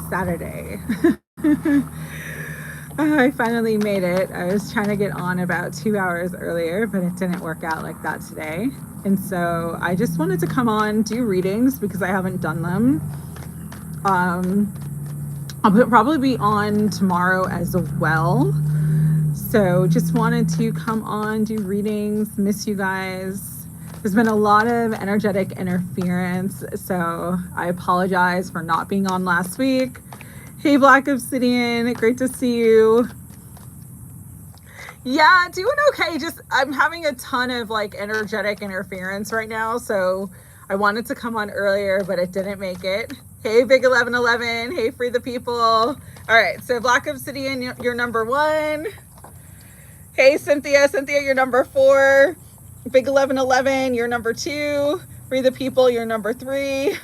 Saturday. I finally made it. I was trying to get on about 2 hours earlier, but it didn't work out like that today. And so I just wanted to come on, do readings because I haven't done them. I'll probably be on tomorrow as well. So just wanted to come on, do readings, miss you guys. There's been a lot of energetic interference, so I apologize for not being on last week. Hey, Black Obsidian, great to see you. Yeah, doing okay. Just I'm having a ton of like energetic interference right now, so I wanted to come on earlier, but it didn't make it. Hey, Big 1111. Hey, Free the People. All right, so Black Obsidian, you're number 1. Hey, Cynthia. Cynthia, you're number 4. Big 1111, you're number 2. Free the People, you're number 3.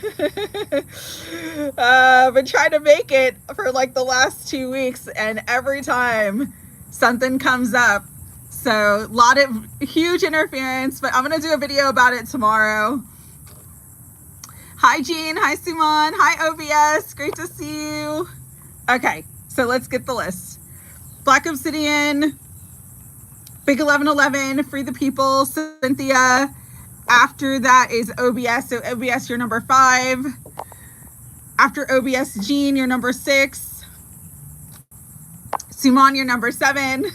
Been trying to make it for like the last 2 weeks, and every time something comes up. So a lot of huge interference, but I'm going to do a video about it tomorrow. Hi, Jean. Hi, Suman. Hi, OBS. Great to see you. Okay, so let's get the list. Black Obsidian, Big 1111, Free the People, Cynthia. After that is OBS. So OBS, you're number 5. After OBS, Jean, you're number 6. Suman, you're number 7.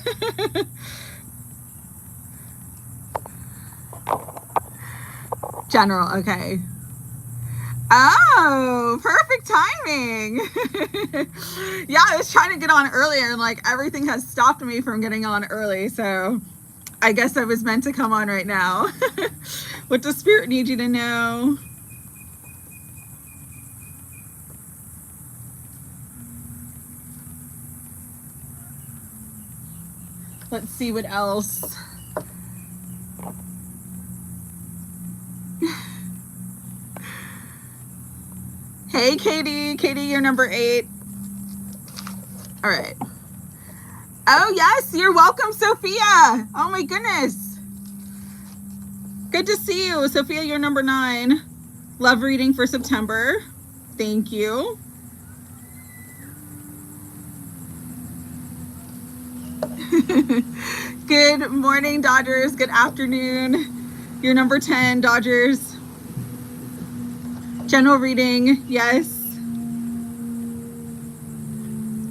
General, okay. Oh, perfect timing. Yeah, I was trying to get on earlier and like everything has stopped me from getting on early. So I guess I was meant to come on right now. What does Spirit need you to know? Let's see what else. Hey, Katie. Katie, you're number 8. All right. Oh, yes. You're welcome, Sophia. Oh, my goodness. Good to see you. Sophia, you're number 9. Love reading for September. Thank you. Good morning, Dodgers. Good afternoon. You're number 10, Dodgers. General reading, yes.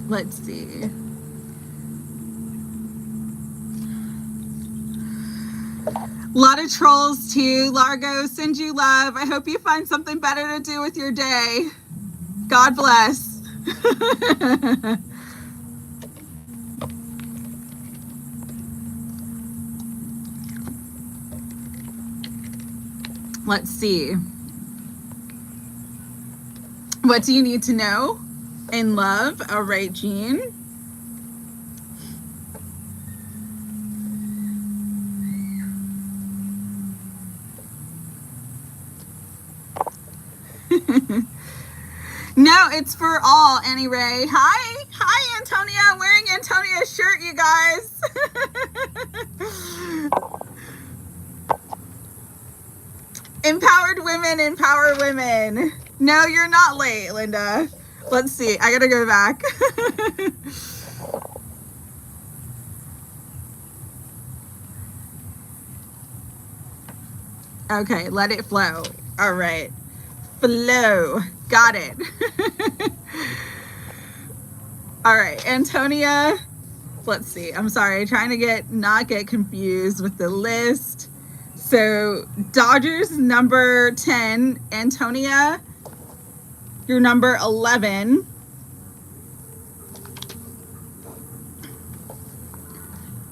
Let's see. A lot of trolls too. Largo, send you love. I hope you find something better to do with your day. God bless. Let's see. What do you need to know in love? All right, Jean. No, it's for all, anyway. Hi. Hi, Antonia. I'm wearing Antonia's shirt, you guys. Empowered women empower women. No, you're not late, Linda. Let's see. I gotta go back. Okay, let it flow. All right. Flow. Got it. All right, Antonia. Let's see. I'm sorry. Trying to not get confused with the list. So Dodgers number 10, Antonia, you're number 11.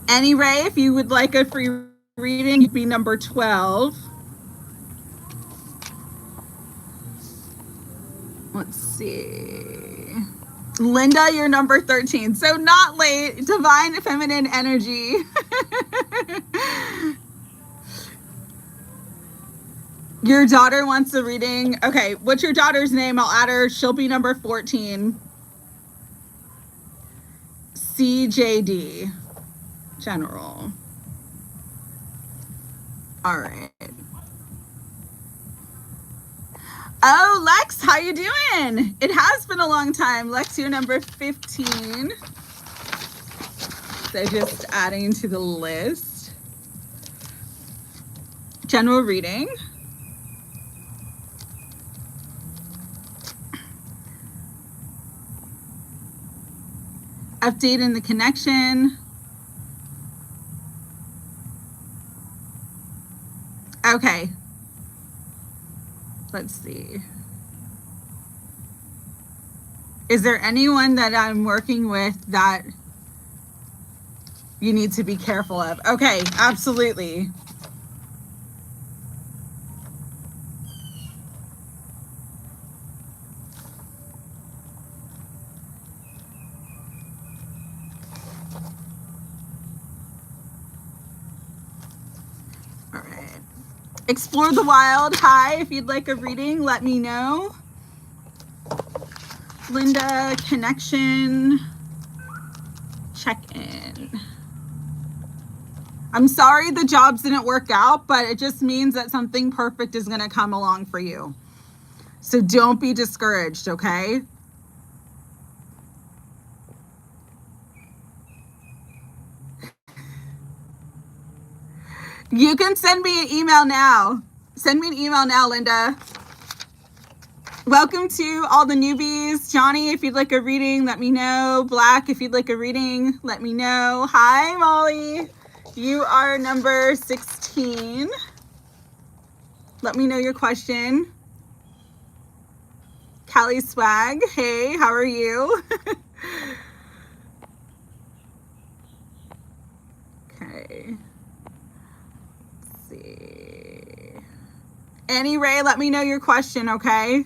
Anyway, if you would like a free reading, you'd be number 12. Let's see. Linda, you're number 13. So not late. Divine feminine energy. Your daughter wants a reading. Okay, what's your daughter's name? I'll add her. She'll be number 14. CJD. General. All right. Oh, Lex, how you doing? It has been a long time. Lex, you're number 15. So just adding to the list. General reading. Update in the connection. Okay. Let's see. Is there anyone that I'm working with that you need to be careful of? Okay, absolutely. All right. Explore the Wild. Hi, if you'd like a reading, let me know. Linda, connection, check-in. I'm sorry the jobs didn't work out, but it just means that something perfect is going to come along for you. So don't be discouraged, okay? You can send me an email now. Send me an email now, Linda. Welcome to all the newbies. Johnny, if you'd like a reading, let me know. Black, if you'd like a reading, let me know. Hi, Molly. You are number 16. Let me know your question. Cali Swag, hey, how are you? Okay. Let's see. Annie Ray, let me know your question, okay?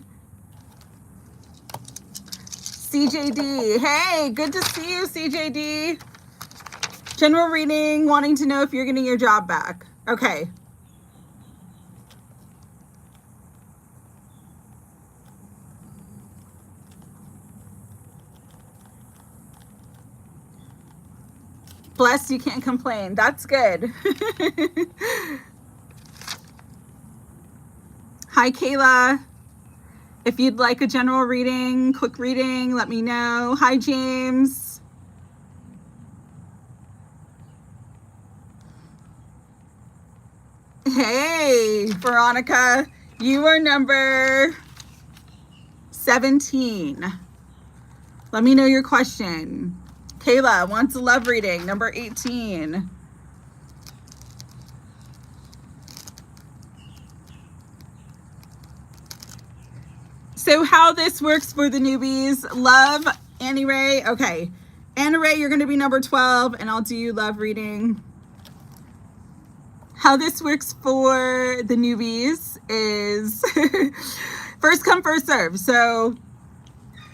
CJD, hey, good to see you, CJD. General reading, wanting to know if you're getting your job back. Okay. Blessed, you can't complain. That's good. Hi, Kayla. If you'd like a general reading, quick reading, let me know. Hi, James. Hey, Veronica. You are number 17. Let me know your question. Kayla wants a love reading, number 18. So how this works for the newbies, love, Annie Ray. Okay, Annie Ray, you're gonna be number 12 and I'll do love reading. How this works for the newbies is first come, first serve. So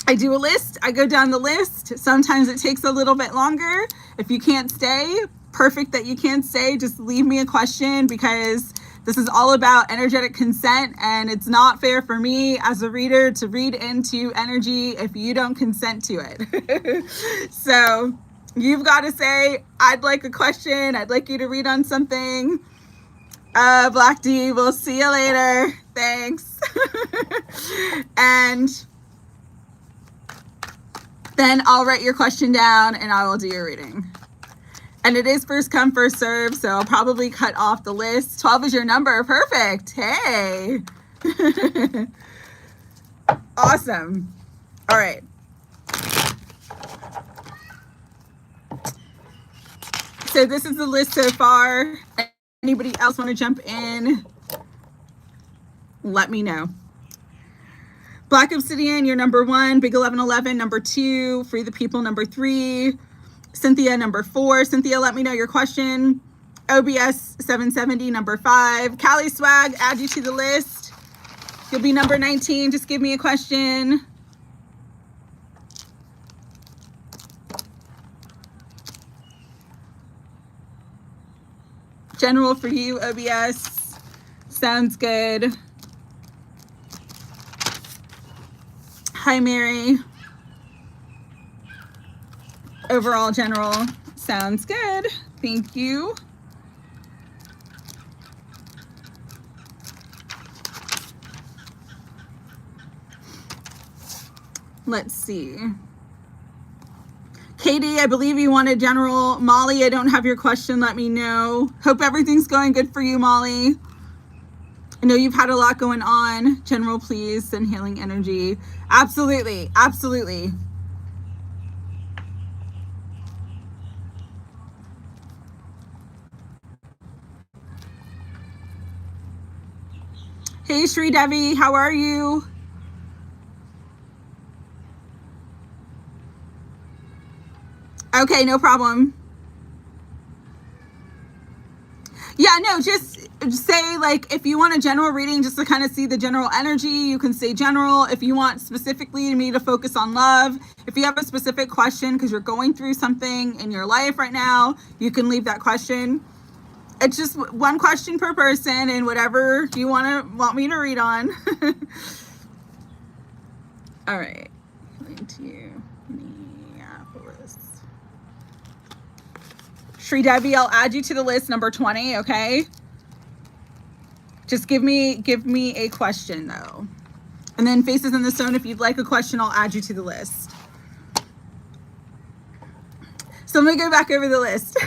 I do a list, I go down the list. Sometimes it takes a little bit longer. If you can't stay, perfect that you can't stay, just leave me a question because this is all about energetic consent and it's not fair for me as a reader to read into energy if you don't consent to it. So you've got to say, I'd like a question. I'd like you to read on something. Black D, we'll see you later. Thanks. And then I'll write your question down and I will do your reading. And it is first come, first serve, so I'll probably cut off the list. 12 is your number. Perfect. Hey. Awesome. All right. So this is the list so far. Anybody else want to jump in? Let me know. Black Obsidian, you're number 1. Big 1111, number 2. Free the People, number 3. Cynthia, number 4. Cynthia, let me know your question. OBS 770, number 5. Cali Swag, add you to the list. You'll be number 19. Just give me a question. General for you, OBS. Sounds good. Hi, Mary. Overall general. Sounds good. Thank you. Let's see. Katie, I believe you wanted general. Molly, I don't have your question. Let me know. Hope everything's going good for you, Molly. I know you've had a lot going on. General, please, and healing energy. Absolutely. Absolutely. Hey, Shri Devi, how are you? Okay, no problem. Yeah, no, just say, like, if you want a general reading just to kind of see the general energy, you can say general. If you want specifically me to focus on love, if you have a specific question because you're going through something in your life right now, you can leave that question. It's just one question per person, and whatever you want me to read on. All right. To you, Minneapolis. Shri Devi, I'll add you to the list, number 20, okay? Just give me a question though. And then Faces in the Stone, if you'd like a question, I'll add you to the list. So I'm gonna go back over the list.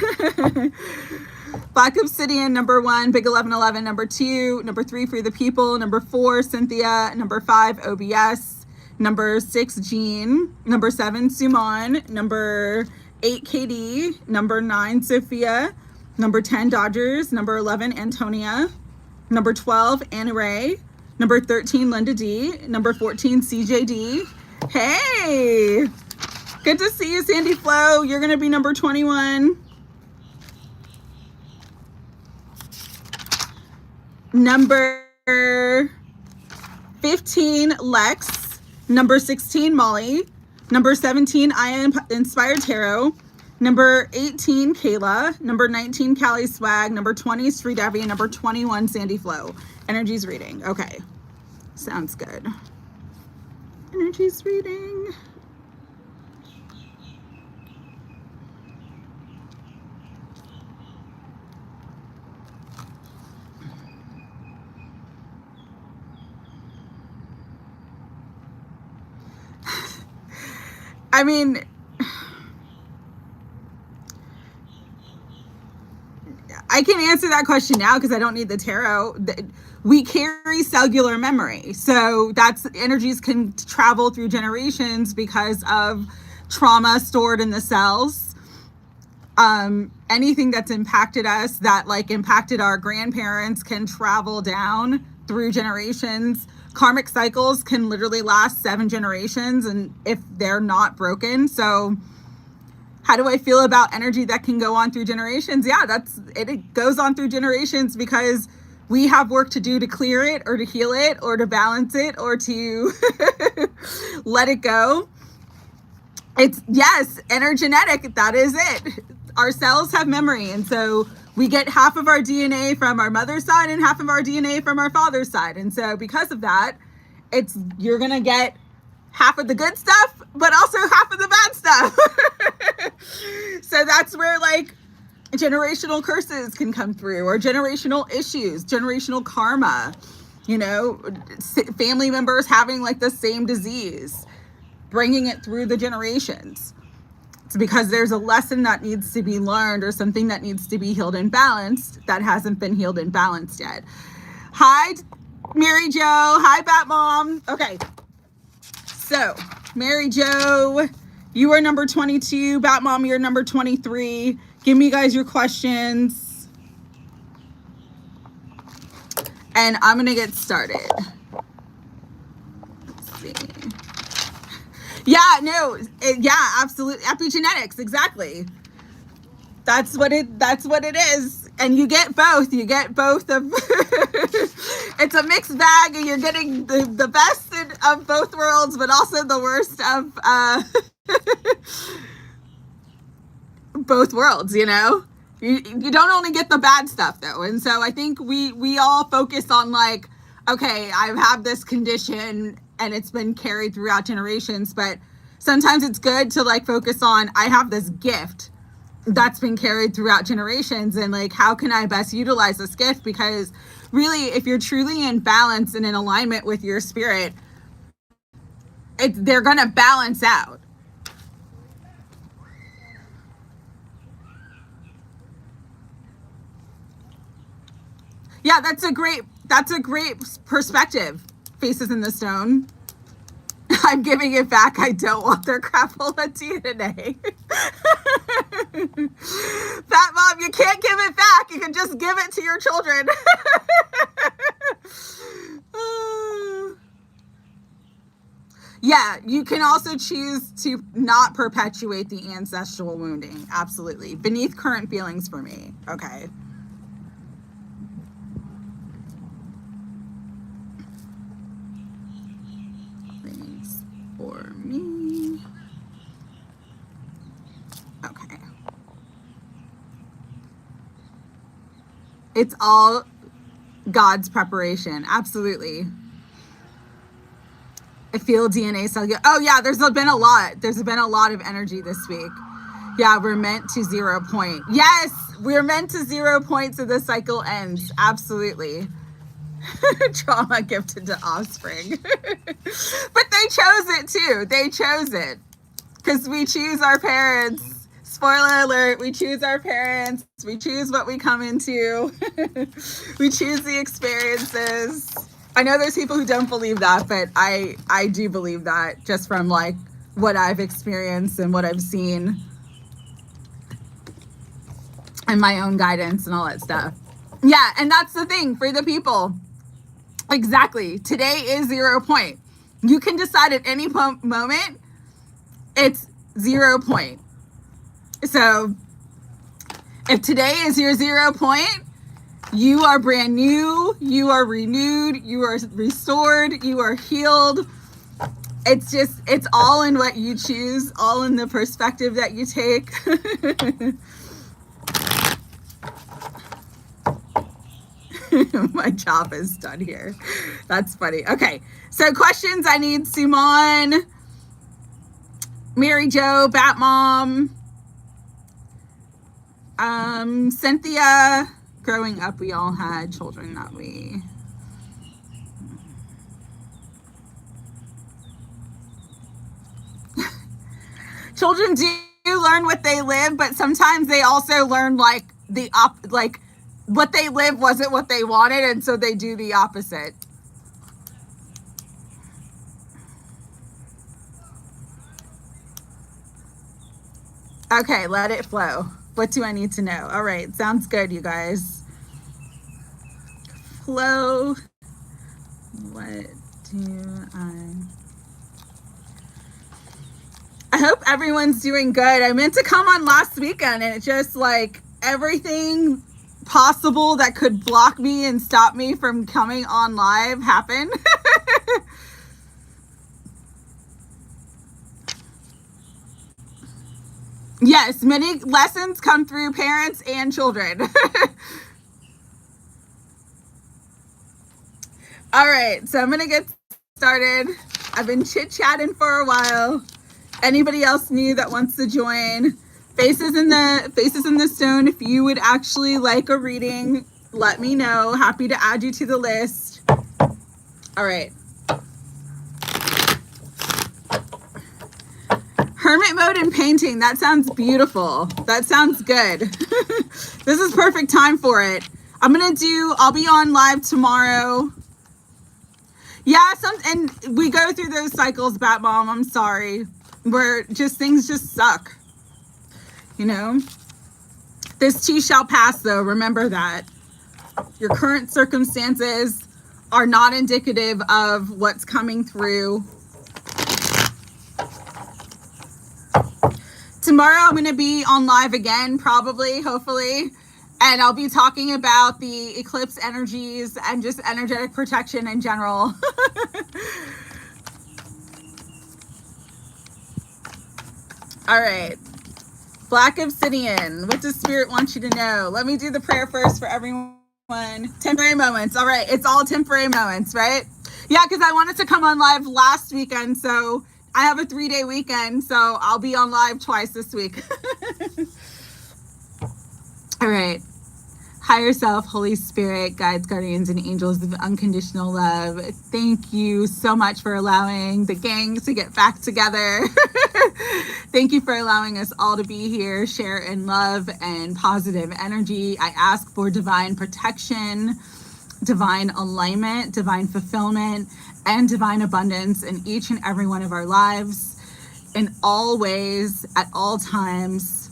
Black Obsidian, number 1, Big 1111, number 2, number 3, Free the People, number 4, Cynthia, number 5, OBS, number 6, Jean, number 7, Suman, number 8, KD, number 9, Sophia, number 10, Dodgers, number 11, Antonia, number 12, Anna Ray, number 13, Linda D, number 14, CJD. Hey, good to see you, Sandy Flo. You're gonna be number 21. Number 15, Lex. Number 16, Molly. Number 17, I Am Inspired Tarot. Number 18, Kayla. Number 19, Cali Swag. Number 20, Shri Devi. And number 21, Sandy Flo. Energies reading. Okay. Sounds good. Energies reading. I mean, I can answer that question now because I don't need the tarot. We carry cellular memory. So that's energies can travel through generations because of trauma stored in the cells. Anything that's impacted us, that like impacted our grandparents, can travel down through generations. Karmic cycles can literally last 7 generations, and if they're not broken. So how do I feel about energy that can go on through generations? Yeah, it goes on through generations because we have work to do to clear it or to heal it or to balance it or to let it go. It's, yes, energetic. That is it. Our cells have memory. And so we get half of our DNA from our mother's side and half of our DNA from our father's side. And so because of that, you're going to get half of the good stuff, but also half of the bad stuff. So that's where like generational curses can come through, or generational issues, generational karma, you know, family members having like the same disease, bringing it through the generations. It's because there's a lesson that needs to be learned or something that needs to be healed and balanced that hasn't been healed and balanced yet. Hi, Mary Jo. Hi, Bat Mom. Okay. So, Mary Jo, you are number 22. Bat Mom, you're number 23. Give me guys your questions. And I'm going to get started. Let's see. Yeah, no, yeah, absolutely. Epigenetics, exactly. That's what it is. And you get both. You get both of it's a mixed bag, and you're getting the best of both worlds, but also the worst of both worlds, you know? You don't only get the bad stuff though. And so I think we all focus on like, okay, I have this condition and it's been carried throughout generations, but sometimes it's good to like focus on, I have this gift that's been carried throughout generations, and like, how can I best utilize this gift? Because really, if you're truly in balance and in alignment with your spirit, they're going to balance out. Yeah, that's a great perspective. Faces in the Stone. I'm giving it back. I don't want their crapola DNA. Fat Mom, you can't give it back. You can just give it to your children. Yeah, you can also choose to not perpetuate the ancestral wounding. Absolutely. Beneath current feelings for me. Okay. Things for me. Okay. It's all God's preparation. Absolutely. I feel DNA cell. Oh yeah, there's been a lot. There's been a lot of energy this week. Yeah, we're meant to 0 point. Yes, we're meant to 0 point so the cycle ends. Absolutely. Trauma gifted to offspring. But they chose it too. They chose it. Because we choose our parents. Spoiler alert, we choose our parents. We choose what we come into. We choose the experiences. I know there's people who don't believe that, but I do believe that, just from like what I've experienced and what I've seen and my own guidance and all that stuff. Yeah, and that's the thing for the people. Exactly. Today is 0 point. You can decide at any moment it's 0 point. So if today is your 0 point, you are brand new, you are renewed, you are restored, you are healed. It's all in what you choose, all in the perspective that you take. My job is done here. That's funny. Okay, so questions. I need Suman, Mary Jo, Bat Mom, Cynthia. Growing up, we all had children, not we. Children do learn what they live, but sometimes they also learn like what they live wasn't what they wanted, and so they do the opposite. Okay, let it flow. What do I need to know? All right, sounds good, you guys. Flow. What do I hope everyone's doing good. I meant to come on last weekend, and it just like everything possible that could block me and stop me from coming on live happened. Yes, many lessons come through parents and children. All right, so I'm gonna get started. I've been chit-chatting for a while. Anybody else new that wants to join? Faces in the Stone. If you would actually like a reading, let me know. Happy to add you to the list. All right. Hermit mode and painting. That sounds beautiful. That sounds good. This is perfect time for it. I'll be on live tomorrow. Yeah, and we go through those cycles, Bat Mom. I'm sorry. Things just suck. You know? This too shall pass, though. Remember that. Your current circumstances are not indicative of what's coming through. Tomorrow I'm going to be on live again, probably, hopefully. And I'll be talking about the eclipse energies and just energetic protection in general. All right. Black Obsidian. What does Spirit want you to know? Let me do the prayer first for everyone. Temporary moments. All right. It's all temporary moments, right? Yeah, because I wanted to come on live last weekend. So I have a 3-day weekend. So I'll be on live twice this week. All right. higher self, Holy Spirit, guides, guardians, and angels of unconditional love, thank you so much for allowing the gang to get back together. Thank you for allowing us all to be here, share in love and positive energy. I ask for divine protection, divine alignment, divine fulfillment, and divine abundance in each and every one of our lives, in all ways, at all times,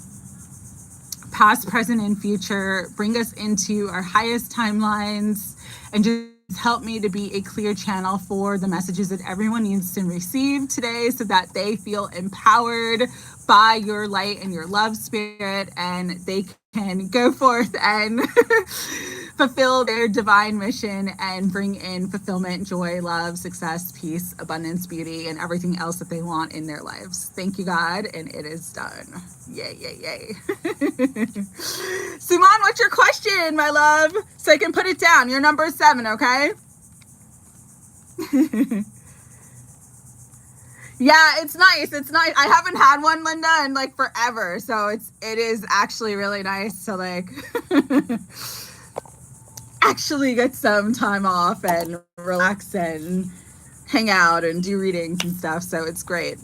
past, present, and future. Bring us into our highest timelines and just help me to be a clear channel for the messages that everyone needs to receive today so that they feel empowered by your light and your love spirit, and they can go forth and fulfill their divine mission and bring in fulfillment, joy, love, success, peace, abundance, beauty, and everything else that they want in their lives. Thank you, God, and it is done. Yay, yay, yay. Suman, what's your question, my love? So I can put it down. Your number is 7, okay? Yeah, it's nice. It's nice. I haven't had one, Linda, in like forever. So it is actually really nice to like actually get some time off and relax and hang out and do readings and stuff. So it's great.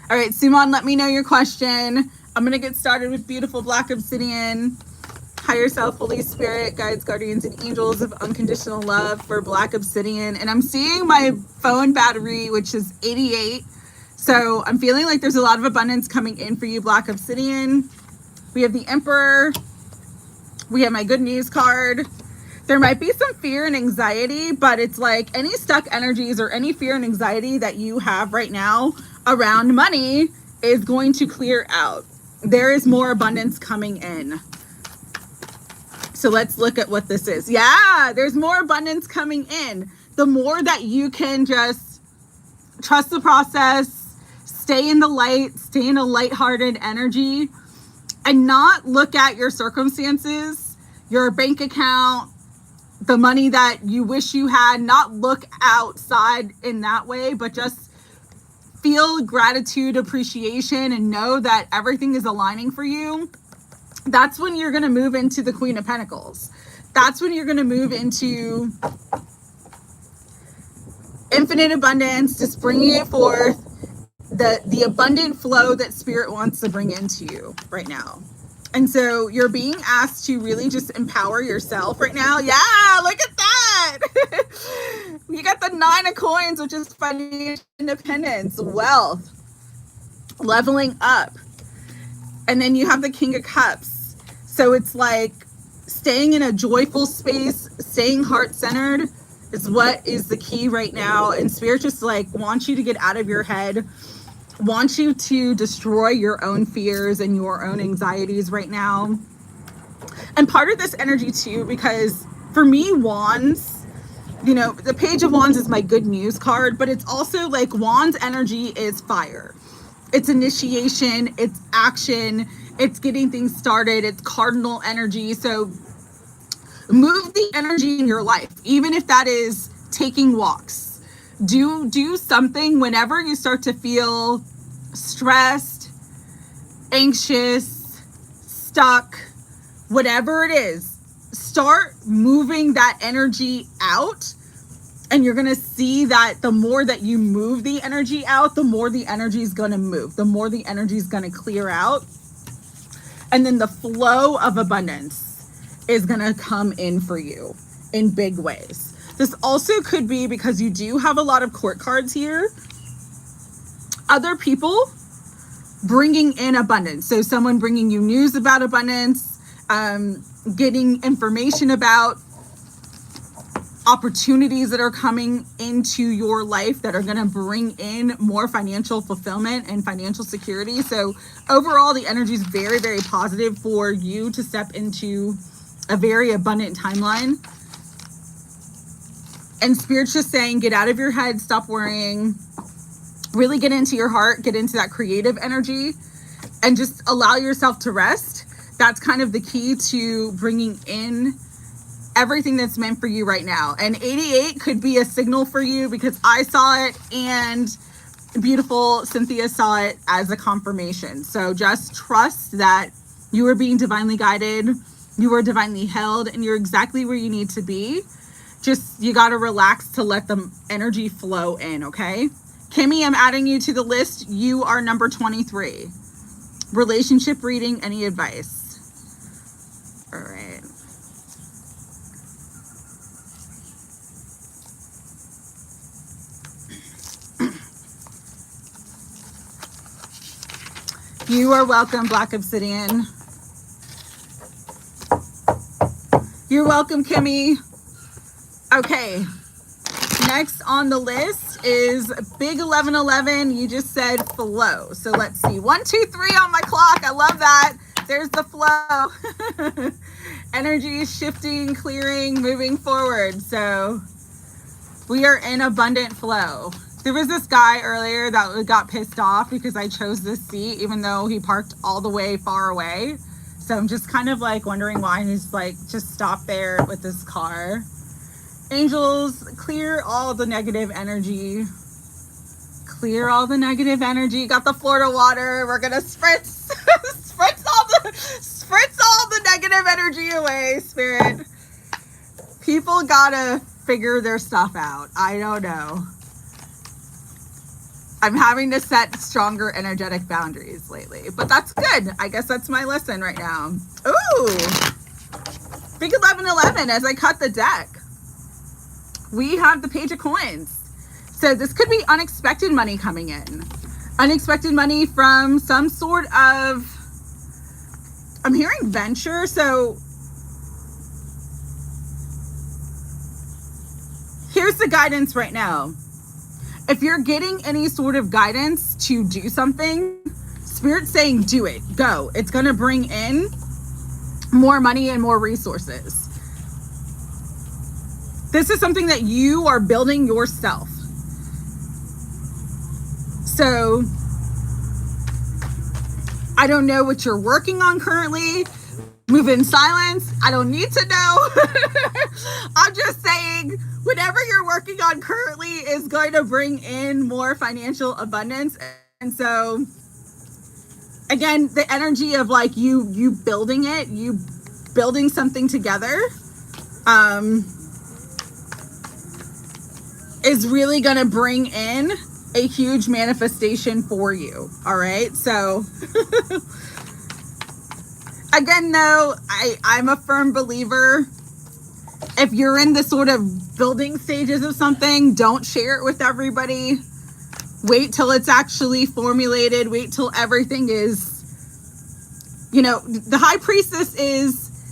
All right, Suman, let me know your question. I'm going to get started with beautiful black obsidian. Higher self, Holy Spirit, guides, guardians, and angels of unconditional love for black obsidian. And I'm seeing my phone battery, which is 88. So I'm feeling like there's a lot of abundance coming in for you, black obsidian. We have the Emperor. We have my good news card. There might be some fear and anxiety, but it's like any stuck energies or any fear and anxiety that you have right now around money is going to clear out. There is more abundance coming in. So let's look at what this is. Yeah, there's more abundance coming in. The more that you can just trust the process, stay in the light, stay in a lighthearted energy, and not look at your circumstances, your bank account, the money that you wish you had, not look outside in that way, but just feel gratitude, appreciation, and know that everything is aligning for you. That's when you're going to move into the Queen of Pentacles. That's when you're going to move into infinite abundance, just bringing it forth, the abundant flow that Spirit wants to bring into you right now. And so you're being asked to really just empower yourself right now. Yeah, look at that. You got the 9 of coins, which is financial independence, wealth, leveling up. And then you have the King of Cups. So it's like staying in a joyful space, staying heart-centered is what is the key right now. And Spirit just like wants you to get out of your head, wants you to destroy your own fears and your own anxieties right now. And part of this energy too, because for me, wands, you know, the Page of Wands is my good news card, but it's also like wands energy is fire. It's initiation, it's action, it's getting things started, it's cardinal energy. So move the energy in your life, even if that is taking walks. Do something whenever you start to feel stressed, anxious, stuck, whatever it is. Start moving that energy out. And you're going to see that the more that you move the energy out, the more the energy is going to move, the more the energy is going to clear out. And then the flow of abundance is going to come in for you in big ways. This also could be because you do have a lot of court cards here. Other people bringing in abundance. So someone bringing you news about abundance, getting information about opportunities that are coming into your life that are going to bring in more financial fulfillment and financial security. So overall, the energy is very, very positive for you to step into a very abundant timeline. And Spirit's just saying, get out of your head, stop worrying, really get into your heart, get into that creative energy, and just allow yourself to rest. That's kind of the key to bringing in everything that's meant for you right now. And 88 could be a signal for you because I saw it and beautiful Cynthia saw it as a confirmation. So just trust that you are being divinely guided. You are divinely held and you're exactly where you need to be. Just, you got to relax to let the energy flow in, okay? Kimmy, I'm adding you to the list. You are number 23. Relationship reading, any advice? All right. You are welcome, Black Obsidian. You're welcome, Kimmy. Okay. Next on the list is Big 1111. You just said flow. So let's see. 1, 2, 3 on my clock. I love that. There's the flow. Energy is shifting, clearing, moving forward. So we are in abundant flow. There was this guy earlier that got pissed off because I chose this seat, even though he parked all the way far away. So I'm just kind of like wondering why he's like, just stop there with this car. Angels, clear all the negative energy. Clear all the negative energy. Got the Florida water. We're gonna spritz, spritz all the negative energy away, Spirit. People gotta figure their stuff out. I don't know. I'm having to set stronger energetic boundaries lately, but that's good. I guess that's my lesson right now. Ooh, Big 1111 as I cut the deck. We have the Page of Coins. So this could be unexpected money coming in. Unexpected money from some sort of, I'm hearing venture. So here's the guidance right now. If you're getting any sort of guidance to do something, Spirit's saying do it, go. It's going to bring in more money and more resources. This is something that you are building yourself. So I don't know what you're working on currently. Move in silence. I don't need to know. I'm just saying whatever you're working on currently is going to bring in more financial abundance. And so again, the energy of like you building it, you building something together, is really going to bring in a huge manifestation for you. All right. So again, though, I'm a firm believer. If you're in the sort of building stages of something, don't share it with everybody. Wait till it's actually formulated. Wait till everything is, you know, the High Priestess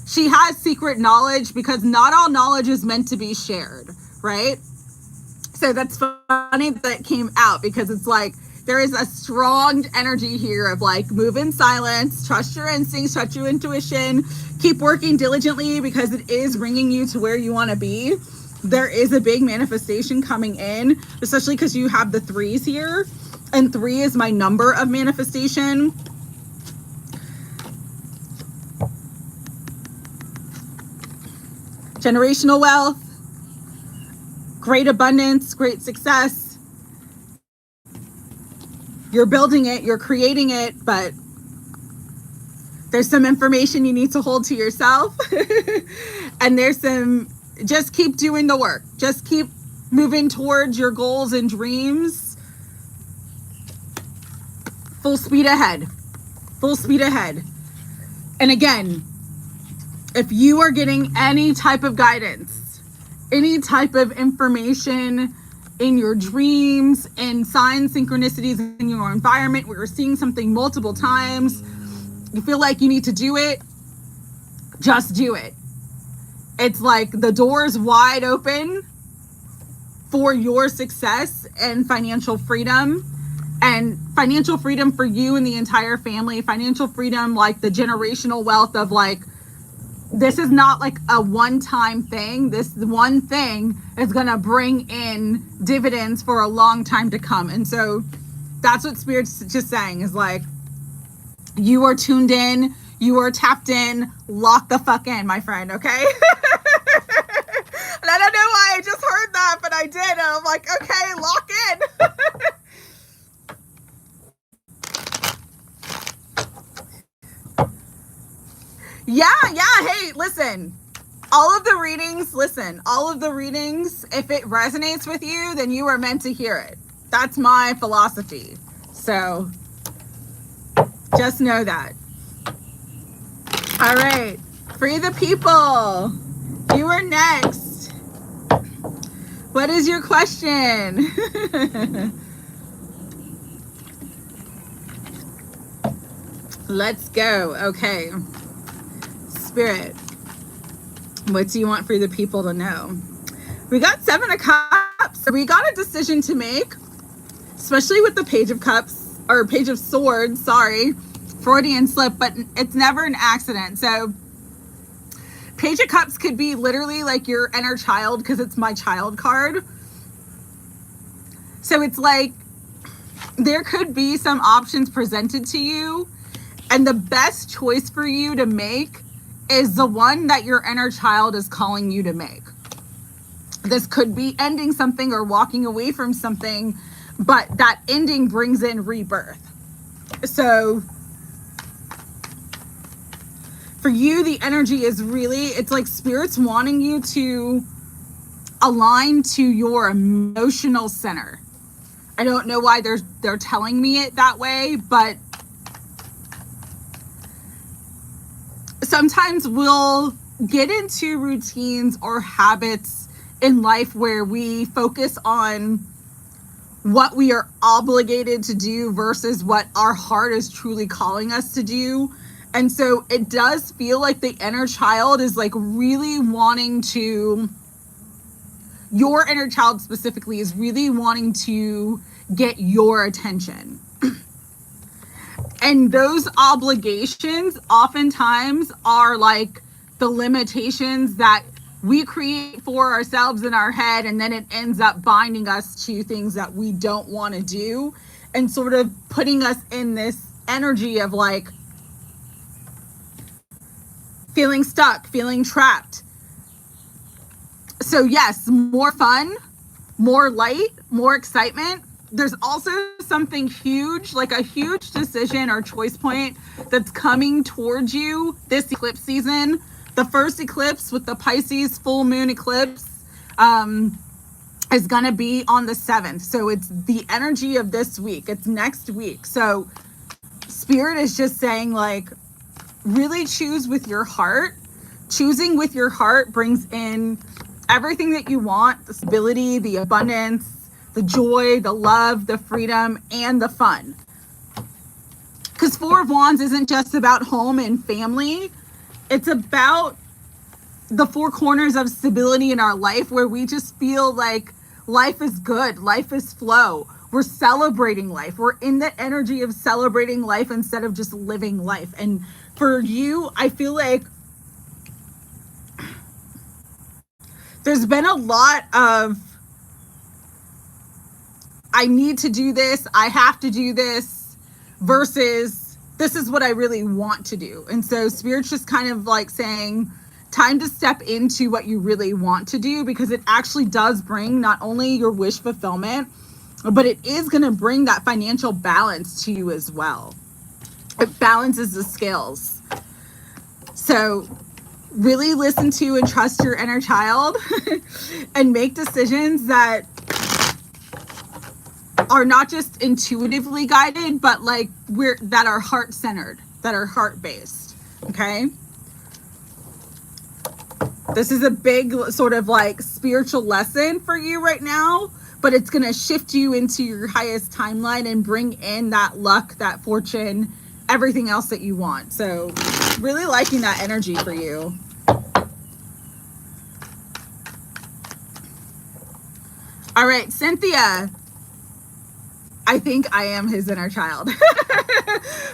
she has secret knowledge because not all knowledge is meant to be shared, right? So that's funny that came out because it's like there is a strong energy here of like move in silence, trust your instincts, trust your intuition, keep working diligently because it is bringing you to where you want to be. There is a big manifestation coming in, especially because you have the 3s here, and 3 is my number of manifestation. Generational wealth, great abundance, great success. You're building it, you're creating it, but there's some information you need to hold to yourself. And there's some, just keep doing the work. Just keep moving towards your goals and dreams. Full speed ahead. Full speed ahead. And again, if you are getting any type of guidance, any type of information in your dreams and signs, synchronicities in your environment where you're seeing something multiple times, you feel like you need to do it, just do it. It's like the door is wide open for your success and financial freedom for you and the entire family, financial freedom, like the generational wealth of like, this is not like a one-time thing. This one thing is going to bring in dividends for a long time to come. And so that's what Spirit's just saying is like, you are tuned in, you are tapped in, lock the fuck in, my friend, okay? And I don't know why I just heard that, but I did. And I'm like, okay, lock in. Yeah, yeah. Hey, listen. All of the readings, if it resonates with you, then you are meant to hear it. That's my philosophy. So just know that. All right. Free the people. You are next. What is your question? Let's go. Okay. Spirit, what do you want for the people to know? We got 7 of Cups. So we got a decision to make, especially with the Page of Cups, or Page of Swords, sorry. Freudian slip, but it's never an accident. So Page of Cups could be literally like your inner child, because it's my child card. So it's like there could be some options presented to you, and the best choice for you to make is the one that your inner child is calling you to make. This could be ending something or walking away from something, but that ending brings in rebirth. So for you, the energy is really, it's like Spirit's wanting you to align to your emotional center. I don't know why they're telling me it that way, but sometimes we'll get into routines or habits in life where we focus on what we are obligated to do versus what our heart is truly calling us to do. And so it does feel like the inner child is like really wanting to, your inner child specifically is really wanting to get your attention. And those obligations oftentimes are like the limitations that we create for ourselves in our head, and then it ends up binding us to things that we don't want to do, and sort of putting us in this energy of like feeling stuck, feeling trapped. So yes, more fun, more light, more excitement. There's also something huge, like a huge decision or choice point that's coming towards you this eclipse season. The first eclipse with the Pisces full moon eclipse is going to be on the 7th. So it's the energy of this week. It's next week. So Spirit is just saying, like, really choose with your heart. Choosing with your heart brings in everything that you want, the stability, the abundance, the joy, the love, the freedom, and the fun. Because 4 of Wands isn't just about home and family. It's about the 4 corners of stability in our life, where we just feel like life is good, life is flow. We're celebrating life. We're in the energy of celebrating life instead of just living life. And for you, I feel like there's been a lot of, I need to do this, I have to do this, versus this is what I really want to do. And so Spirit's just kind of like saying, time to step into what you really want to do, because it actually does bring not only your wish fulfillment, but it is going to bring that financial balance to you as well. It balances the scales. So really listen to and trust your inner child and make decisions that are not just intuitively guided, but like that are heart centered, that are heart based. Okay. This is a big sort of like spiritual lesson for you right now, but it's going to shift you into your highest timeline and bring in that luck, that fortune, everything else that you want. So really liking that energy for you. All right, Cynthia. I think I am his inner child.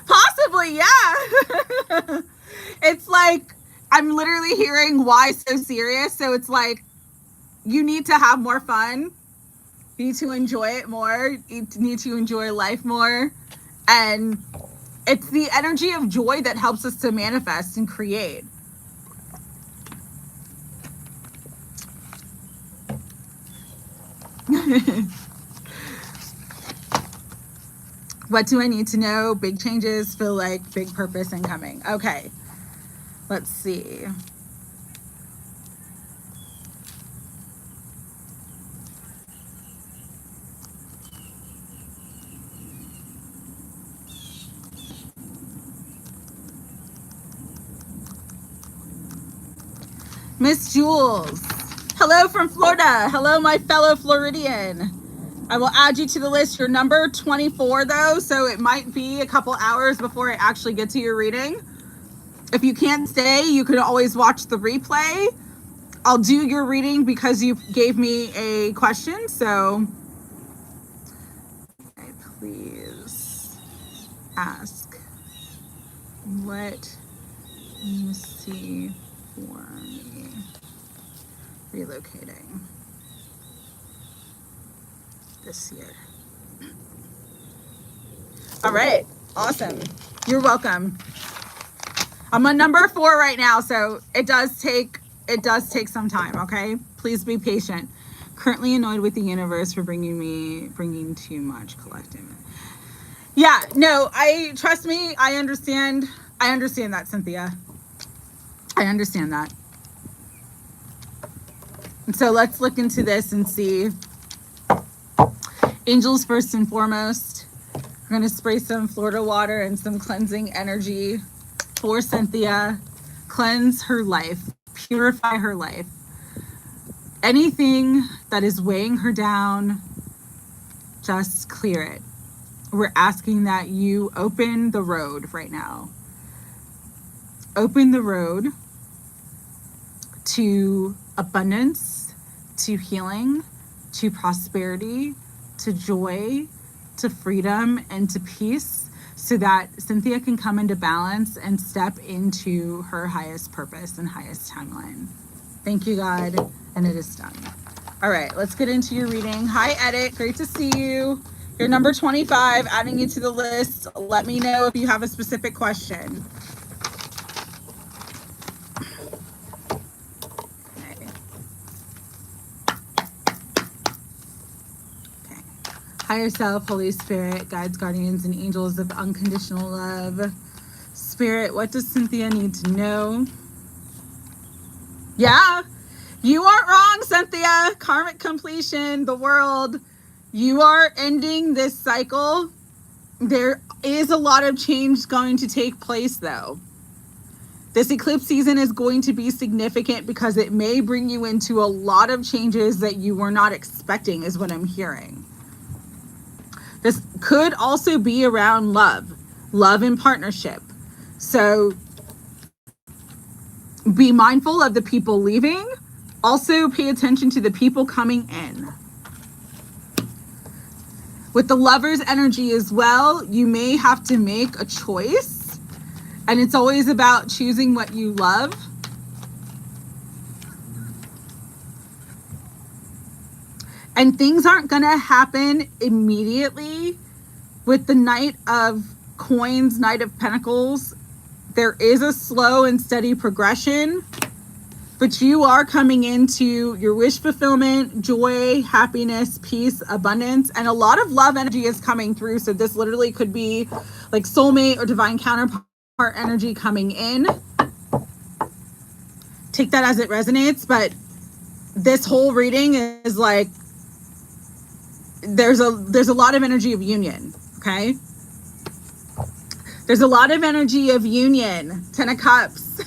Possibly, yeah. It's like, I'm literally hearing why so serious. So it's like, you need to have more fun. You need to enjoy it more. You need to enjoy life more. And it's the energy of joy that helps us to manifest and create. What do I need to know? Big changes, feel like big purpose incoming. Okay. Let's see. Miss Jules. Hello from Florida. Hello, my fellow Floridian. I will add you to the list. You're number 24 though, so it might be a couple hours before I actually get to your reading. If you can't stay, you can always watch the replay. I'll do your reading because you gave me a question, so okay, please ask what you see for me relocating this year. All right, awesome. You're welcome. I'm on number 4 right now, so it does take some time, okay? Please be patient. Currently annoyed with the universe for bringing too much collective. Yeah, no, trust me, I understand that, Cynthia. I understand that. And so let's look into this and see. Angels first and foremost. We're going to spray some Florida water and some cleansing energy for Cynthia. Cleanse her life. Purify her life. Anything that is weighing her down, just clear it. We're asking that you open the road right now. Open the road to abundance, to healing, to prosperity, to joy, to freedom, and to peace, so that Cynthia can come into balance and step into her highest purpose and highest timeline. Thank you, God, and it is done. All right, let's get into your reading. Hi, Edit, great to see you. You're number 25, adding you to the list. Let me know if you have a specific question. Higher self, Holy Spirit, guides, guardians, and angels of unconditional love. Spirit, what does Cynthia need to know? Yeah, you aren't wrong, Cynthia. Karmic completion, the world. You are ending this cycle. There is a lot of change going to take place, though. This eclipse season is going to be significant because it may bring you into a lot of changes that you were not expecting, is what I'm hearing. This could also be around love and partnership. So be mindful of the people leaving. Also pay attention to the people coming in. With the Lover's energy as well, you may have to make a choice. And it's always about choosing what you love. And things aren't going to happen immediately. With the Knight of Coins, Knight of Pentacles, there is a slow and steady progression. But you are coming into your wish fulfillment, joy, happiness, peace, abundance. And a lot of love energy is coming through. So this literally could be like soulmate or divine counterpart energy coming in. Take that as it resonates. But this whole reading is like, there's a lot of energy of union, okay? There's a lot of energy of union. 10 of Cups.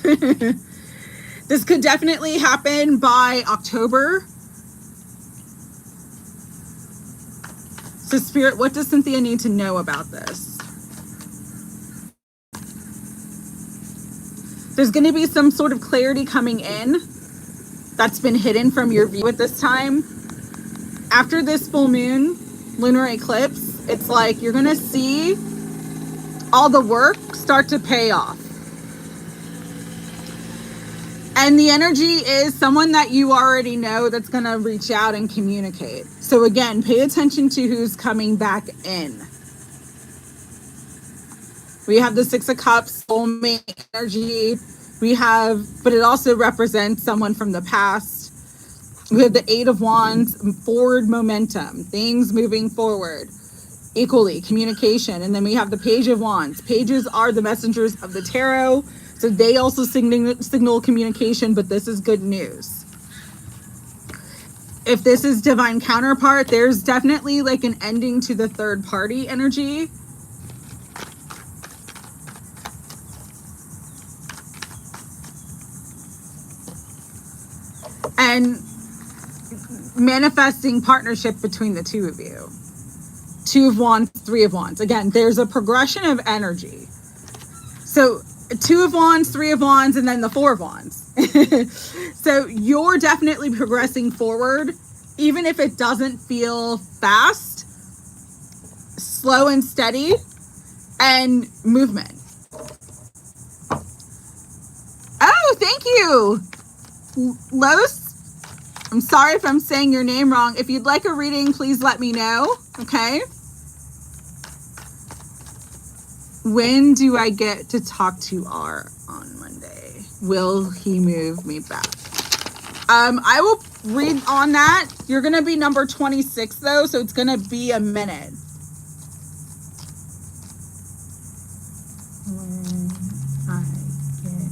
This could definitely happen by October. So Spirit, what does Cynthia need to know about this? There's going to be some sort of clarity coming in that's been hidden from your view at this time. After this full moon, lunar eclipse, it's like you're going to see all the work start to pay off. And the energy is someone that you already know that's going to reach out and communicate. So again, pay attention to who's coming back in. We have the 6 of Cups, soulmate energy. But it also represents someone from the past. We have the 8 of Wands, forward momentum, things moving forward equally, communication. And then we have the Page of Wands. Pages are the messengers of the tarot. So they also signal communication, but this is good news. If this is divine counterpart, there's definitely like an ending to the third party energy. And manifesting partnership between the two of you. 2 of Wands, 3 of Wands. Again, there's a progression of energy. So 2 of Wands, 3 of Wands, and then the 4 of Wands. So you're definitely progressing forward, even if it doesn't feel fast, slow and steady, and movement. Oh, thank you, Los. I'm sorry if I'm saying your name wrong. If you'd like a reading, please let me know, okay? When do I get to talk to R on Monday? Will he move me back? I will read on that. You're going to be number 26, though, so it's going to be a minute. When I get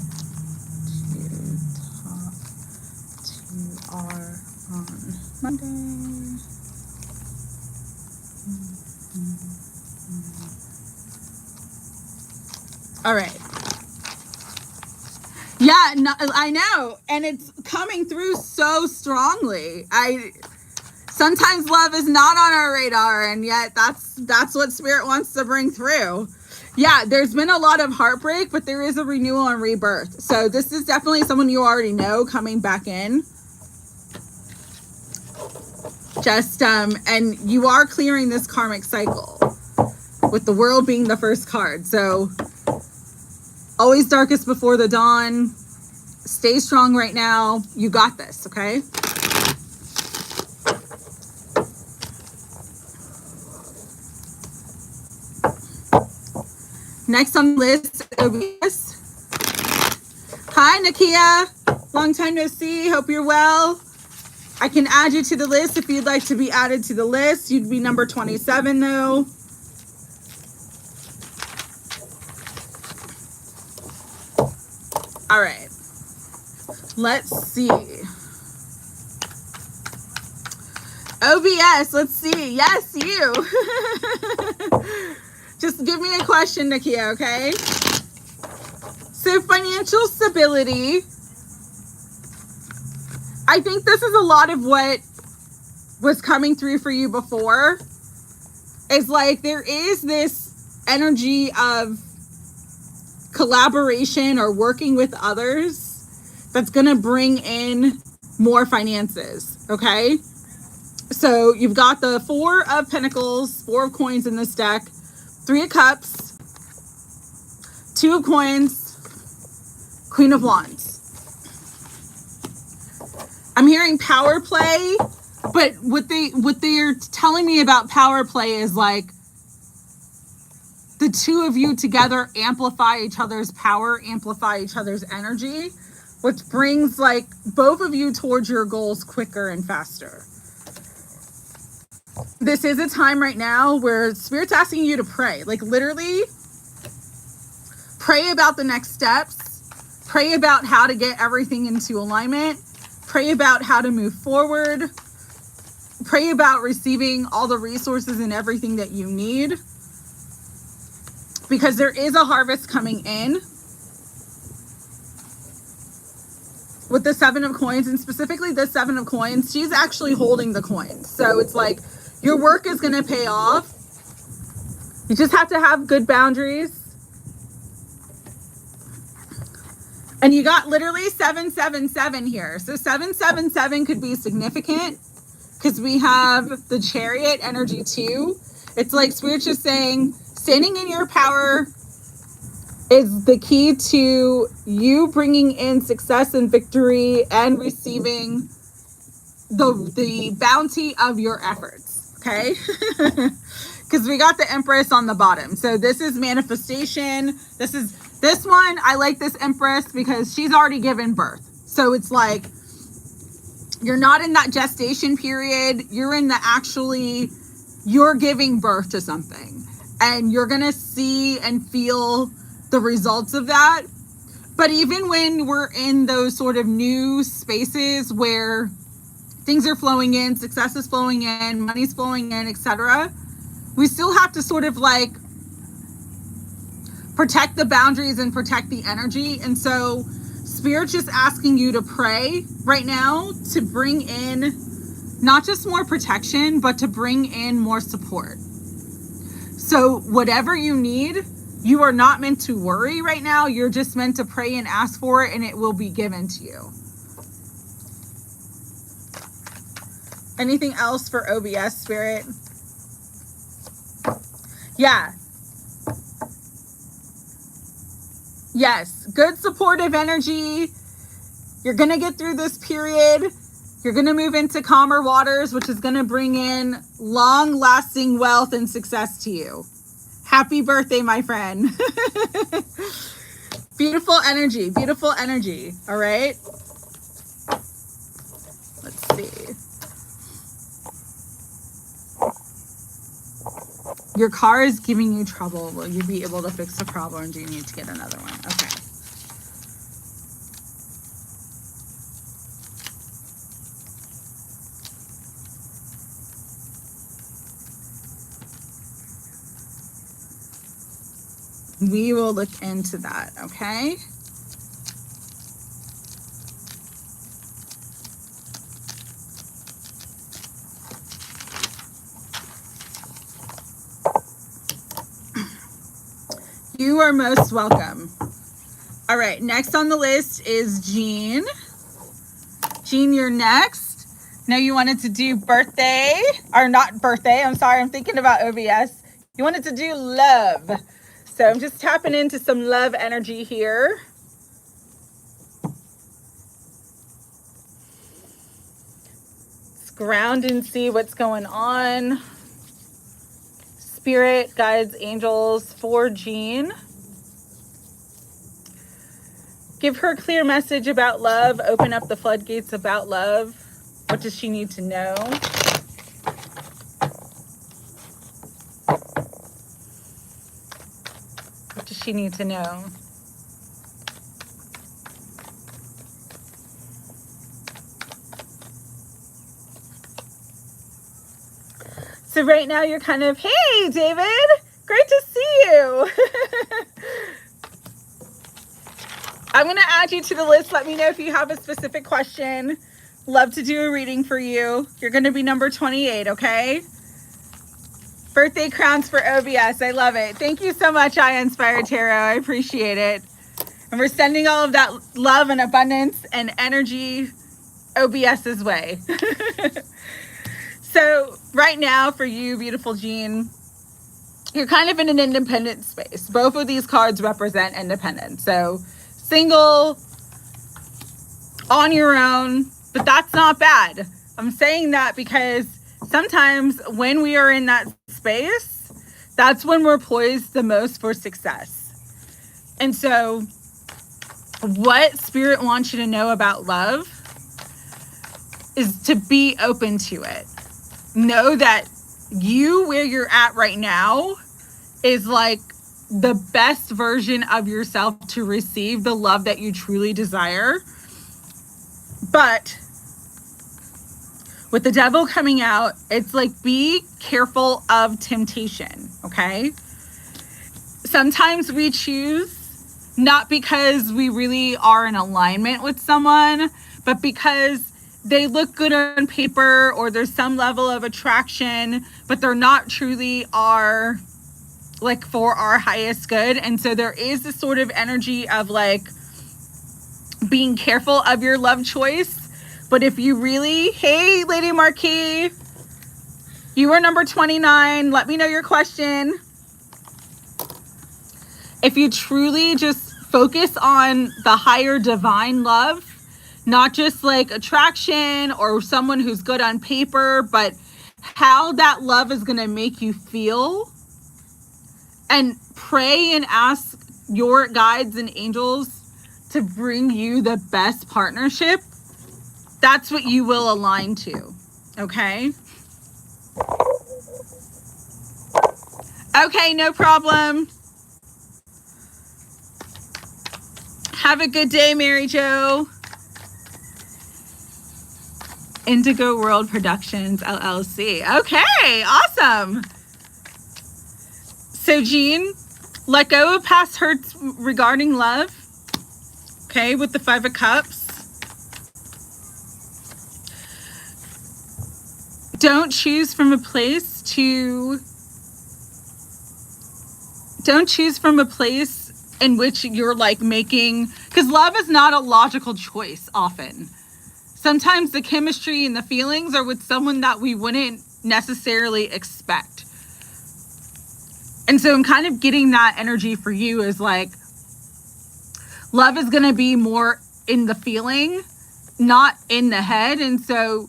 to talk to R on Monday. All right. Yeah, no, I know. And it's coming through so strongly. Sometimes love is not on our radar, and yet that's what Spirit wants to bring through. Yeah, there's been a lot of heartbreak, but there is a renewal and rebirth. So this is definitely someone you already know coming back in. Just and you are clearing this karmic cycle with the World being the first card. So always darkest before the dawn. Stay strong right now. You got this, okay? Next on the list, OBS. Hi, Nakia. Long time no see. Hope you're well. I can add you to the list if you'd like to be added to the list. You'd be number 27, though. All right. Let's see. OBS, let's see. Yes, you. Just give me a question, Nakia, okay? So financial stability. I think this is a lot of what was coming through for you before. It's like there is this energy of collaboration or working with others that's going to bring in more finances, okay? So you've got the 4 of Pentacles, 4 of Coins in this deck, 3 of Cups, 2 of Coins, Queen of Wands. I'm hearing power play, but what they're telling me about power play is like the 2 of you together amplify each other's power, amplify each other's energy, which brings like both of you towards your goals quicker and faster. This is a time right now where Spirit's asking you to pray, like literally pray about the next steps, pray about how to get everything into alignment, pray about how to move forward, pray about receiving all the resources and everything that you need, because there is a harvest coming in with the 7 of Coins, and specifically this 7 of Coins, she's actually holding the coins. So it's like your work is going to pay off. You just have to have good boundaries. And you got literally 777 here. So 777 could be significant because we have the Chariot energy too. It's like Spirit's just saying, standing in your power is the key to you bringing in success and victory and receiving the bounty of your efforts, okay? Because we got the Empress on the bottom. So this is manifestation. This one, I like this Empress because she's already given birth. So it's like, you're not in that gestation period. You're in the you're giving birth to something. And you're going to see and feel the results of that. But even when we're in those sort of new spaces where things are flowing in, success is flowing in, money's flowing in, etc., we still have to sort of like protect the boundaries and protect the energy. And so Spirit's just asking you to pray right now to bring in not just more protection, but to bring in more support. So whatever you need, you are not meant to worry right now. You're just meant to pray and ask for it, and it will be given to you. Anything else for OBS, Spirit? Yeah. Yes. Good supportive energy. You're going to get through this period. You're going to move into calmer waters, which is going to bring in long-lasting wealth and success to you. Happy birthday, my friend. Beautiful energy. Beautiful energy. All right. Let's see. Your car is giving you trouble. Will you be able to fix the problem, or do you need to get another one? Okay. We will look into that, okay? You are most welcome. All right, next on the list is Jean. Jean, you're next. Now you wanted to do birthday, or not birthday, I'm sorry, I'm thinking about OBS. You wanted to do love. So I'm just tapping into some love energy here. Let's ground and see what's going on. Spirit, guides, angels for Jean. Give her a clear message about love. Open up the floodgates about love. What does she need to know? What does she need to know? So right now you're kind of, hey, David, great to see you. I'm going to add you to the list. Let me know if you have a specific question. Love to do a reading for you. You're going to be number 28, okay? Birthday crowns for OBS. I love it. Thank you so much, I Inspire Tarot. I appreciate it. And we're sending all of that love and abundance and energy OBS's way. So right now for you, beautiful Jean, you're kind of in an independent space. Both of these cards represent independence. So single, on your own, but that's not bad. I'm saying that because sometimes when we are in that space, that's when we're poised the most for success. And so what Spirit wants you to know about love is to be open to it. Know that you, where you're at right now, is like the best version of yourself to receive the love that you truly desire. But with the devil coming out, it's like, be careful of temptation, okay? Sometimes we choose not because we really are in alignment with someone, but because they look good on paper or there's some level of attraction, but they're not truly our, like, for our highest good. And so there is this sort of energy of like being careful of your love choice. But if you really, hey, Lady Marquee, you are number 29. Let me know your question. If you truly just focus on the higher divine love, not just like attraction or someone who's good on paper, but how that love is going to make you feel, and pray and ask your guides and angels to bring you the best partnership, that's what you will align to. Okay? Okay, no problem. Have a good day, Mary Jo. Indigo World Productions, LLC. Okay, awesome. So, Jean, let go of past hurts regarding love. Okay, with the 5 of Cups. Don't choose from a place in which you're like making, because love is not a logical choice often. Sometimes the chemistry and the feelings are with someone that we wouldn't necessarily expect. And so I'm kind of getting that energy for you is like, love is going to be more in the feeling, not in the head. And so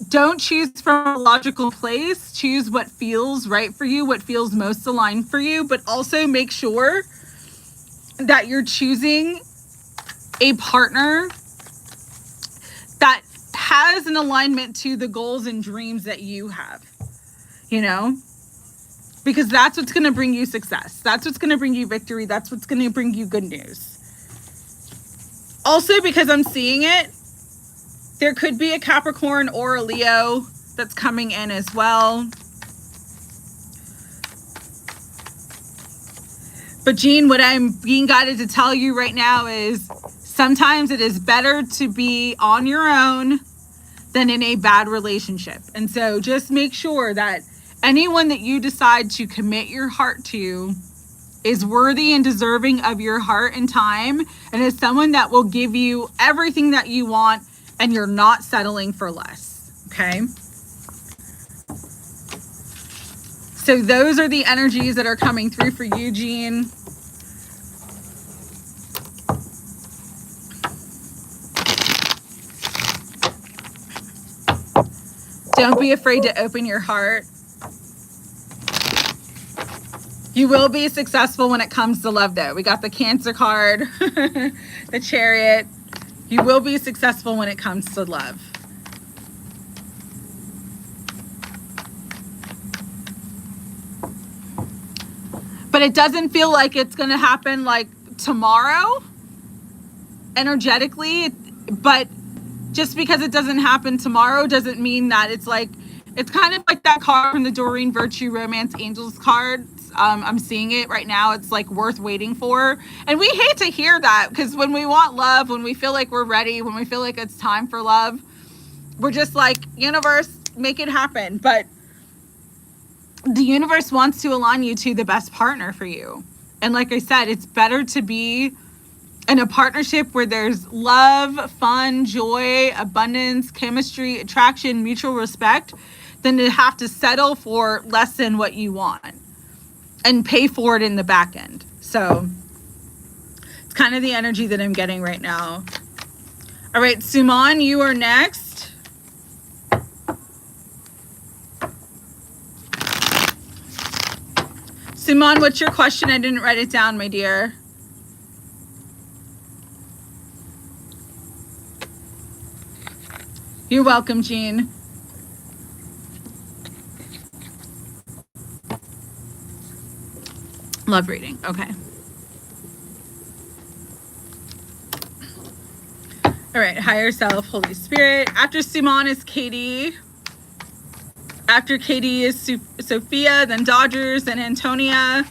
don't choose from a logical place. Choose what feels right for you, what feels most aligned for you, but also make sure that you're choosing a partner that has an alignment to the goals and dreams that you have, you know, because that's what's going to bring you success. That's what's going to bring you victory. That's what's going to bring you good news. Also, because I'm seeing it, there could be a Capricorn or a Leo that's coming in as well. But Jean, what I'm being guided to tell you right now is sometimes it is better to be on your own than in a bad relationship. And so just make sure that anyone that you decide to commit your heart to is worthy and deserving of your heart and time, and is someone that will give you everything that you want, and you're not settling for less. Okay? So those are the energies that are coming through for you, Jean. Don't be afraid to open your heart. You will be successful when it comes to love, though. We got the Cancer card, the Chariot. You will be successful when it comes to love. But it doesn't feel like it's going to happen like tomorrow, energetically. But just because it doesn't happen tomorrow doesn't mean that it's like, it's kind of like that card from the Doreen Virtue Romance Angels cards. I'm seeing it right now. It's like worth waiting for. And we hate to hear that, because when we want love, when we feel like we're ready, when we feel like it's time for love, we're just like, universe, make it happen. But the universe wants to align you to the best partner for you. And like I said, it's better to be in a partnership where there's love, fun, joy, abundance, chemistry, attraction, mutual respect, than to have to settle for less than what you want and pay for it in the back end. So it's kind of the energy that I'm getting right now. All right, Suman, you are next. Suman, what's your question? I didn't write it down, my dear. You're welcome, Jean. Love reading. Okay. All right. Higher self, Holy Spirit. After Suman is Katie. After Katie is Sophia, then Dodgers, then Antonia.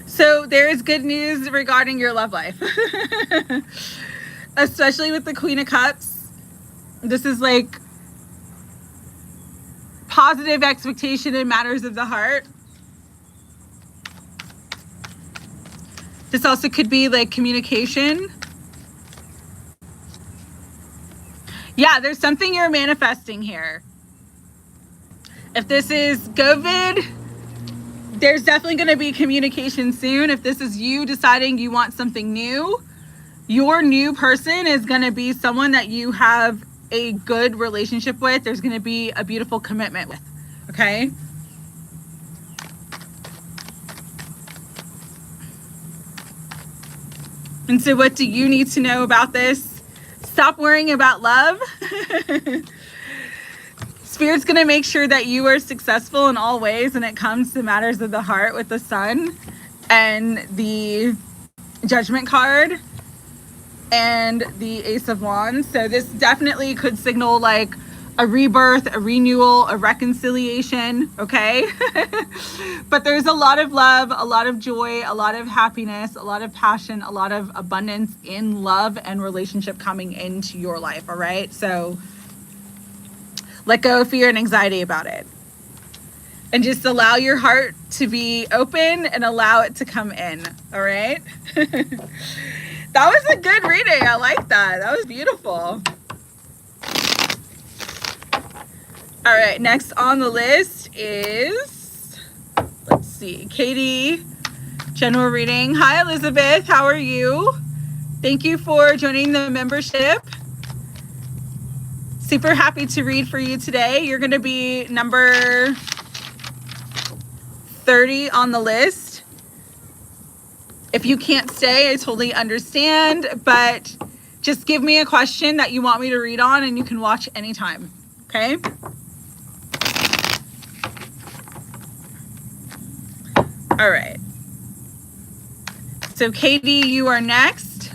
So there is good news regarding your love life. Especially with the Queen of Cups. This is like positive expectation in matters of the heart. This also could be like communication. Yeah, there's something you're manifesting here. If this is COVID, there's definitely going to be communication soon. If this is you deciding you want something new, your new person is going to be someone that you have a good relationship with. There's going to be a beautiful commitment with. Okay? And so what do you need to know about this? Stop worrying about love. Spirit's going to make sure that you are successful in all ways when it comes to matters of the heart with the sun. and the Judgment card and the Ace of Wands. So this definitely could signal like a rebirth, a renewal, a reconciliation, okay? But there's a lot of love, a lot of joy, a lot of happiness, a lot of passion, a lot of abundance in love and relationship coming into your life, all right? So let go of fear and anxiety about it. And just allow your heart to be open and allow it to come in, all right? That was a good reading. I like that. That was beautiful. All right, next on the list is, let's see, Katie, general reading. Hi, Elizabeth. How are you? Thank you for joining the membership. Super happy to read for you today. You're going to be number 30 on the list. If you can't stay, I totally understand, but just give me a question that you want me to read on and you can watch anytime, okay? All right. So Katie, you are next.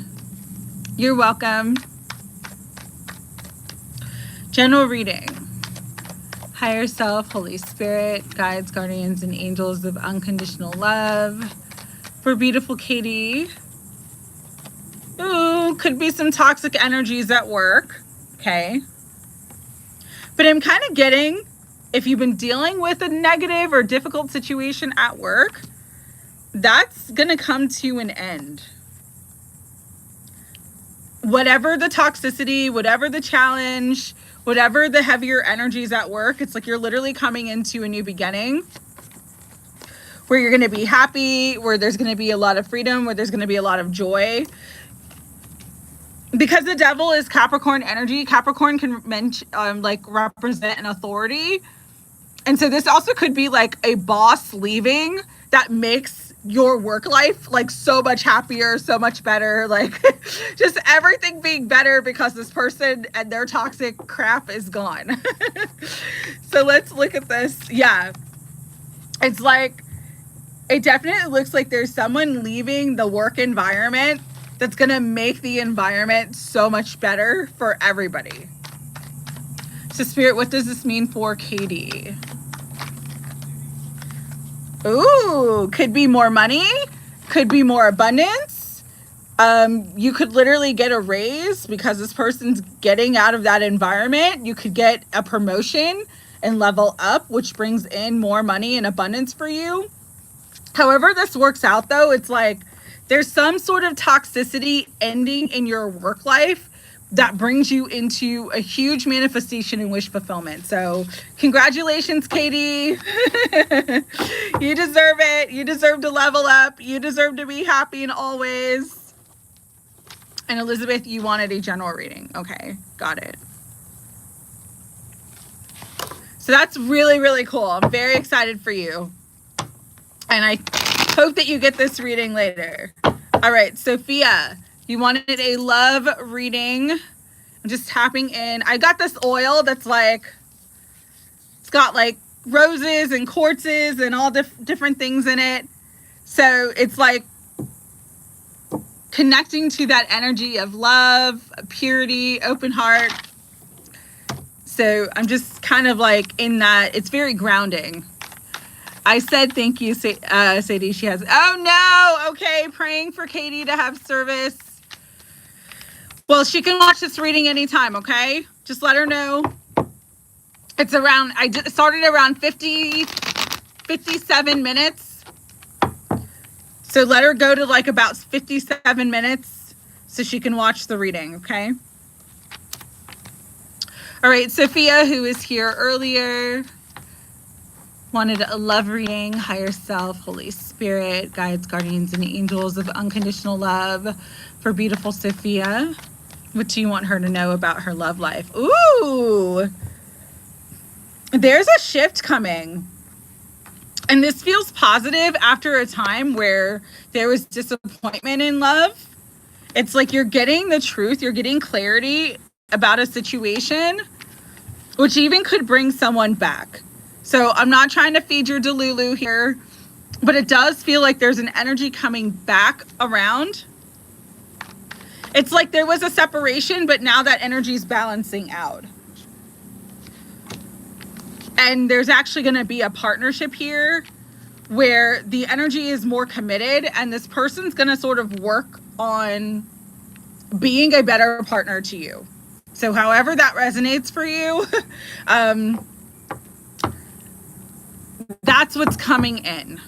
You're welcome. General reading. Higher self, Holy Spirit, guides, guardians, and angels of unconditional love. For beautiful Katie. Ooh, could be some toxic energies at work. Okay. But I'm kind of getting, if you've been dealing with a negative or difficult situation at work, that's going to come to an end. Whatever the toxicity, whatever the challenge, whatever the heavier energies at work, it's like you're literally coming into a new beginning where you're going to be happy, where there's going to be a lot of freedom, where there's going to be a lot of joy. Because the devil is Capricorn energy, Capricorn can like represent an authority. And so this also could be like a boss leaving that makes your work life like so much happier, so much better, like just everything being better because this person and their toxic crap is gone. So let's look at this. Yeah, it's like, it definitely looks like there's someone leaving the work environment that's gonna make the environment so much better for everybody. So Spirit, what does this mean for Katie? Ooh, could be more money, could be more abundance. You could literally get a raise because this person's getting out of that environment. You could get a promotion and level up, which brings in more money and abundance for you. However this works out though, it's like there's some sort of toxicity ending in your work life that brings you into a huge manifestation and wish fulfillment. So congratulations, Katie. You deserve it. You deserve to level up. You deserve to be happy in all ways. And Elizabeth, you wanted a general reading. Okay, got it. So that's really, really cool. I'm very excited for you. And I hope that you get this reading later. All right, Sophia, you wanted a love reading. I'm just tapping in. I got this oil that's like, it's got like roses and quartzes and all different things in it. So it's like connecting to that energy of love, purity, open heart. So I'm just kind of like in that. It's very grounding. I said thank you, Sadie. She has, oh no, okay, praying for Katie to have service. Well, she can watch this reading anytime, okay? Just let her know. It's around, I started around 57 minutes. So let her go to like about 57 minutes so she can watch the reading, okay? All right, Sophia, who was here earlier, wanted a love reading, higher self, Holy Spirit, guides, guardians, and angels of unconditional love for beautiful Sophia. What do you want her to know about her love life? Ooh, there's a shift coming. And this feels positive after a time where there was disappointment in love. It's like you're getting the truth, you're getting clarity about a situation, which even could bring someone back. So I'm not trying to feed your Delulu here, But it does feel like there's an energy coming back around. It's like there was a separation, but now that energy is balancing out. And there's actually going to be a partnership here where the energy is more committed, and this person's going to sort of work on being a better partner to you. So however that resonates for you, that's what's coming in.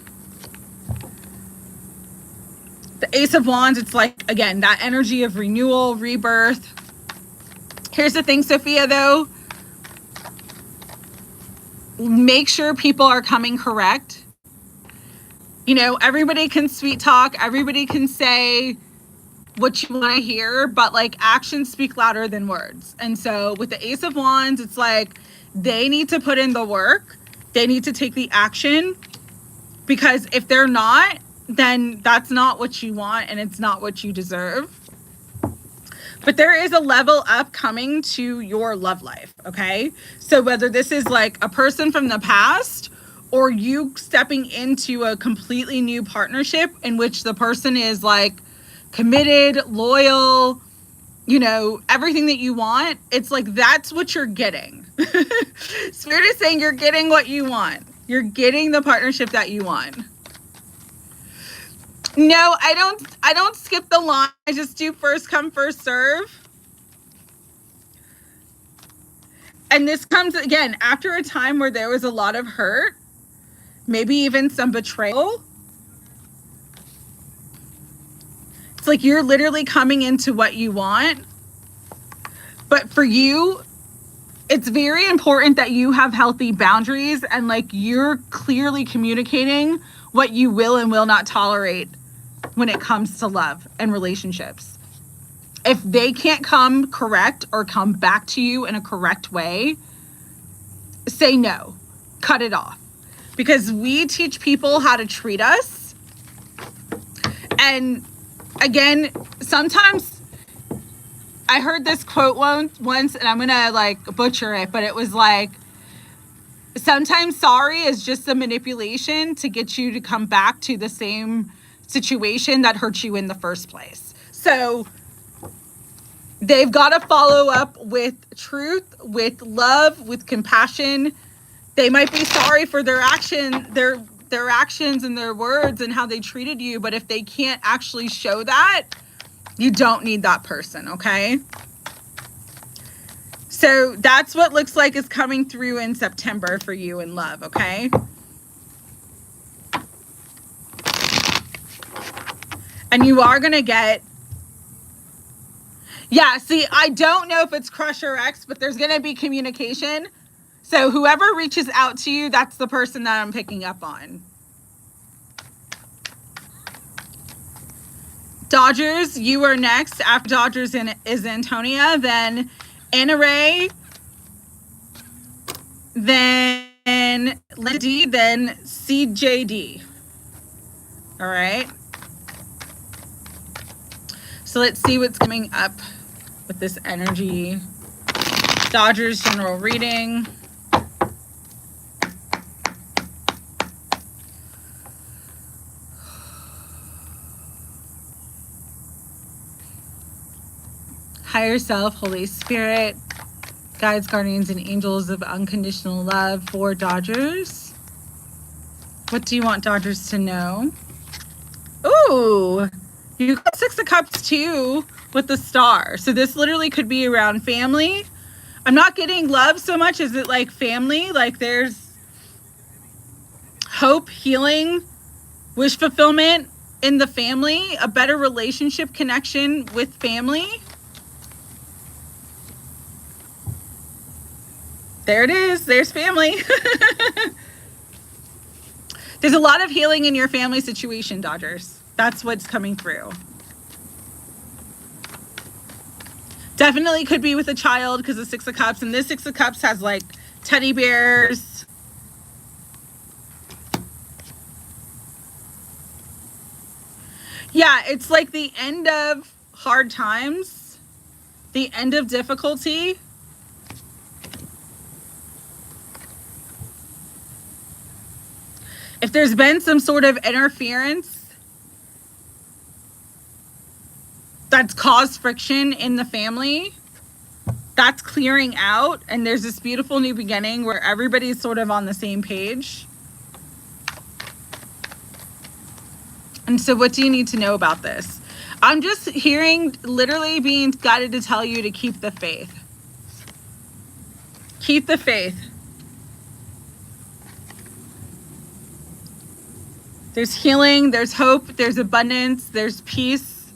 The Ace of Wands, it's like, again, that energy of renewal, rebirth. Here's the thing, Sophia, though. Make sure people are coming correct. You know, everybody can sweet talk. Everybody can say what you want to hear, but like actions speak louder than words. And so with the Ace of Wands, it's like they need to put in the work. They need to take the action, because if they're not, then that's not what you want and it's not what you deserve. But there is a level up coming to your love life, okay? So whether this is like a person from the past or you stepping into a completely new partnership in which the person is like committed, loyal, you know, everything that you want, it's like that's what you're getting. Spirit is saying you're getting what you want. You're getting the partnership that you want. No, I don't skip the line. I just do first come, first serve. And this comes again after a time where there was a lot of hurt, maybe even some betrayal. It's like you're literally coming into what you want. But for you, it's very important that you have healthy boundaries and like you're clearly communicating what you will and will not tolerate when it comes to love and relationships. If they can't come correct or come back to you in a correct way, say no, cut it off. Because we teach people how to treat us. And again, sometimes I heard this quote once, and I'm gonna like butcher it, but it was like, sometimes sorry is just a manipulation to get you to come back to the same situation that hurt you in the first place. So they've got to follow up with truth, with love, with compassion. They might be sorry for their actions and their words and how they treated you, but if they can't actually show that, you don't need that person, okay? So that's what looks like is coming through in September for you in love, okay? And you are going to get, yeah, see, I don't know if it's crush or ex, but there's going to be communication. So whoever reaches out to you, that's the person that I'm picking up on. Dodgers, you are next. After Dodgers is Antonia, then Anna Ray, then Lindy, then CJD. All right. So let's see what's coming up with this energy. Dodgers general reading. Higher self, Holy Spirit, guides, guardians, and angels of unconditional love for Dodgers. What do you want Dodgers to know? Ooh, you got Six of Cups too with the star. So this literally could be around family. I'm not getting love so much as it like family. Like there's hope, healing, wish fulfillment in the family, a better relationship connection with family. There it is. There's family. There's a lot of healing in your family situation, Dodgers. That's what's coming through. Definitely could be with a child because of Six of Cups. And this Six of Cups has like teddy bears. Yeah, it's like the end of hard times. The end of difficulty. If there's been some sort of interference that's caused friction in the family, that's clearing out, and there's this beautiful new beginning where everybody's sort of on the same page. And so what do you need to know about this? I'm just hearing, literally being guided to tell you to keep the faith. Keep the faith. There's healing, there's hope, there's abundance, there's peace.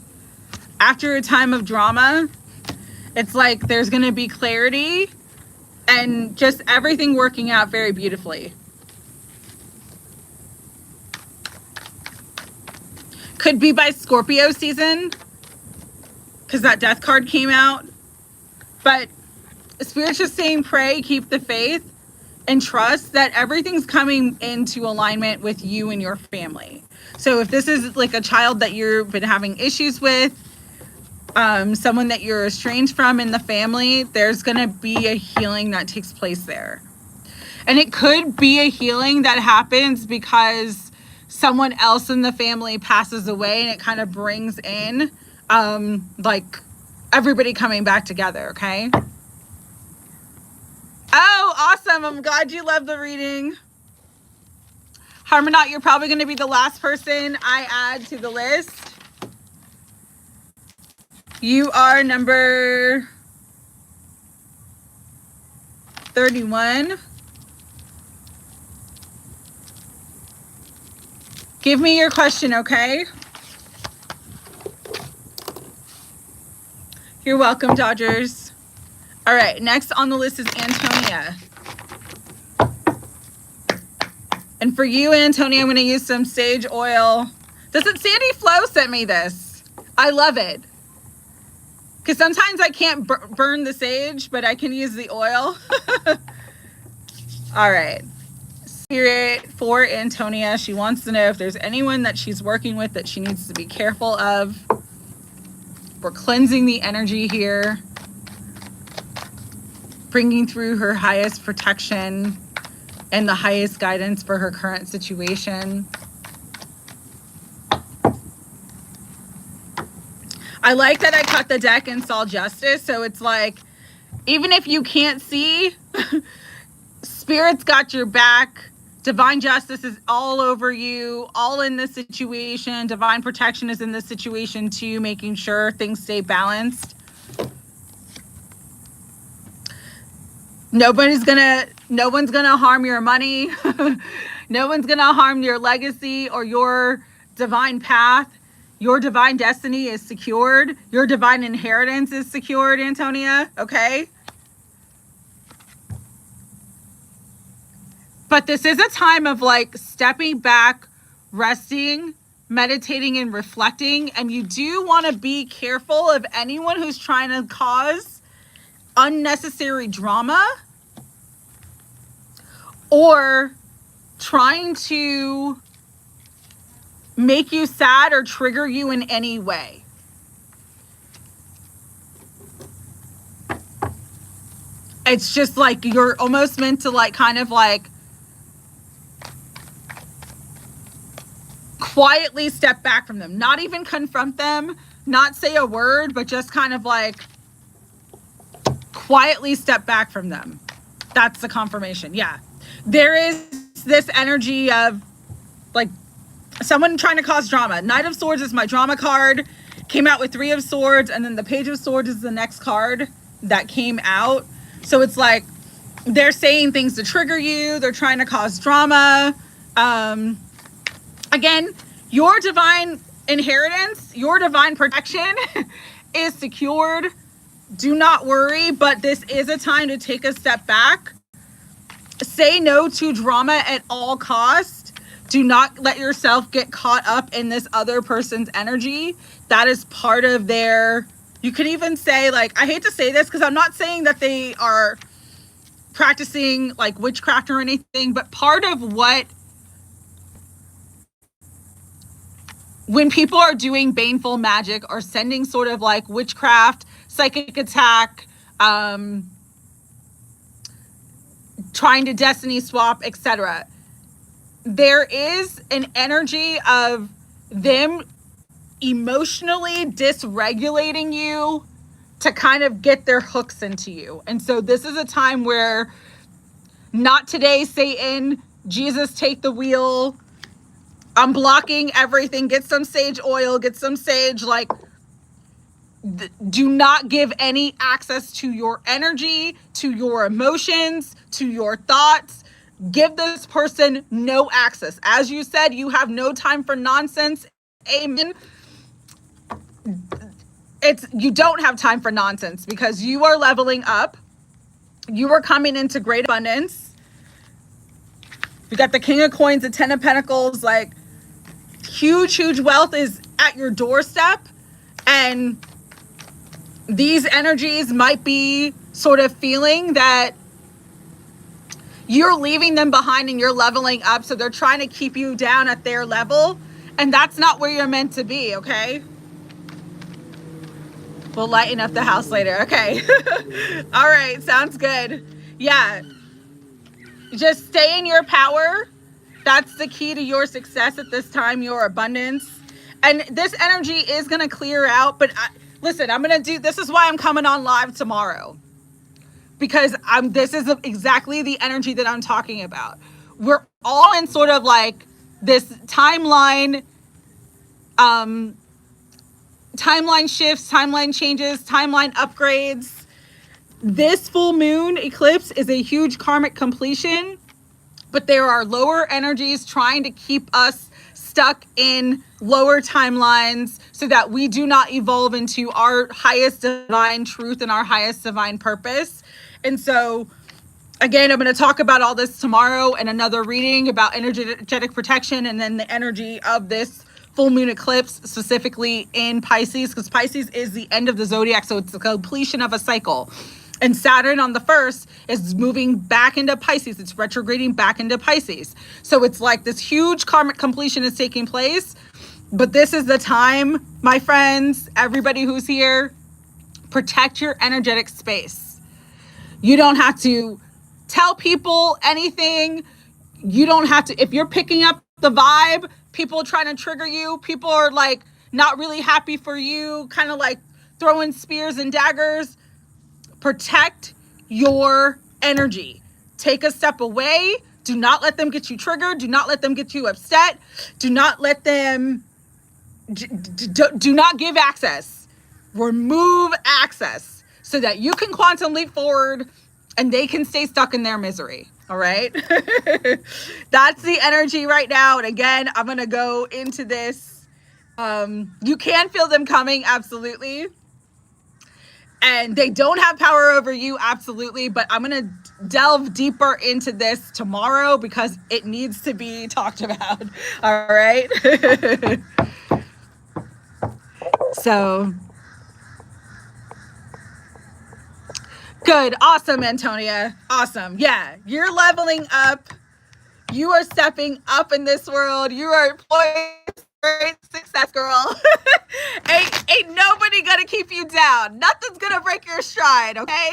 After a time of drama, it's like there's going to be clarity and just everything working out very beautifully. Could be by Scorpio season, because that death card came out. But Spirit's just saying pray, keep the faith, and trust that everything's coming into alignment with you and your family. So if this is like a child that you've been having issues with, someone that you're estranged from in the family, there's going to be a healing that takes place there. And it could be a healing that happens because someone else in the family passes away, and it kind of brings in like everybody coming back together. Okay. Oh, awesome. I'm glad you love the reading. Harmon, you're probably going to be the last person I add to the list. You are number 31. Give me your question, okay? You're welcome, Dodgers. All right, next on the list is Antonia. And for you, Antonia, I'm going to use some sage oil. Sandy Flo sent me this. I love it. Because sometimes I can't burn the sage, but I can use the oil. All right. Spirit for Antonia. She wants to know if there's anyone that she's working with that she needs to be careful of. We're cleansing the energy here. Bringing through her highest protection and the highest guidance for her current situation. I like that I cut the deck and saw justice. So it's like, even if you can't see, Spirit's got your back. Divine justice is all over you, all in this situation. Divine protection is in this situation too, making sure things stay balanced. No one's gonna harm your money. No one's gonna harm your legacy or your divine path. Your divine destiny is secured. Your divine inheritance is secured, Antonia, okay? But this is a time of like stepping back, resting, meditating, and reflecting. And you do want to be careful of anyone who's trying to cause unnecessary drama or trying to make you sad or trigger you in any way. It's just like you're almost meant to like kind of like quietly step back from them, not even confront them, not say a word, but just kind of like quietly step back from them. That's the confirmation. Yeah. There is this energy of like someone trying to cause drama. Knight of Swords is my drama card. Came out with 3 of Swords, and then the Page of Swords is the next card that came out. So it's like they're saying things to trigger you. They're trying to cause drama. Again, your divine inheritance, your divine protection is secured. Do not worry, but this is a time to take a step back. Say no to drama at all costs. Do not let yourself get caught up in this other person's energy. That is part of their, you could even say like, I hate to say this because I'm not saying that they are practicing like witchcraft or anything, but part of what, when people are doing baneful magic or sending sort of like witchcraft, psychic attack, trying to destiny swap, etc., there is an energy of them emotionally dysregulating you to kind of get their hooks into you. And so this is a time where, not today, Satan, Jesus, take the wheel. I'm blocking everything. Get some sage oil, get some sage. Like, do not give any access to your energy, to your emotions, to your thoughts. Give this person no access. As you said, you have no time for nonsense. Amen. You don't have time for nonsense because you are leveling up. You are coming into great abundance. We got the King of Coins, the Ten of Pentacles. Like, huge wealth is at your doorstep. And these energies might be sort of feeling that you're leaving them behind and you're leveling up. So they're trying to keep you down at their level. And that's not where you're meant to be, okay? We'll lighten up the house later. Okay. All right. Sounds good. Yeah. Just stay in your power. That's the key to your success at this time, your abundance. And this energy is going to clear out. But listen, this is why I'm coming on live tomorrow. Because this is exactly the energy that I'm talking about. We're all in sort of like this timeline, timeline shifts, timeline changes, timeline upgrades. This full moon eclipse is a huge karmic completion, but there are lower energies trying to keep us stuck in lower timelines so that we do not evolve into our highest divine truth and our highest divine purpose. And so, again, I'm going to talk about all this tomorrow in another reading about energetic protection and then the energy of this full moon eclipse, specifically in Pisces, because Pisces is the end of the zodiac, so it's the completion of a cycle. And Saturn on the 1st is moving back into Pisces. It's retrograding back into Pisces. So it's like this huge karmic completion is taking place. But this is the time, my friends, everybody who's here, protect your energetic space. You don't have to tell people anything. You don't have to, if you're picking up the vibe, people trying to trigger you, people are like not really happy for you, kind of like throwing spears and daggers. Protect your energy. Take a step away. Do not let them get you triggered. Do not let them get you upset. Do not let them, do not give access. Remove access so that you can quantum leap forward and they can stay stuck in their misery. All right. That's the energy right now. And again, I'm going to go into this. You can feel them coming. Absolutely. And they don't have power over you, absolutely. But I'm going to delve deeper into this tomorrow because it needs to be talked about. All right. So, good. Awesome, Antonia. Awesome. Yeah, you're leveling up. You are stepping up in this world. You are poised. Great success, girl. ain't nobody gonna keep you down. Nothing's gonna break your stride, okay?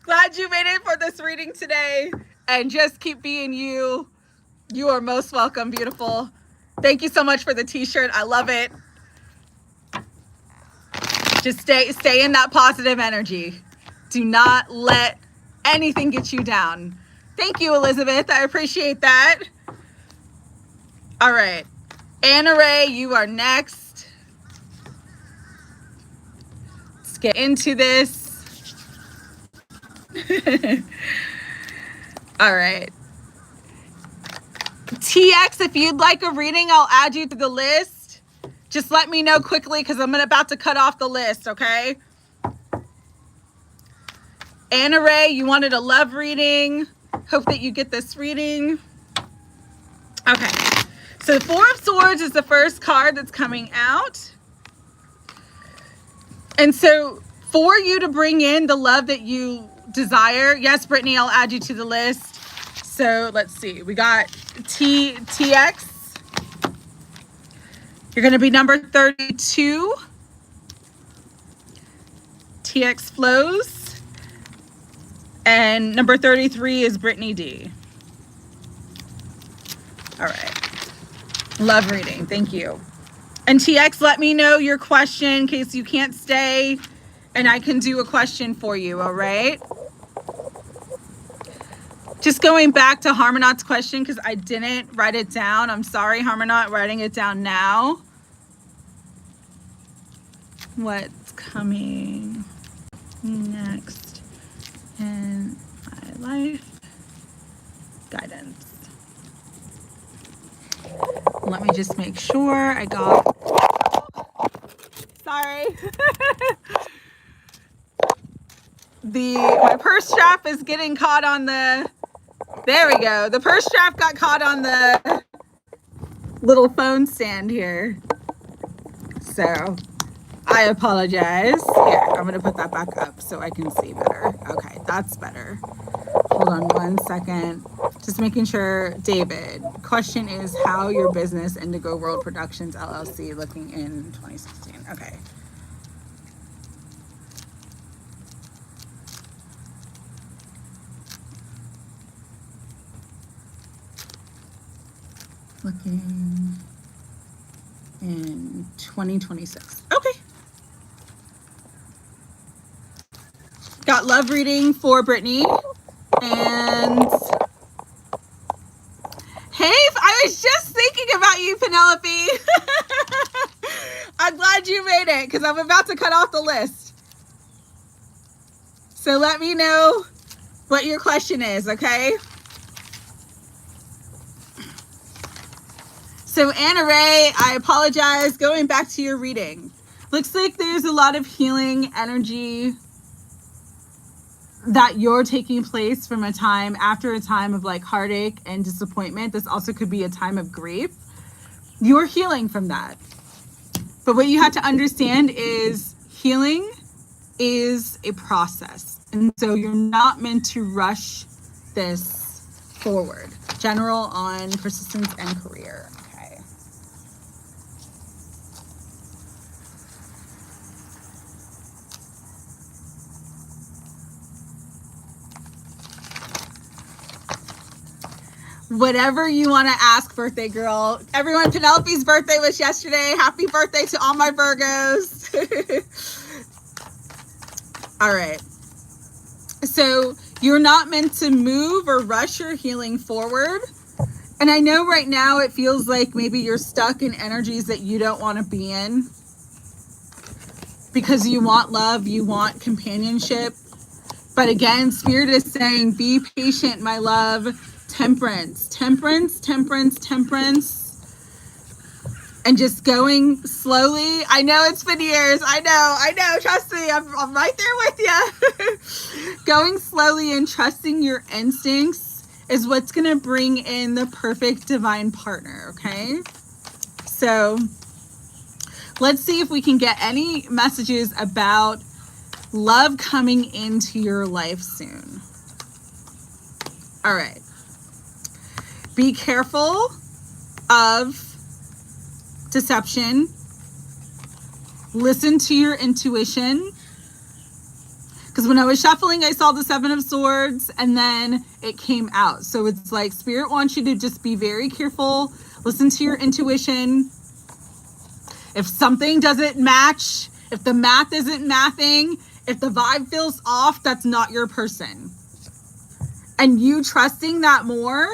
Glad you made it for this reading today. And just keep being you. You are most welcome, beautiful. Thank you so much for the t-shirt. I love it. Just stay in that positive energy. Do not let anything get you down. Thank you, Elizabeth. I appreciate that. All right, Anna Ray, you are next. Let's get into this. All right. TX, if you'd like a reading, I'll add you to the list. Just let me know quickly because I'm about to cut off the list, okay? Anna Ray, you wanted a love reading. Hope that you get this reading. Okay. So the Four of Swords is the first card that's coming out. And so for you to bring in the love that you desire, yes, Brittany, I'll add you to the list. So let's see. We got TX. You're going to be number 32. TX flows. And number 33 is Britney D. All right. Love reading. Thank you. And TX, let me know your question in case you can't stay and I can do a question for you, all right? Just going back to Harmonot's question because I didn't write it down. I'm sorry, Harmonot, writing it down now. What's coming next in my life? Guidance. Let me just make sure I got... Sorry. My purse strap is getting caught on the... There we go. The purse strap got caught on the little phone stand here. So I apologize. Here, I'm going to put that back up so I can see better. Okay, that's better. Hold on 1 second. Just making sure. David, question is how your business Indigo World Productions LLC looking in 2016. Okay. Looking in 2026. Okay. Got love reading for Brittany. And hey, I was just thinking about you, Penelope. I'm glad you made it because I'm about to cut off the list. So let me know what your question is, okay? So Anna Ray, I apologize. Going back to your reading. Looks like there's a lot of healing energy that you're taking place from a time after a time of like heartache and disappointment. This also could be a time of grief. You're healing from that. But what you have to understand is healing is a process. And so you're not meant to rush this forward. General on persistence and career. Okay. Whatever you want to ask, birthday girl. Everyone, Penelope's birthday was yesterday. Happy birthday to all my Virgos. All right. So you're not meant to move or rush your healing forward. And I know right now it feels like maybe you're stuck in energies that you don't want to be in because you want love, you want companionship. But again, Spirit is saying, be patient, my love. Temperance, temperance, temperance, temperance. And just going slowly. I know it's been years. I know. Trust me, I'm right there with you. Going slowly and trusting your instincts is what's going to bring in the perfect divine partner, okay? So let's see if we can get any messages about love coming into your life soon. All right. Be careful of deception. Listen to your intuition. Because when I was shuffling, I saw the 7 of Swords and then it came out. So it's like Spirit wants you to just be very careful. Listen to your intuition. If something doesn't match, if the math isn't mathing, if the vibe feels off, that's not your person. And you trusting that more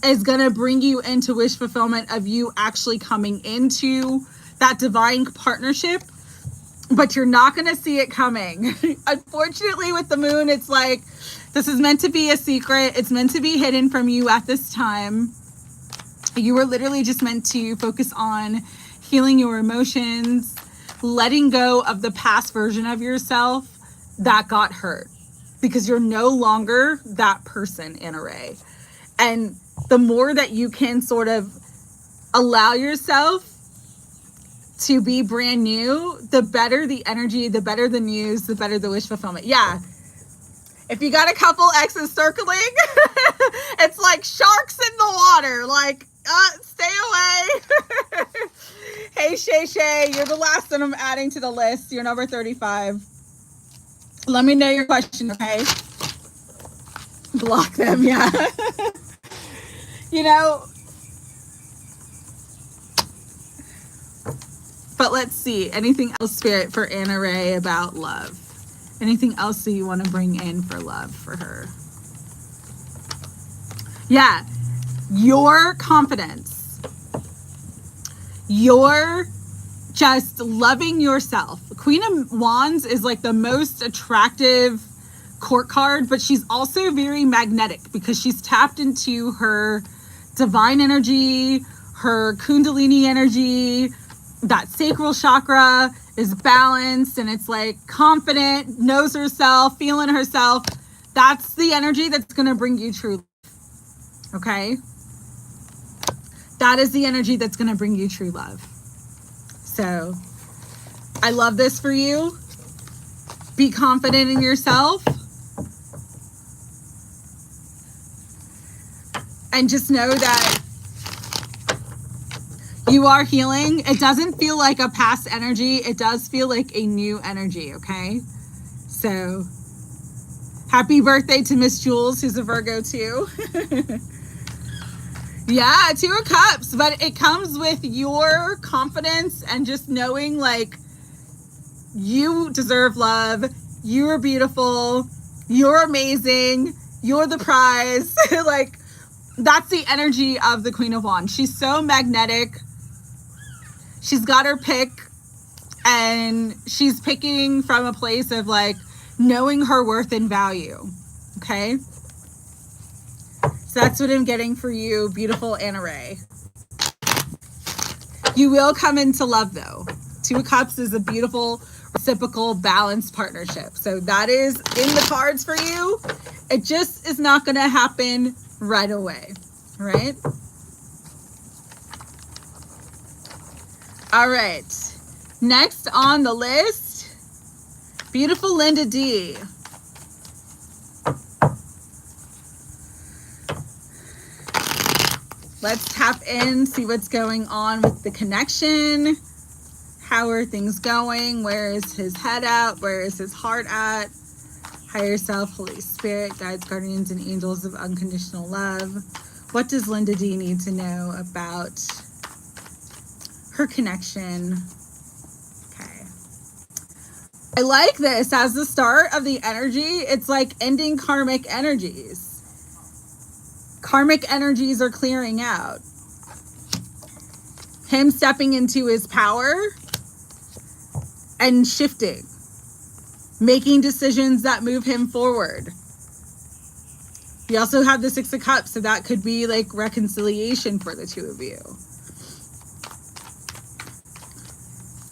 is going to bring you into wish fulfillment of you actually coming into that divine partnership, but you're not going to see it coming. Unfortunately, with the moon, it's like, this is meant to be a secret. It's meant to be hidden from you at this time. You were literally just meant to focus on healing your emotions, letting go of the past version of yourself that got hurt, because you're no longer that person in Array. And the more that you can sort of allow yourself to be brand new, the better the energy, the better the news, the better the wish fulfillment. Yeah. If you got a couple exes circling, it's like sharks in the water. Like, stay away. Hey, Shay Shay, you're the last one I'm adding to the list. You're number 35. Let me know your question, okay? Block them, yeah. You know, But let's see. Anything else, Spirit, for Anna Ray about love? Anything else that you want to bring in for love for her? Yeah. Your confidence. Your just loving yourself. Queen of Wands is like the most attractive court card, but she's also very magnetic because she's tapped into her divine energy, her kundalini energy. That sacral chakra is balanced and it's like confident, knows herself, feeling herself. That's the energy that's going to bring you true love. Okay? That is the energy that's going to bring you true love. So, I love this for you. Be confident in yourself. And just know that you are healing. It doesn't feel like a past energy. It does feel like a new energy, okay? So, happy birthday to Miss Jules, who's a Virgo too. Yeah, 2 of Cups, but it comes with your confidence and just knowing like you deserve love, you're beautiful, you're amazing, you're the prize. Like, that's the energy of the Queen of Wands. She's so magnetic. She's got her pick and she's picking from a place of like knowing her worth and value. Okay? So that's what I'm getting for you, beautiful Anna Ray. You will come into love though. 2 of Cups is a beautiful, reciprocal, balanced partnership. So that is in the cards for you. It just is not going to happen right away. All right? All right. Next on the list, beautiful Linda D. Let's tap in, see what's going on with the connection. How are things going? Where is his head at? Where is his heart at? Higher self, Holy Spirit, guides, guardians, and angels of unconditional love. What does Linda D need to know about her connection? Okay. I like this as the start of the energy. It's like ending karmic energies. Karmic energies are clearing out. Him stepping into his power and shifting. Making decisions that move him forward. We also have the 6 of Cups, so that could be like reconciliation for the 2 of you.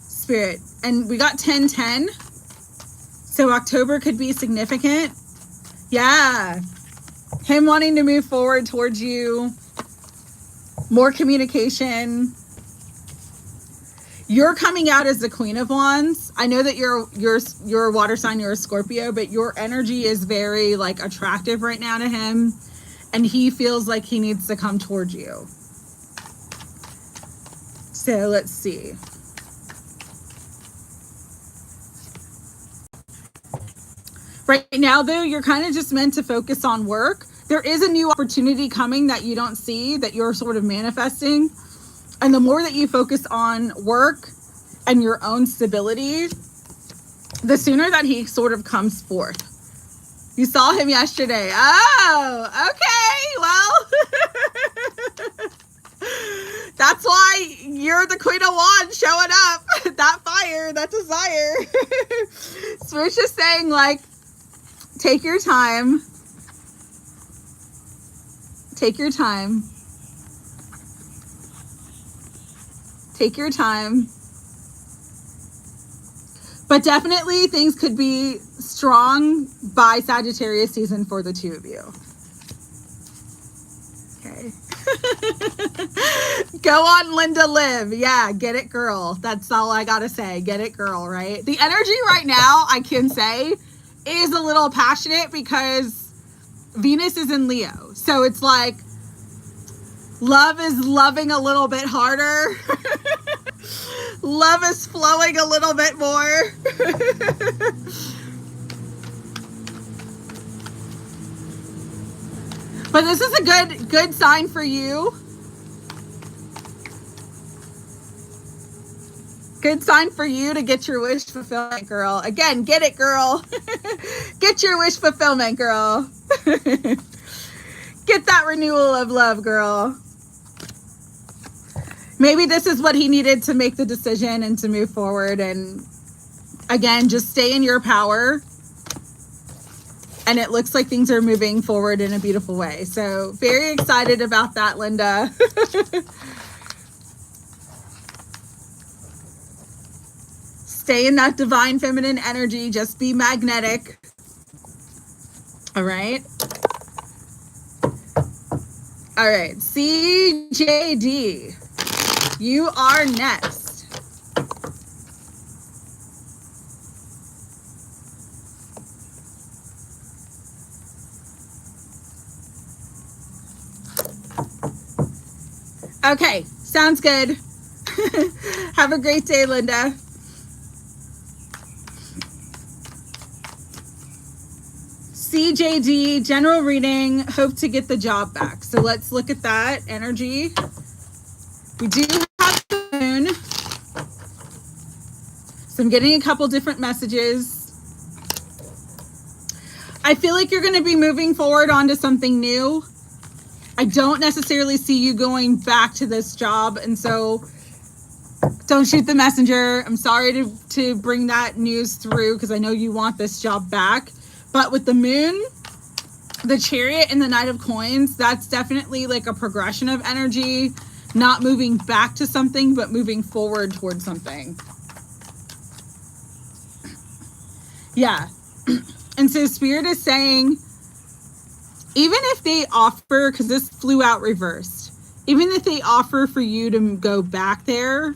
Spirit. And we got 10-10. So October could be significant. Yeah. Him wanting to move forward towards you. More communication. You're coming out as the Queen of Wands. I know that you're a water sign, you're a Scorpio, but your energy is very like attractive right now to him. And he feels like he needs to come towards you. So let's see. Right now, though, you're kind of just meant to focus on work. There is a new opportunity coming that you don't see, that you're sort of manifesting. And the more that you focus on work and your own stability, the sooner that he sort of comes forth. You saw him yesterday. Oh, okay. Well, that's why you're the Queen of Wands showing up. That fire, that desire. So we're just saying, like, take your time. Take your time. Take your time. But definitely things could be strong by Sagittarius season for the 2 of you. Okay. Go on, Linda, live. Yeah, get it, girl. That's all I gotta say. Get it, girl, right? The energy right now, I can say, is a little passionate because Venus is in Leo. So it's like love is loving a little bit harder. Love is flowing a little bit more. But this is a good sign for you. Good sign for you to get your wish fulfillment, girl. Again, get it, girl. Get your wish fulfillment, girl. Get that renewal of love, girl. Maybe this is what he needed to make the decision and to move forward. And again, just stay in your power. And it looks like things are moving forward in a beautiful way. So very excited about that, Linda. Stay in that divine feminine energy. Just be magnetic. All right. All right. CJD, you are next. Okay. Sounds good. Have a great day, Linda. CJD, general reading, hope to get the job back. So let's look at that energy. We do have the moon. So I'm getting a couple different messages. I feel like you're going to be moving forward onto something new. I don't necessarily see you going back to this job. And so don't shoot the messenger. I'm sorry to bring that news through because I know you want this job back. But with the moon, the chariot, and the knight of coins, that's definitely like a progression of energy, not moving back to something, but moving forward towards something. Yeah. And so Spirit is saying, even if they offer, because this flew out reversed, even if they offer for you to go back there,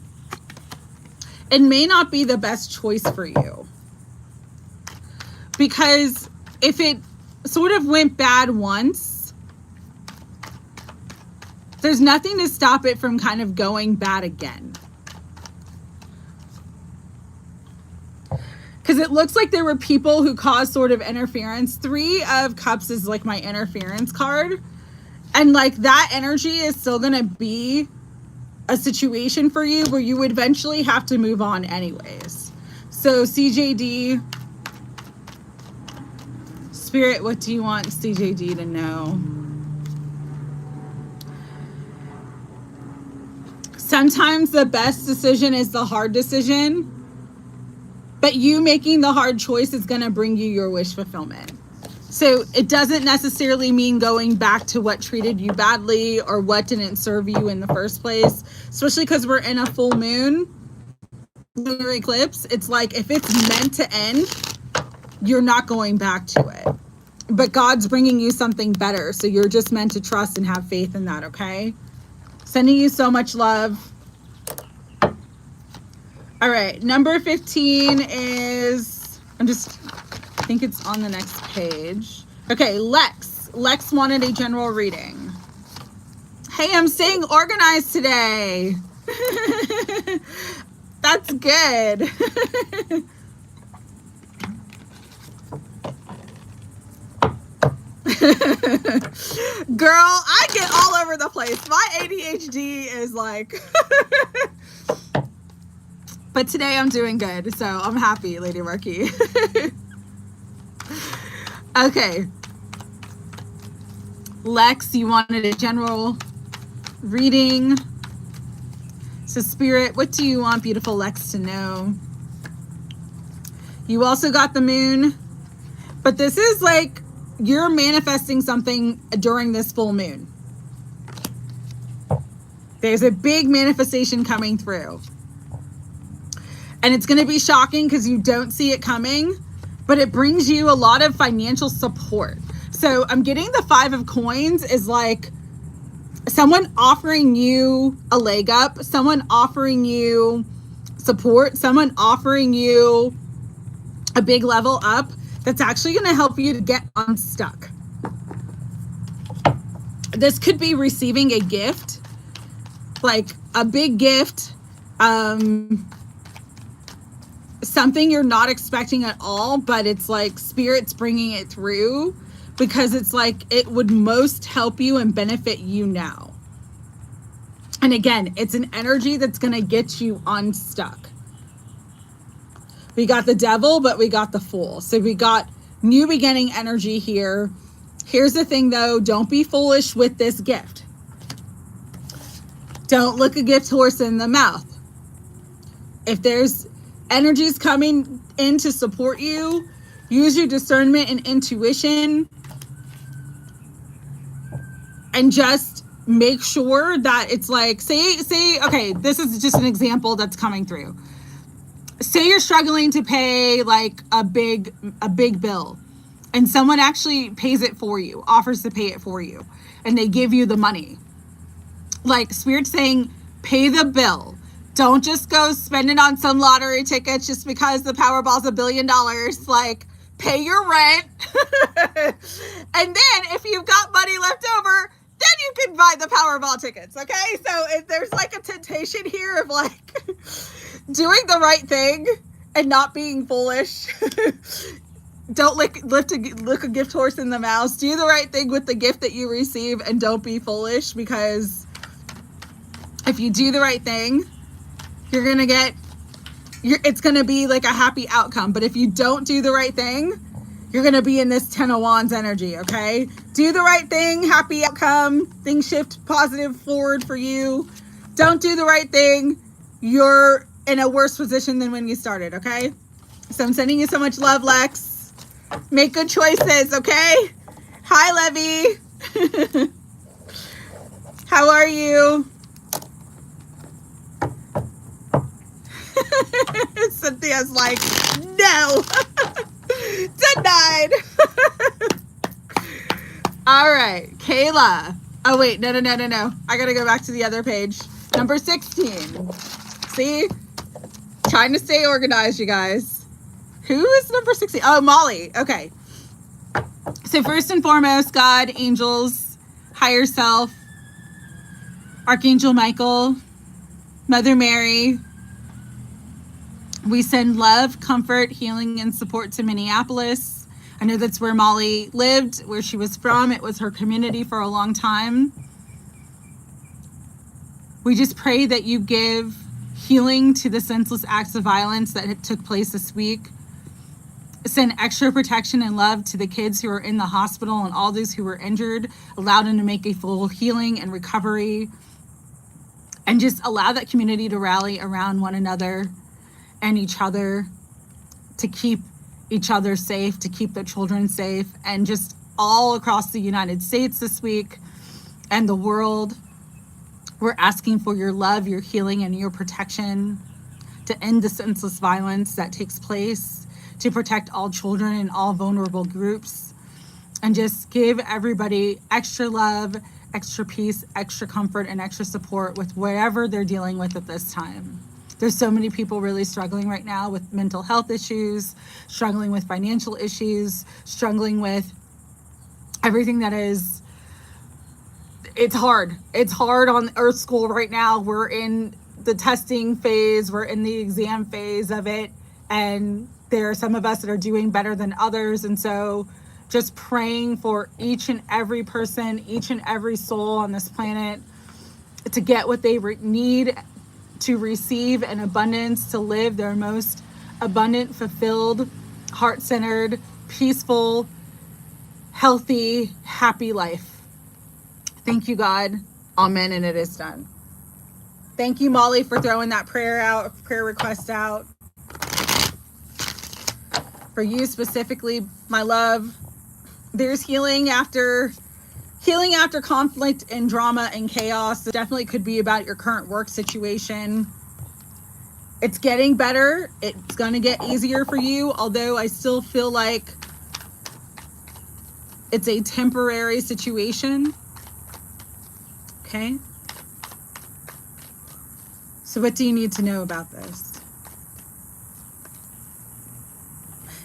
it may not be the best choice for you. Because if it sort of went bad once, there's nothing to stop it from kind of going bad again. Because it looks like there were people who caused sort of interference. 3 of Cups is like my interference card. And like that energy is still going to be a situation for you where you would eventually have to move on anyways. So CJD... Spirit, what do you want CJD to know? Sometimes the best decision is the hard decision, but you making the hard choice is going to bring you your wish fulfillment. So it doesn't necessarily mean going back to what treated you badly or what didn't serve you in the first place, especially because we're in a full moon lunar eclipse. It's like if it's meant to end, you're not going back to it. But God's bringing you something better. So you're just meant to trust and have faith in that, okay? Sending you so much love. All right. Number 15 is, I think it's on the next page. Okay, Lex. Lex wanted a general reading. Hey, I'm staying organized today. That's good. Girl, I get all over the place. My ADHD is like but today I'm doing good, so I'm happy, Lady Marquee. Okay, Lex, you wanted a general reading. So Spirit, what do you want beautiful Lex to know? You also got the moon, but this is like you're manifesting something during this full moon. There's a big manifestation coming through. And it's going to be shocking because you don't see it coming, but it brings you a lot of financial support. So I'm getting the 5 of coins is like someone offering you a leg up, someone offering you support, someone offering you a big level up. That's actually going to help you to get unstuck. This could be receiving a gift, like a big gift, something you're not expecting at all, but it's like Spirit's bringing it through because it's like it would most help you and benefit you now. And again, it's an energy that's going to get you unstuck. We got the devil, but we got the fool. So we got new beginning energy here. Here's the thing though, don't be foolish with this gift. Don't look a gift horse in the mouth. If there's energies coming in to support you, use your discernment and intuition, and just make sure that it's like, say, okay, this is just an example that's coming through. Say you're struggling to pay like a big bill, and someone actually pays it for you, offers to pay it for you, and they give you the money. Like, Spirit's saying, pay the bill. Don't just go spend it on some lottery tickets just because the Powerball's $1 billion. Like, pay your rent. And then if you've got money left over, then you can buy the Powerball tickets, okay? So there's like a temptation here of like doing the right thing and not being foolish. Don't look a gift horse in the mouth. Do the right thing with the gift that you receive, and don't be foolish, because if you do the right thing, you're gonna get, it's gonna be like a happy outcome. But if you don't do the right thing, you're gonna be in this 10 of Wands energy, okay? Do the right thing, happy outcome, things shift positive forward for you. Don't do the right thing, you're in a worse position than when you started, okay? So I'm sending you so much love, Lex. Make good choices, okay? Hi, Levy. How are you? Cynthia's like, no. Denied. All right, Kayla. Oh, wait, no. I gotta go back to the other page. Number 16. See? Trying to stay organized, you guys. Who is number 16? Oh, Molly. Okay. So first and foremost, God, angels, higher self, Archangel Michael, Mother Mary. We send love, comfort, healing, and support to Minneapolis. I know that's where Molly lived, where she was from. It was her community for a long time. We just pray that you give healing to the senseless acts of violence that took place this week. Send extra protection and love to the kids who are in the hospital and all those who were injured. Allow them to make a full healing and recovery. And just allow that community to rally around one another and each other, to keep each other safe, to keep their children safe, and just all across the United States this week and the world. We're asking for your love, your healing, and your protection to end the senseless violence that takes place, to protect all children and all vulnerable groups, and just give everybody extra love, extra peace, extra comfort, and extra support with whatever they're dealing with at this time. There's so many people really struggling right now with mental health issues, struggling with financial issues, struggling with everything that is, it's hard. It's hard on Earth School right now. We're in the testing phase, we're in the exam phase of it, and there are some of us that are doing better than others. And so just praying for each and every person, each and every soul on this planet to get what they need, to receive an abundance, to live their most abundant, fulfilled, heart-centered, peaceful, healthy, happy life. Thank you, God. Amen. And it is done. Thank you, Molly, for throwing that prayer request out. For you specifically, my love, there's healing after conflict and drama and chaos. It definitely could be about your current work situation. It's getting better. It's going to get easier for you, although I still feel like it's a temporary situation. Okay. So what do you need to know about this?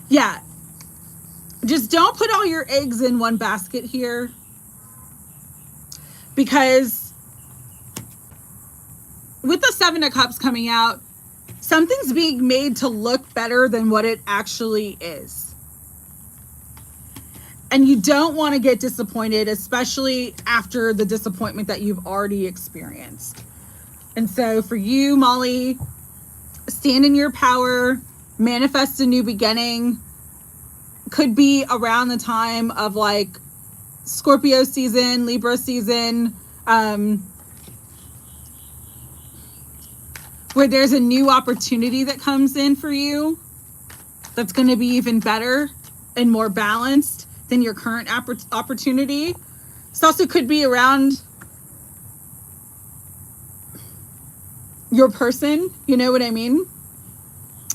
Yeah. Just don't put all your eggs in one basket here, because with the 7 of Cups coming out, something's being made to look better than what it actually is. And you don't want to get disappointed, especially after the disappointment that you've already experienced. And so for you, Molly, stand in your power, manifest a new beginning. Could be around the time of like Scorpio season, Libra season, where there's a new opportunity that comes in for you that's going to be even better and more balanced than your current opportunity. This also could be around your person, you know what I mean?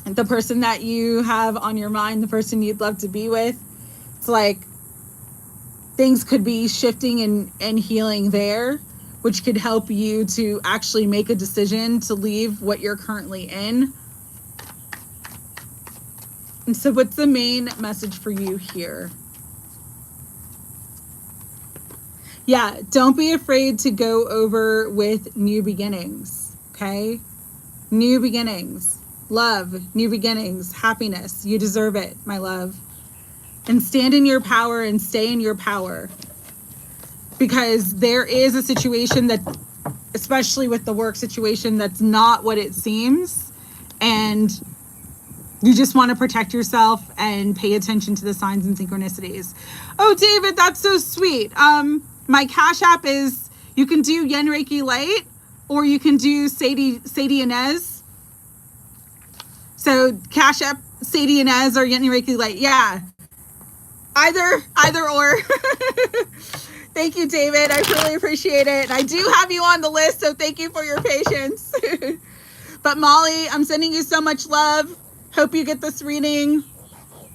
The person that you have on your mind, the person you'd love to be with. It's like things could be shifting and healing there, which could help you to actually make a decision to leave what you're currently in. And so what's the main message for you here? Yeah, don't be afraid to go over with new beginnings, okay? New beginnings. Love, new beginnings, happiness. You deserve it, my love. And stand in your power and stay in your power. Because there is a situation that, especially with the work situation, that's not what it seems. And you just want to protect yourself and pay attention to the signs and synchronicities. Oh, David, that's so sweet. My Cash App is, you can do Yen Reiki Light or you can do Sadie Inez. So Cash App, Sadie Inez or Yen Reiki Light. Yeah. Either or. Thank you, David. I really appreciate it. And I do have you on the list, so thank you for your patience. But Molly, I'm sending you so much love. Hope you get this reading.